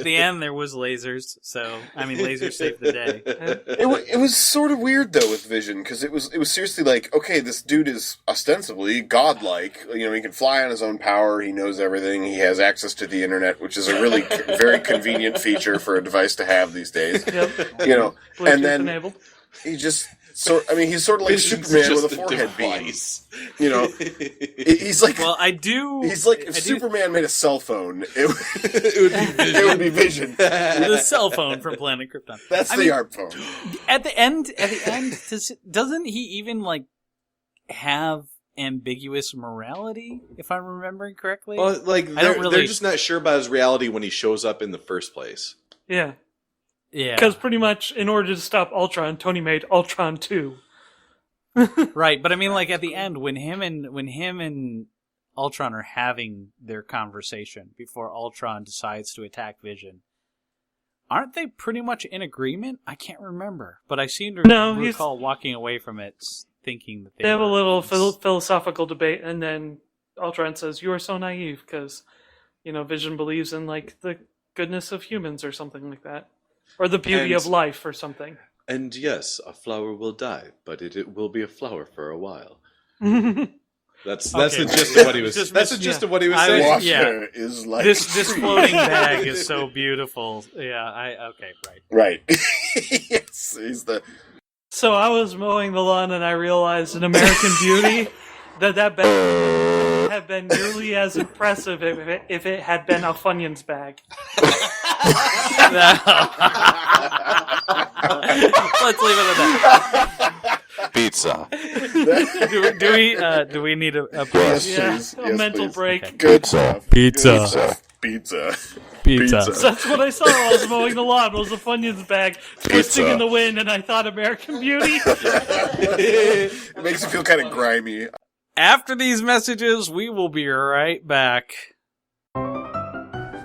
Speaker 2: the end, there was lasers. So I mean, lasers saved the day.
Speaker 4: It was sort of weird though with Vision because it was seriously like, okay, this dude is ostensibly godlike. You know, he can fly on his own power. He knows everything. He has access to the internet, which is a really very convenient feature for a device to have these days.
Speaker 3: Yep.
Speaker 4: You know,
Speaker 3: Bluetooth
Speaker 4: and then
Speaker 3: enabled.
Speaker 4: he just he's sort of like
Speaker 8: Vision's
Speaker 4: Superman
Speaker 8: just
Speaker 4: with a forehead beam.
Speaker 8: device.
Speaker 4: You know, he's like.
Speaker 2: Well, I do.
Speaker 4: He's like, if
Speaker 2: I do-
Speaker 4: Superman made a cell phone, it would be Vision.
Speaker 2: the cell phone from Planet Krypton.
Speaker 4: That's
Speaker 2: I
Speaker 4: the
Speaker 2: mean,
Speaker 4: art phone.
Speaker 2: At the end, doesn't he even have ambiguous morality? If I'm remembering correctly.
Speaker 8: Well,
Speaker 2: don't
Speaker 8: they're just not sure about his reality when he shows up in the first place.
Speaker 3: Yeah.
Speaker 2: Yeah,
Speaker 3: Because pretty much in order to stop Ultron, Tony made Ultron 2.
Speaker 2: right. But I mean, at the end, when him and Ultron are having their conversation before Ultron decides to attack Vision, aren't they pretty much in agreement? I can't remember, but I seem to recall walking away from it thinking that
Speaker 3: They have a
Speaker 2: were-
Speaker 3: little philosophical debate, and then Ultron says, "You are so naive," because, Vision believes in, the goodness of humans or something like that. Or the beauty of life or something.
Speaker 9: And yes, a flower will die, but it will be a flower for a while.
Speaker 8: That's
Speaker 2: Okay.
Speaker 8: the gist of what he was.
Speaker 2: Just
Speaker 8: That's the
Speaker 2: missed-
Speaker 8: gist of what he was
Speaker 2: I
Speaker 8: saying.
Speaker 2: was- yeah.
Speaker 4: Water is like
Speaker 2: This floating bag is so beautiful. Yeah, okay, right.
Speaker 4: right. Yes, he's the.
Speaker 3: So I was mowing the lawn and I realized in American Beauty that bag had been nearly as impressive if it had been a Funyuns bag.
Speaker 2: Let's leave it at that.
Speaker 9: Pizza.
Speaker 2: Do we need a
Speaker 4: Yes,
Speaker 3: Yeah,
Speaker 4: please.
Speaker 3: a
Speaker 4: Yes,
Speaker 3: mental
Speaker 4: please.
Speaker 3: break.
Speaker 2: Okay.
Speaker 4: Good stuff.
Speaker 2: Pizza.
Speaker 4: Good stuff. Pizza.
Speaker 2: Pizza.
Speaker 3: That's what I saw while I was mowing the lawn, was a Funyuns bag twisting in the wind, and I thought American Beauty.
Speaker 4: It makes you feel kind of grimy.
Speaker 2: After these messages, we will be right back.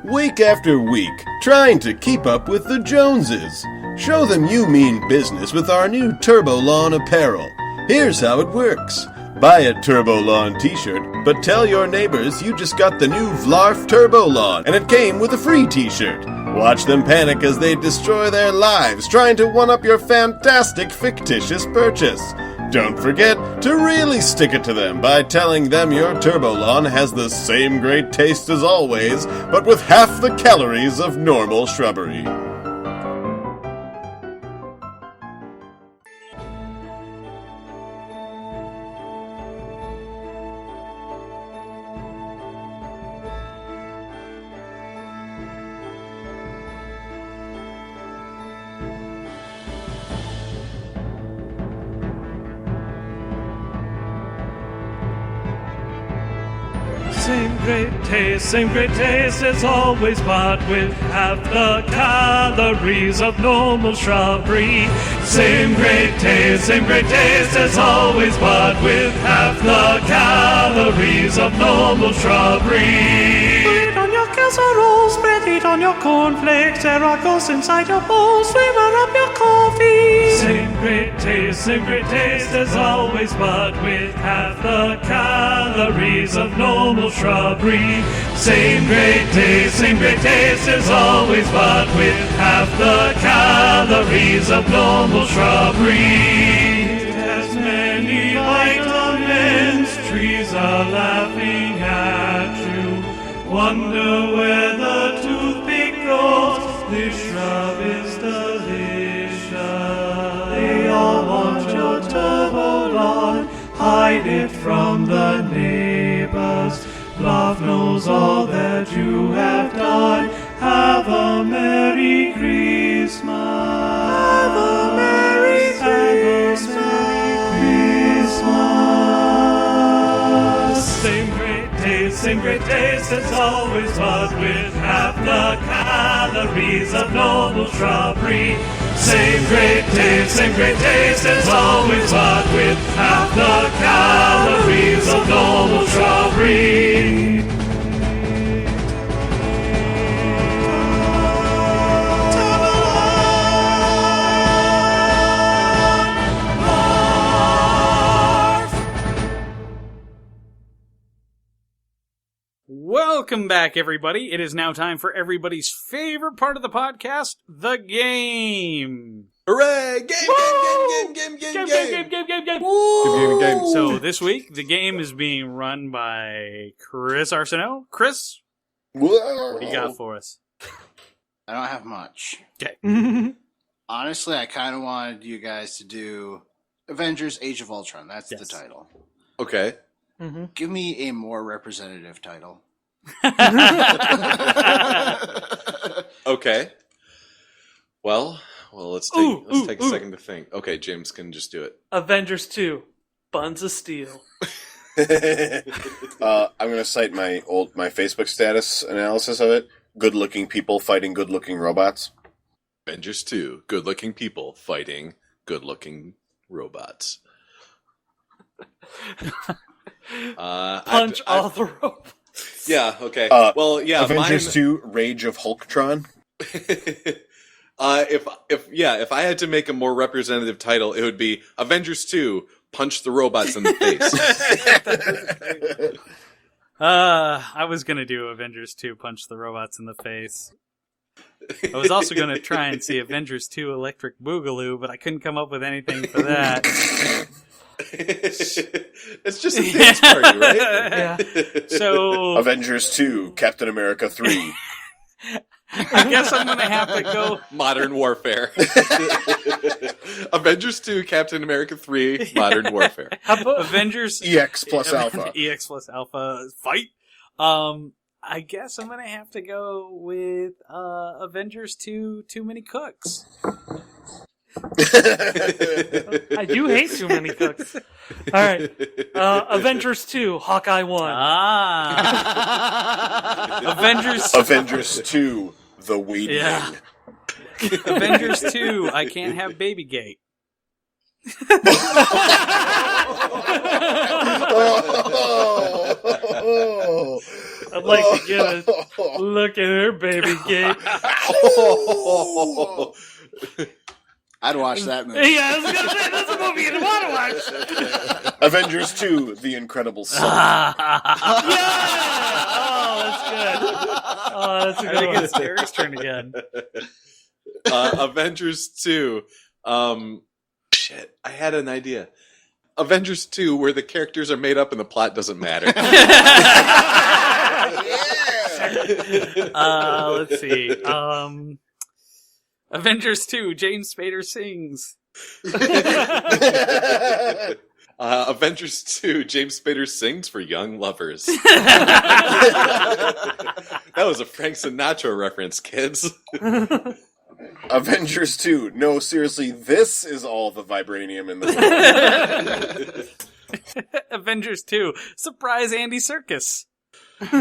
Speaker 10: Week after week, trying to keep up with the Joneses. Show them you mean business with our new Turbo Lawn apparel. Here's how it works. Buy a Turbo Lawn t-shirt, but tell your neighbors you just got the new Vlarf Turbo Lawn, and it came with a free t-shirt. Watch them panic as they destroy their lives trying to one-up your fantastic fictitious purchase. Don't forget to really stick it to them by telling them your Turbo Lawn has the same great taste as always, but with half the calories of normal shrubbery.
Speaker 3: Same great taste as always, but with half the calories of normal shrubbery. Same great taste as always, but with half the calories of normal shrubbery. Put it on your casserole, spread it on your cornflakes, there are ghosts inside your bowl, swimmer up your coffee. Same great taste as always, but with half the calories of normal shrubbery. Same great taste as always, but with half the calories of normal shrubbery. It has many vitamins, trees are laughing at you. Wonder where the toothpick grows, this shrub is delicious. They all want your Turbo Lawn, hide it from the neighbors. Love knows all that you have done. Have a Merry Christmas. Have a Merry Christmas. Same great taste as always, but with half the calories of normal shrubbery. Same great taste as always, but with half the calories of normal shrubbery.
Speaker 2: Welcome back, everybody. It is now time for everybody's favorite part of the podcast, the game.
Speaker 8: Hooray! Game!
Speaker 2: Game. So this week, the game is being run by Chris Arsenault. Chris, what do you got for us?
Speaker 1: I don't have much.
Speaker 2: Okay.
Speaker 1: Honestly, I kind of wanted you guys to do Avengers Age of Ultron. That's the title.
Speaker 8: Okay.
Speaker 3: Mm-hmm.
Speaker 1: Give me a more representative title.
Speaker 8: Okay. Well, let's take a second to think. Okay, James can just do it.
Speaker 3: Avengers 2, Buns of Steel.
Speaker 4: I'm going to cite my Facebook status analysis of it. Good-looking people fighting good-looking robots.
Speaker 8: Avengers 2, good-looking people fighting good-looking robots.
Speaker 3: Punch all the robots.
Speaker 8: Yeah, okay.
Speaker 4: Avengers 2, Rage of Hulktron.
Speaker 8: If I had to make a more representative title, it would be Avengers 2, Punch the Robots in the Face.
Speaker 2: I was going to do Avengers 2, Punch the Robots in the Face. I was also going to try and see Avengers 2, Electric Boogaloo, but I couldn't come up with anything for that.
Speaker 8: It's just a dance party, right?
Speaker 3: Yeah.
Speaker 2: So
Speaker 4: Avengers 2, Captain America 3.
Speaker 2: I guess I'm going to have to go
Speaker 8: Modern Warfare. Avengers 2, Captain America 3, Modern Warfare.
Speaker 2: How about Avengers
Speaker 4: EX plus Alpha.
Speaker 2: EX plus Alpha fight. I guess I'm going to have to go with Avengers 2, Too Many Cooks.
Speaker 3: I do hate Too Many Cooks. All right. Avengers 2, Hawkeye 1.
Speaker 4: Avengers 2, The Weed
Speaker 2: Yeah. Avengers 2, I Can't Have Babygate.
Speaker 3: I'd like to get a look at her baby gate.
Speaker 1: I'd watch that movie.
Speaker 3: Yeah, I was gonna say that's a movie you'd want to watch.
Speaker 4: Avengers 2: The Incredible Sulk.
Speaker 3: Yeah! Oh, that's good. Oh, that's a
Speaker 2: I
Speaker 3: good
Speaker 2: think
Speaker 3: one.
Speaker 2: it's Derek's turn again.
Speaker 8: Avengers 2. Shit, I had an idea. Avengers 2, where the characters are made up and the plot doesn't matter.
Speaker 2: Let's see. Avengers 2, James Spader sings.
Speaker 8: Avengers 2, James Spader sings for young lovers. That was a Frank Sinatra reference, kids.
Speaker 4: Avengers 2. No, seriously, this is all the vibranium in the world.
Speaker 2: Avengers 2, surprise Andy Serkis.
Speaker 4: Who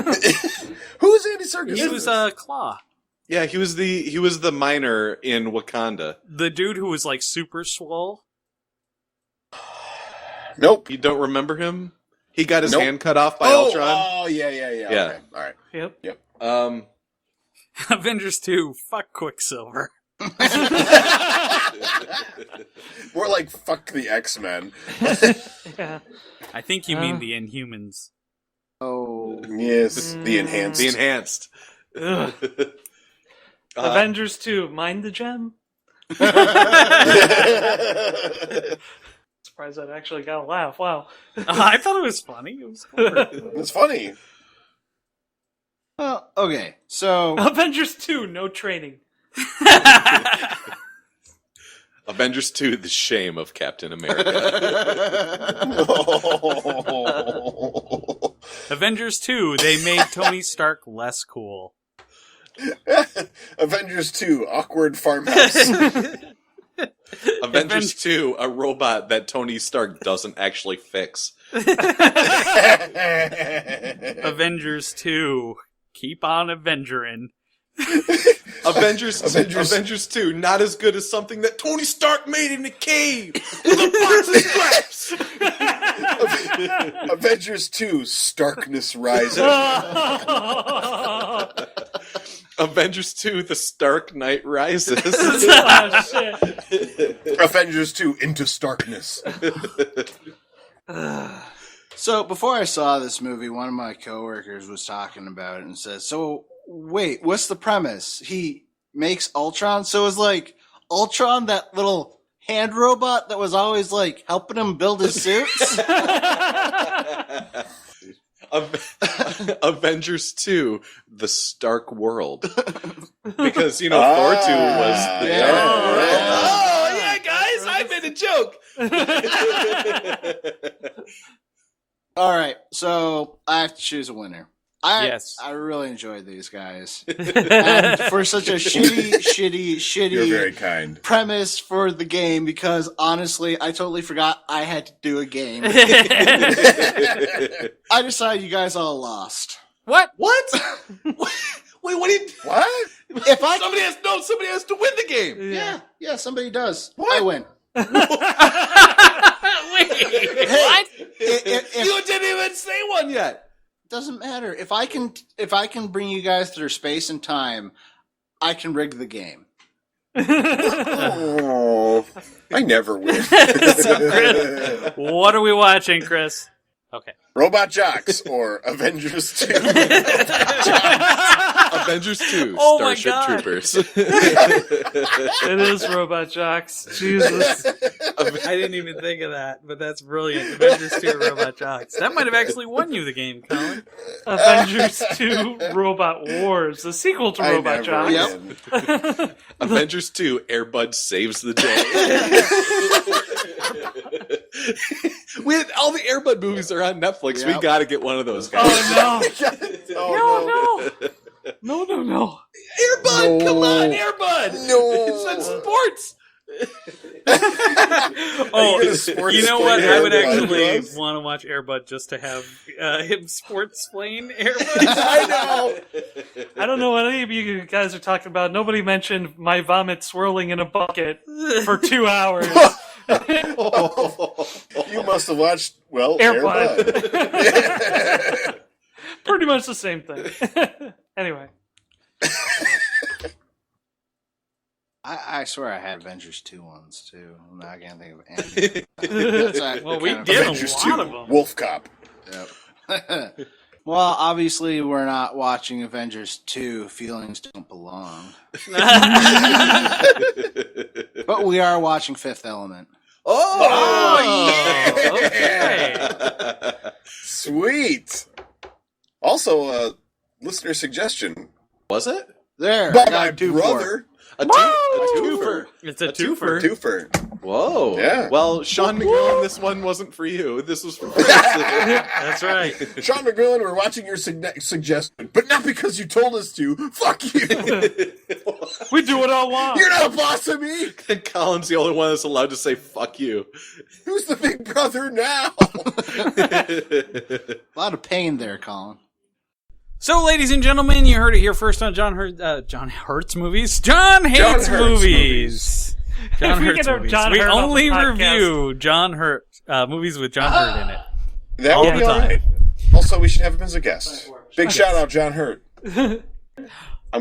Speaker 4: is Andy Serkis?
Speaker 2: He was Claw.
Speaker 8: Yeah, he was the miner in Wakanda.
Speaker 2: The dude who was like super swole.
Speaker 4: Nope.
Speaker 8: You don't remember him? He got his
Speaker 4: Nope.
Speaker 8: hand cut off by Ultron.
Speaker 4: Oh, yeah.
Speaker 8: Yeah.
Speaker 4: Okay. All right.
Speaker 3: Yep.
Speaker 2: Avengers 2, fuck Quicksilver.
Speaker 4: More like fuck the X-Men.
Speaker 3: Yeah.
Speaker 2: I think you mean the Inhumans.
Speaker 1: Oh.
Speaker 4: Yes, the enhanced.
Speaker 8: The enhanced.
Speaker 3: Ugh. Avengers 2, Mind the Gem? Surprised that actually got a laugh. Wow.
Speaker 2: I thought it was funny. It was clever.
Speaker 4: It's funny.
Speaker 1: Well, okay. So
Speaker 3: Avengers 2, No Training.
Speaker 8: Avengers 2, The Shame of Captain America.
Speaker 2: Avengers 2, they made Tony Stark less cool.
Speaker 4: Avengers 2, Awkward Farmhouse.
Speaker 8: Avengers 2, a robot that Tony Stark doesn't actually fix.
Speaker 2: Avengers 2, keep on Avengerin'.
Speaker 8: Avengers 2, not as good as something that Tony Stark made in a cave with a box of scraps.
Speaker 4: Avengers 2, Starkness Rising.
Speaker 8: Avengers 2, The Stark Knight Rises.
Speaker 3: Oh, shit.
Speaker 4: Avengers 2, Into Starkness.
Speaker 1: So before I saw this movie, one of my coworkers was talking about it and says, "So wait, what's the premise? He makes Ultron, so it's like Ultron, that little hand robot that was always like helping him build his suits."
Speaker 8: Avengers 2, The Stark World. Because, Thor 2 was the Dark World. Oh, yeah, guys, I made a joke.
Speaker 1: All right, so I have to choose a winner.
Speaker 2: Yes.
Speaker 1: I really enjoyed these guys. And for such a shitty
Speaker 4: You're very kind.
Speaker 1: premise for the game, because honestly, I totally forgot I had to do a game. I decided you guys all lost.
Speaker 2: What?
Speaker 8: What? Wait, what do you...
Speaker 4: What?
Speaker 1: If I
Speaker 8: Somebody has to win the game.
Speaker 1: yeah, somebody does. I win.
Speaker 2: Wait,
Speaker 1: What?
Speaker 8: You didn't even say one yet.
Speaker 1: Doesn't matter. If I can bring you guys through space and time, I can rig the game.
Speaker 4: Oh, I never win.
Speaker 2: What are we watching, Chris? Okay.
Speaker 4: Robot Jocks or Avengers 2.
Speaker 8: Avengers 2,
Speaker 2: Oh my
Speaker 8: Starship
Speaker 2: God.
Speaker 8: Troopers.
Speaker 3: It is Robot Jocks. Jesus.
Speaker 2: I didn't even think of that, but that's brilliant. Avengers 2 Robot Jocks. That might have actually won you the game, Colin.
Speaker 3: Avengers 2, Robot Wars, the sequel to
Speaker 4: I
Speaker 3: Robot
Speaker 4: never
Speaker 3: Jocks.
Speaker 4: win.
Speaker 8: Avengers 2, Airbud Saves the Day. All the Airbud movies are on Netflix. We
Speaker 1: Yep.
Speaker 8: got to get one of those guys.
Speaker 3: Oh,
Speaker 4: Oh,
Speaker 3: no. No.
Speaker 8: Airbud,
Speaker 4: No.
Speaker 8: come on, Airbud.
Speaker 4: No.
Speaker 8: It's on sports.
Speaker 2: Oh,
Speaker 4: gonna sports
Speaker 2: you know what?
Speaker 4: explain
Speaker 2: I would
Speaker 4: Airbud
Speaker 2: actually
Speaker 4: to us?
Speaker 2: want to watch Airbud just to have him sports explain Airbud.
Speaker 4: I know.
Speaker 3: I don't know what any of you guys are talking about. Nobody mentioned my vomit swirling in a bucket for 2 hours.
Speaker 4: You must have watched,
Speaker 3: Airbud.
Speaker 4: Airbud.
Speaker 3: Pretty much the same thing. Anyway.
Speaker 1: I swear I had Avengers 2 ones too. No, I can't think of anything.
Speaker 2: Well, we did
Speaker 4: Avengers
Speaker 2: a
Speaker 4: 2,
Speaker 2: lot of them.
Speaker 4: Wolf Cop.
Speaker 1: Yep. Well, obviously we're not watching Avengers 2. Feelings don't belong. But we are watching Fifth Element.
Speaker 4: Oh, yeah!
Speaker 2: Okay.
Speaker 4: Sweet. Also, listener suggestion.
Speaker 8: Was it?
Speaker 1: There,
Speaker 4: By
Speaker 1: I got
Speaker 4: my
Speaker 1: a 2
Speaker 4: brother.
Speaker 8: A twofer.
Speaker 2: It's a twofer.
Speaker 4: Twofer.
Speaker 8: Whoa.
Speaker 4: Yeah.
Speaker 8: Well, Sean McGowan, this one wasn't for you. This was for
Speaker 2: That's right.
Speaker 4: Sean McGowan, we're watching your suggestion, but not because you told us to. Fuck you.
Speaker 3: We do what I want.
Speaker 4: You're not a boss of me.
Speaker 8: Colin's the only one that's allowed to say "fuck you."
Speaker 4: Who's the big brother now?
Speaker 1: A lot of pain there, Colin.
Speaker 2: So, ladies and gentlemen, you heard it here first on John Hurt's movies. John Hates
Speaker 4: Hurt's
Speaker 2: Movies. John
Speaker 3: If we
Speaker 2: Hurt's
Speaker 3: get our
Speaker 2: movies.
Speaker 3: John
Speaker 2: We
Speaker 3: Hurt on the
Speaker 2: only
Speaker 3: podcast.
Speaker 2: review John Hurt movies with John Hurt in it.
Speaker 4: That
Speaker 2: All
Speaker 4: would
Speaker 2: the
Speaker 4: be
Speaker 2: time.
Speaker 4: alright. Also, we should have him as a guest. Big shout out, John Hurt. I'm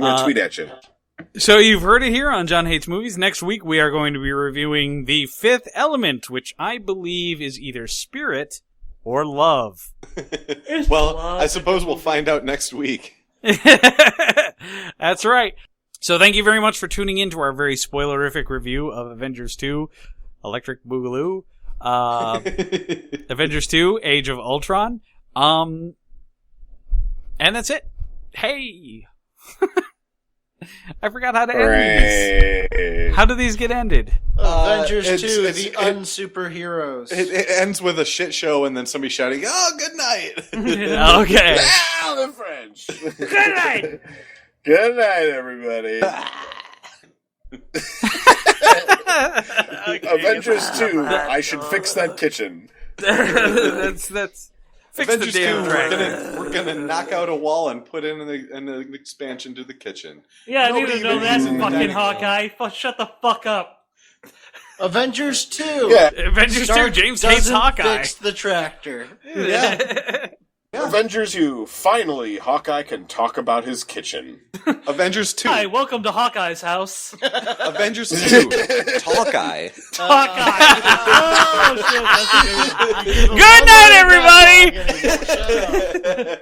Speaker 4: going to tweet at you.
Speaker 2: So you've heard it here on John Hates Movies. Next week we are going to be reviewing The Fifth Element, which I believe is either spirit or love.
Speaker 8: Well, I suppose we'll find out next week.
Speaker 2: That's right. So thank you very much for tuning in to our very spoilerific review of Avengers 2, Electric Boogaloo, Avengers 2, Age of Ultron, and that's it. Hey! I forgot how to end these. How do these get ended?
Speaker 1: Avengers
Speaker 8: it's-
Speaker 1: 2,
Speaker 8: it's-
Speaker 1: the
Speaker 8: it-
Speaker 1: unsuperheroes.
Speaker 8: It ends with a shit show and then somebody shouting, "Oh, good night!"
Speaker 2: Okay.
Speaker 4: Ah, the French.
Speaker 3: Good night.
Speaker 4: Good night, everybody. Avengers 2, I should fix that kitchen.
Speaker 2: that's fix
Speaker 8: Avengers
Speaker 2: the
Speaker 8: 2,
Speaker 2: damn dragon.
Speaker 8: we're gonna knock out a wall and put in an expansion to the kitchen.
Speaker 3: Yeah, I need
Speaker 8: Nobody
Speaker 3: to know
Speaker 8: even
Speaker 3: that,
Speaker 8: uses the
Speaker 3: fucking
Speaker 8: dining hall.
Speaker 3: Hawkeye. Shut the fuck up.
Speaker 1: Avengers 2.
Speaker 4: Yeah.
Speaker 2: Avengers 2, James hates
Speaker 1: doesn't
Speaker 2: Hawkeye.
Speaker 1: fix the tractor.
Speaker 8: Yeah.
Speaker 4: Avengers U, finally, Hawkeye can talk about his kitchen.
Speaker 8: Avengers 2.
Speaker 3: Hi, welcome to Hawkeye's house.
Speaker 8: Avengers 2. Hawkeye.
Speaker 3: Hawkeye. Oh, shit, that's
Speaker 2: Good night,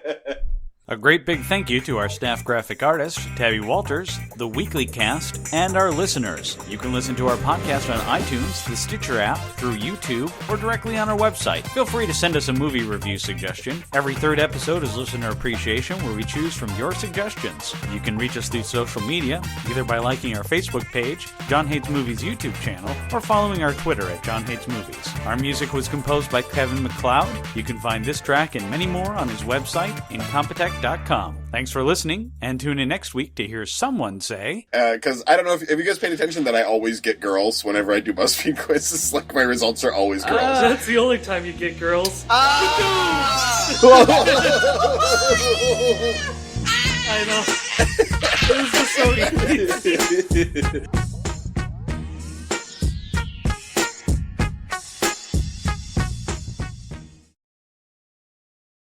Speaker 2: everybody! A great big thank you to our staff graphic artist, Tabby Walters, the Weekly Cast, and our listeners. You can listen to our podcast on iTunes, the Stitcher app, through YouTube, or directly on our website. Feel free to send us a movie review suggestion. Every third episode is Listener Appreciation, where we choose from your suggestions. You can reach us through social media, either by liking our Facebook page, John Hates Movies YouTube channel, or following our Twitter at John Hates Movies. Our music was composed by Kevin MacLeod. You can find this track and many more on his website, Incompetech.com. Thanks for listening, and tune in next week to hear someone say...
Speaker 4: Because I don't know if you guys paid attention that I always get girls whenever I do BuzzFeed quizzes. Like, my results are always girls.
Speaker 3: That's the only time you get girls. I know. This is so easy.